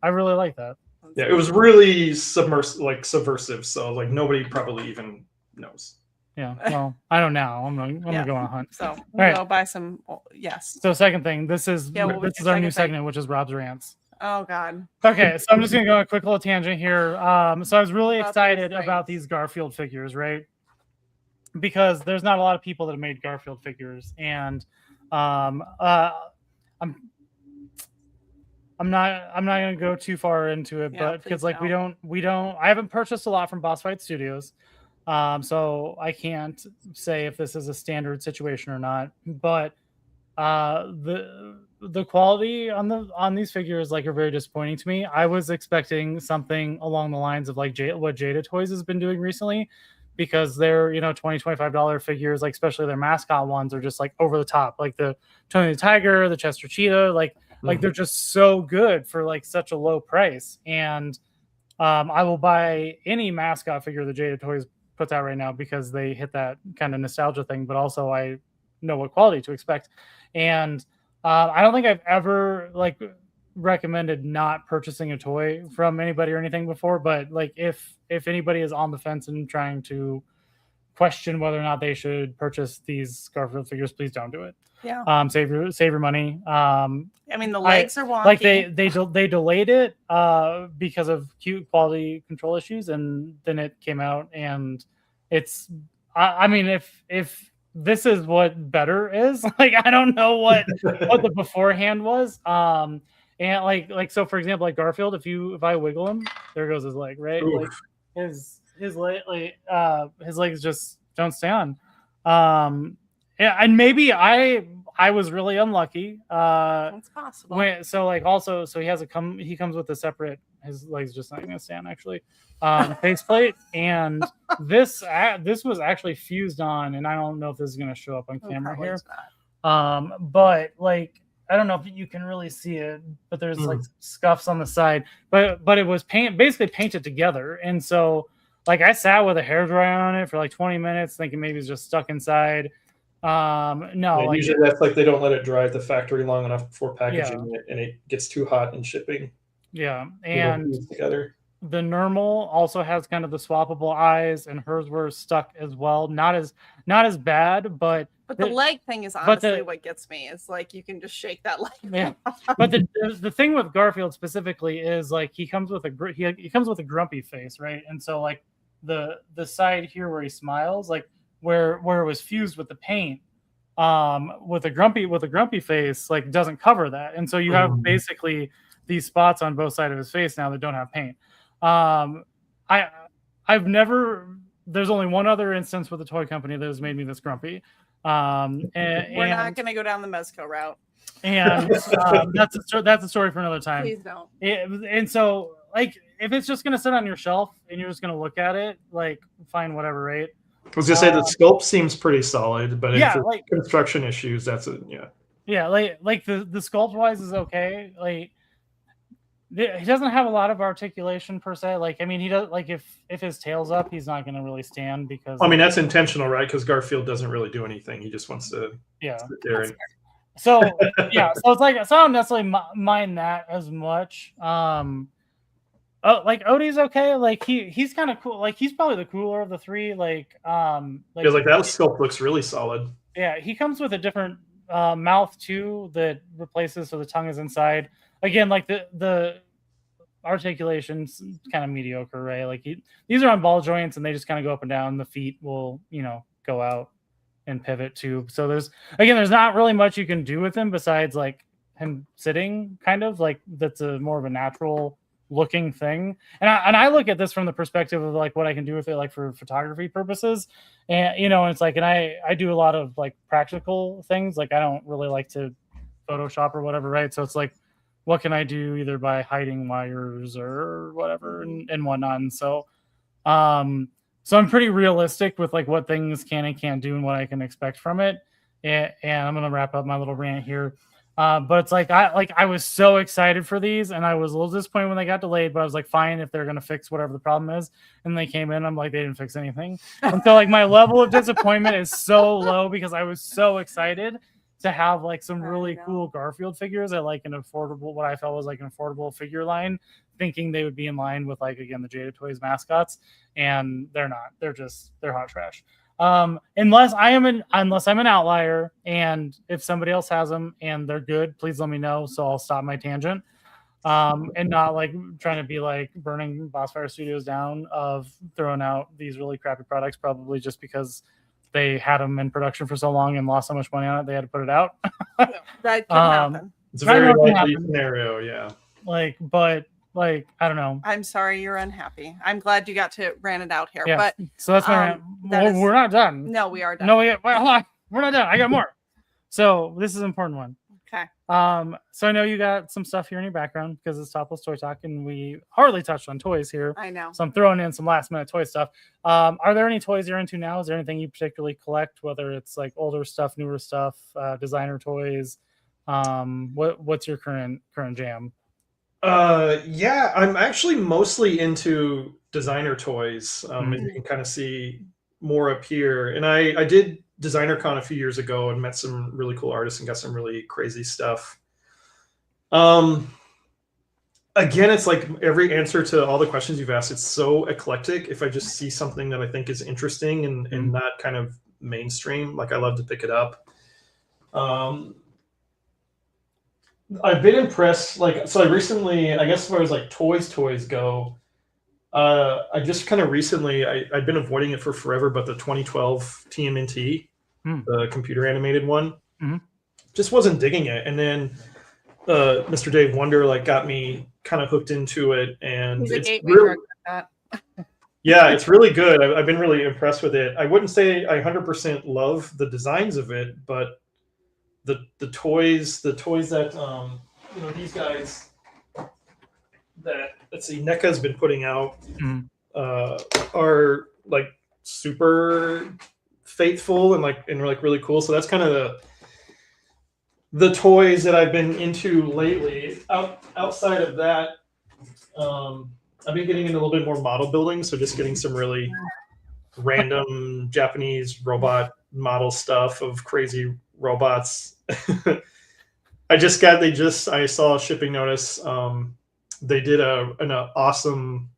I really like that. Yeah, it was really subversive. So like nobody probably even knows. Yeah. Well, I don't now. I'm gonna go on a hunt. So All right. go buy some. Yes. So second thing, this is Yeah, what was this is your our new second thing? segment, which is Rob's rants. Oh God. Okay, so I'm just gonna go on a quick little tangent here. So I was really About these excited about things. these Garfield figures, right? Because there's not a lot of people that have made Garfield figures, and I'm I'm not gonna go too far into it, Yeah, but because please like we don't I haven't purchased a lot from Boss Fight Studios, so I can't say if this is a standard situation or not. But the quality on these figures like are very disappointing to me. I was expecting something along the lines of like what Jada Toys has been doing recently, because they're $20-$25 figures, like especially their mascot ones are just like over the top, like the Tony the Tiger, the Chester Cheetah, like they're just so good for like such a low price. And I will buy any mascot figure that Jada Toys puts out right now because they hit that kind of nostalgia thing, but also I know what quality to expect. And I don't think I've ever like recommended not purchasing a toy from anybody or anything before, but like if anybody is on the fence and trying to question whether or not they should purchase these Garfield figures, please don't do it. Yeah. Save your money. I mean, the legs are wonky. Like they delayed it because of cute quality control issues, and then it came out, and it's I mean if this is what better is, like I don't know what the beforehand was. And like so for example, like Garfield, if I wiggle him, there goes his leg, right? Oof. Like his legs just don't stay on. Yeah, and maybe I was really unlucky. That's possible. So he comes with a separate, his legs just not gonna stand actually, faceplate, and this was actually fused on, and I don't know if this is gonna show up on camera here. But like I don't know if you can really see it, but there's like scuffs on the side, but it was basically painted together, and so like I sat with a hairdryer on it for like 20 minutes thinking maybe it's just stuck inside. No, Yeah, like, usually that's like they don't let it dry at the factory long enough before packaging it, and it gets too hot in shipping. Yeah, They don't and fuse together. the normal also has kind of the swappable eyes, and hers were stuck as well. Not as bad, but the leg thing is honestly what gets me. Is like you can just shake that leg. Yeah, but the thing with Garfield specifically is like he comes with a grumpy face, right? And so like the side here where he smiles, like where it was fused with the paint, with a grumpy face, like doesn't cover that, and so you have basically these spots on both sides of his face now that don't have paint. I've never. There's only one other instance with a toy company that has made me this grumpy. We're not going to go down the Mezco route. And that's a story for another time. Please don't. And so, like, if it's just going to sit on your shelf and you're just going to look at it, like, fine, whatever, right? I was going to say the sculpt seems pretty solid, but yeah, if like construction issues, that's it. Yeah. Yeah, like the sculpt wise is okay. Like, he doesn't have a lot of articulation per se. Like, I mean, he does, like, if his tail's up, he's not going to really stand because. I mean, that's intentional, right? Because Garfield doesn't really do anything. He just wants to sit there. And... So yeah, so it's like, so I don't necessarily mind that as much. Like Odie's okay. Like he's kind of cool. Like he's probably the cooler of the three. Like that sculpt looks really solid. Yeah, he comes with a different mouth too that replaces, so the tongue is inside. Again, like the articulation's kind of mediocre, right? Like these are on ball joints and they just kind of go up and down. The feet will, go out and pivot too. So there's not really much you can do with him besides like him sitting, kind of like that's a more of a natural looking thing. And I look at this from the perspective of like what I can do with it, like for photography purposes. And it's like, and I do a lot of like practical things. Like I don't really like to Photoshop or whatever, right? So it's like, what can I do either by hiding wires or whatever and whatnot. And so so I'm pretty realistic with like what things can and can't do and what I can expect from it. And I'm gonna wrap up my little rant here. But it's like I was so excited for these, and I was a little disappointed when they got delayed, but I was like, fine, if they're gonna fix whatever the problem is. And they came in, I'm like, they didn't fix anything. And so like my level of disappointment is so low because I was so excited to have like some really cool Garfield figures at like an affordable, what I felt was like an affordable figure line, thinking they would be in line with like, again, the Jada Toys mascots, and they're not. They're hot trash. Unless I'm an outlier, and if somebody else has them and they're good, please let me know so I'll stop my tangent. And not like trying to be like burning Bossfire Studios down of throwing out these really crappy products, probably just because they had them in production for so long and lost so much money on it, they had to put it out. That could happen. It's a very That can likely happen. scenario, yeah. But I don't know. I'm sorry you're unhappy. I'm glad you got to rant it out here. Yeah. But So that's my rant. that is- We're not done. no, we are done. No, well, hold on. We're not done. I got more. So this is an important one. Okay. So I know you got some stuff here in your background because it's Topless Toy Talk, and we hardly touched on toys here. I know. So I'm throwing in some last minute toy stuff. Are there any toys you're into now? Is there anything you particularly collect, whether it's like older stuff, newer stuff, designer toys? What's your current jam? Yeah, I'm actually mostly into designer toys. As you can kind of see more up here. And I did Designer Con a few years ago and met some really cool artists and got some really crazy stuff. Again, it's like every answer to all the questions you've asked, it's so eclectic. If I just see something that I think is interesting and not kind of mainstream, like I love to pick it up. I've been impressed. So I recently, I guess as far as like toys go, I just kind of recently, I've been avoiding it for forever, but the 2012 TMNT, the computer animated one, just wasn't digging it. And then Mr. Dave Wonder like got me kind of hooked into it, and He's a it's gateway really, drug like that. yeah, it's really good. I've been really impressed with it. I wouldn't say I 100% love the designs of it, but the toys that these guys that, let's see, NECA's been putting out are like super faithful and like really cool. So that's kind of the toys that I've been into lately. Outside of that, I've been getting into a little bit more model building. So just getting some really random Japanese robot model stuff of crazy robots. I saw a shipping notice. They did an awesome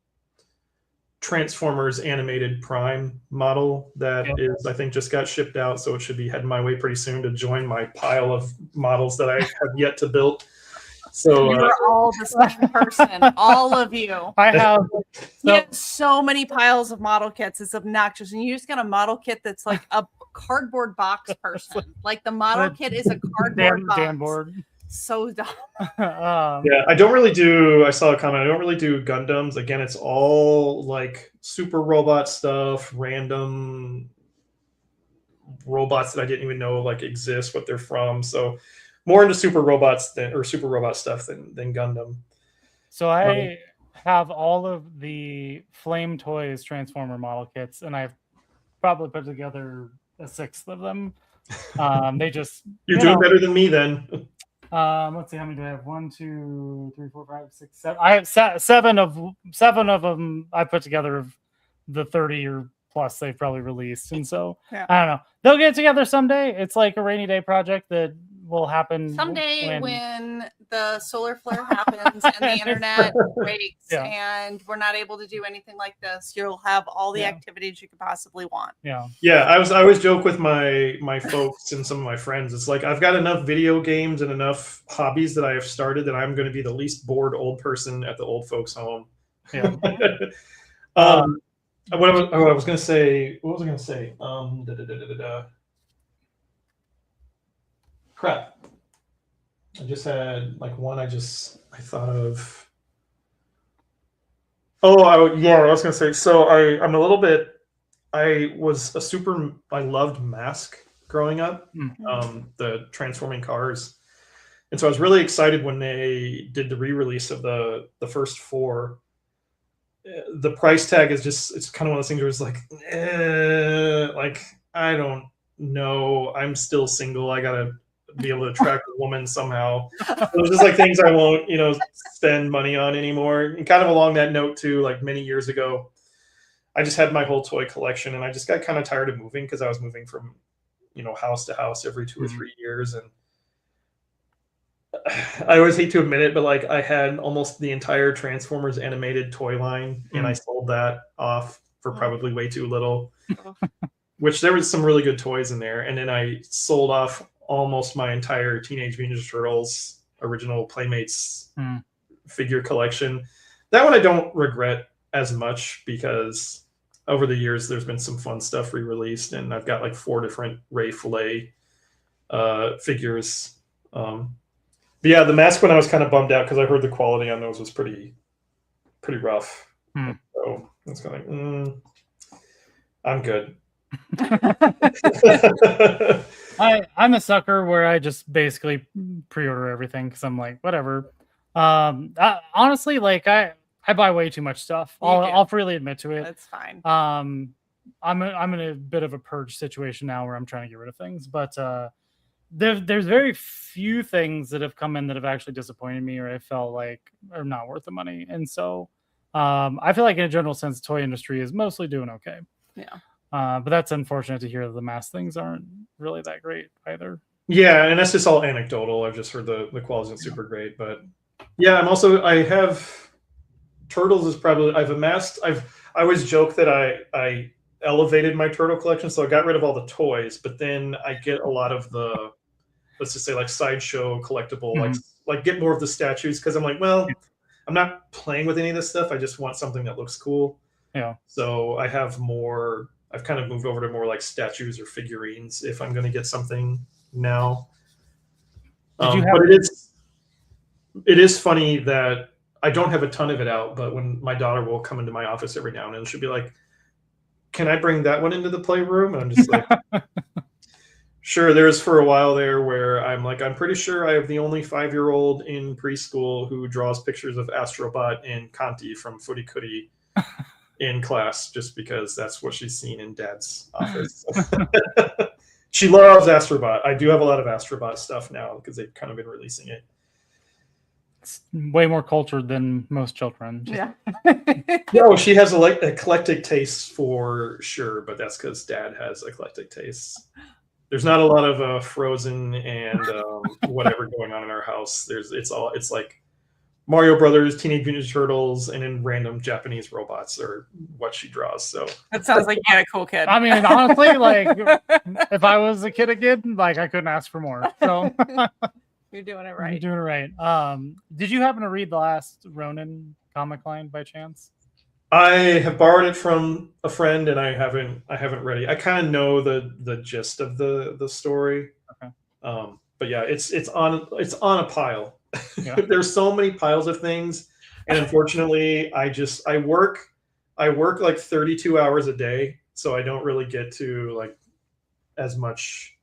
Transformers animated Prime model that is, I think, just got shipped out, so it should be heading my way pretty soon to join my pile of models that I have yet to build. So You're all the same person, all of you. I have You have so many piles of model kits. It's obnoxious, and you just got a model kit that's like a cardboard box person. Like the model kit is a cardboard box. damn board. So dumb. yeah, I don't really do. I saw a comment. I don't really do Gundams. Again, it's all like super robot stuff, random robots that I didn't even know like exist, what they're from. So more into super robot stuff than Gundam. So I have all of the Flame Toys Transformer model kits, and I've probably put together a sixth of them. They just You're doing better than me then. Let's see, how many do I have? 1, 2, 3, 4, 5, 6, 7. I have seven of them I put together of the 30 or plus they've probably released. And so I don't know. They'll get together someday. It's like a rainy day project that will happen someday when the solar flare happens and the internet breaks and we're not able to do anything like this. You'll have all the activities you could possibly want. Yeah, I always joke with my folks and some of my friends. It's like I've got enough video games and enough hobbies that I have started that I'm going to be the least bored old person at the old folks' home. What was I going to say? Crap. I just had like one I thought of. I was going to say, so I'm a little bit, I loved Mask growing up, the transforming cars. And so I was really excited when they did the re-release of the first 4. The price tag is it's kind of one of those things where it's like, I don't know. I'm still single. I got to be able to attract a woman somehow. So it's just like things I won't, spend money on anymore. And kind of along that note too, like many years ago, I just had my whole toy collection and I just got kind of tired of moving because I was moving from, house to house every 2 or 3 years. And I always hate to admit it, but like I had almost the entire Transformers animated toy line and I sold that off for probably way too little. which there was some really good toys in there. And then I sold off almost my entire Teenage Mutant Ninja Turtles original Playmates figure collection. That one I don't regret as much because over the years there's been some fun stuff re-released, and I've got like 4 different Ray Fillet figures. But yeah, the mask one I was kind of bummed out because I heard the quality on those was pretty rough. So it's kind of like, I'm good. I'm a sucker where I just basically pre-order everything because I'm like, whatever. Honestly, like I buy way too much stuff. I'll freely admit to it. That's fine. I'm in a bit of a purge situation now where I'm trying to get rid of things, but there's very few things that have come in that have actually disappointed me or I felt like are not worth the money. And so I feel like in a general sense, the toy industry is mostly doing okay. Yeah. But that's unfortunate to hear that the mass things aren't really that great either. Yeah, and that's just all anecdotal. I've just heard the quality isn't super great, but yeah, I have Turtles is probably I always joke that I elevated my turtle collection, so I got rid of all the toys, but then I get a lot of the, let's just say like sideshow collectible, like get more of the statues because I'm like, well, I'm not playing with any of this stuff. I just want something that looks cool. Yeah. So I have more. I've kind of moved over to more like statues or figurines if I'm going to get something now. But it is funny that I don't have a ton of it out, but when my daughter will come into my office every now and then, she'll be like, "Can I bring that one into the playroom?" And I'm just like, sure. There's for a while there where I'm like, I'm pretty sure I have the only 5-year-old in preschool who draws pictures of Astrobot and Conti from Footy Cootie in class just because that's what she's seen in Dad's office. She loves Astrobot. I do have a lot of Astrobot stuff now because they've kind of been releasing it. It's way more cultured than most children. Yeah. No, she has eclectic tastes for sure, but that's because Dad has eclectic tastes. There's not a lot of Frozen and whatever going on in our house. It's like Mario Brothers, Teenage Mutant Ninja Turtles, and then random Japanese robots are what she draws. So That sounds like you had a cool kid. I mean, honestly, like if I was a kid again, like I couldn't ask for more. So You're doing it you're right. doing it right. Did you happen to read the last Ronin comic line by chance? I have borrowed it from a friend, and I haven't read it. I kind of know the gist of the story. Okay. But yeah, it's on a pile. Yeah. There's so many piles of things, and unfortunately, I work like 32 hours a day, so I don't really get to like as much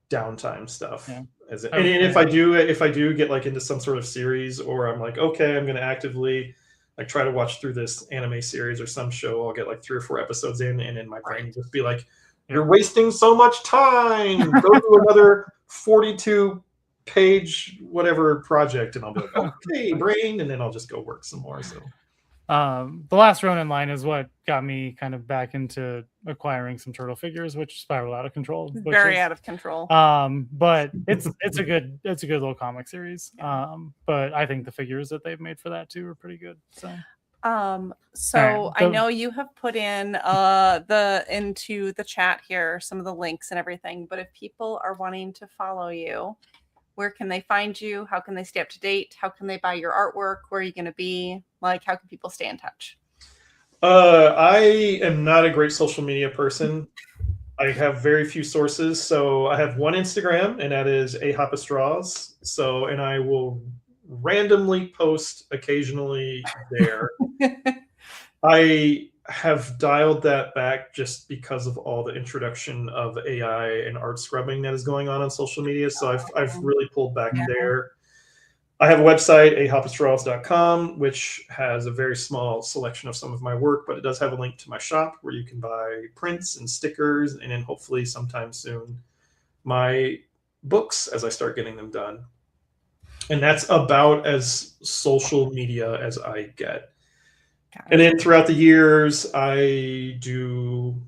downtime stuff. Yeah. And if I do get like into some sort of series, or I'm like, okay, I'm going to actively like try to watch through this anime series or some show, I'll get like 3 or 4 episodes in, and then my brain will just be like, "You're wasting so much time. Go do another 42-page whatever project," and I'll be like, "Okay, brain," and then I'll just go work some more. So the last Ronin line is what got me kind of back into acquiring some turtle figures, which spiraled out of control. Very out of control. But it's a good little comic series. But I think the figures that they've made for that too are pretty good. So So I know you have put in into the chat here some of the links and everything, but if people are wanting to follow you, where can they find you? How can they stay up to date? How can they buy your artwork? Where are you going to be? Like, how can people stay in touch? I am not a great social media person. I have very few sources. So I have one Instagram, and that is Hoppus Draws. So, and I will randomly post occasionally there. I have dialed that back just because of all the introduction of AI and art scrubbing that is going on social media. So I've really pulled back there. I have a website, ahoppusdraws.com, which has a very small selection of some of my work, but it does have a link to my shop where you can buy prints and stickers, and then hopefully sometime soon my books as I start getting them done. And that's about as social media as I get. And then throughout the years, I do,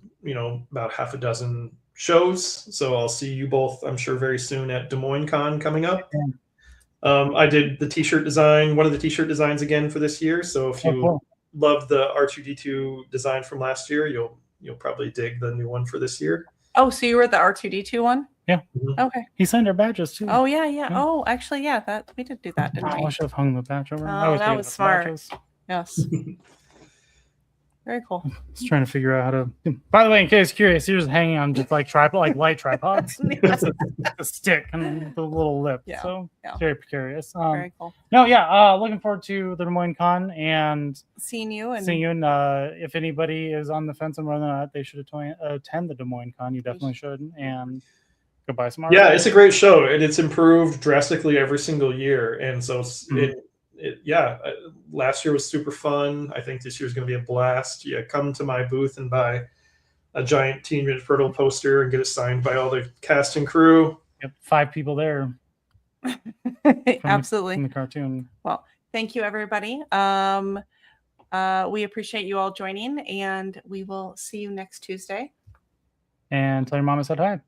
about half a dozen shows. So I'll see you both, I'm sure, very soon at Des Moines Con coming up. I did the t-shirt design, one of the t-shirt designs again for this year. So if you love the R2D2 design from last year, you'll you'll probably dig the new one for this year. Oh, so you were the R2D2 one? Yeah. Mhm. Okay. He signed our badges too. Oh yeah. Oh, actually, yeah. That we did do that, didn't I we? should have hung the badge over. I Oh, always that forget was about the smart. badges. Yes. Very cool. Just trying to figure out how to. By the way, in case you're curious, he was hanging on just like tripod, like light tripods, Yes. a stick and the little lip. Yeah, So yeah. very precarious. Very cool. No, yeah. Looking forward to the Des Moines Con and Seeing you and seeing you. And if anybody is on the fence on whether or not they should attend the Des Moines Con, you definitely should. And go buy some art. Yeah, it's a great show, and it's improved drastically every single year. And so last year was super fun. I think this year's going to be a blast. Yeah, come to my booth and buy a giant Teen Mutant Turtle poster and get it signed by all the cast and crew. Yep, 5 people there. Absolutely. From the cartoon. Well, thank you, everybody. We appreciate you all joining, and we will see you next Tuesday. And tell your mom I said hi.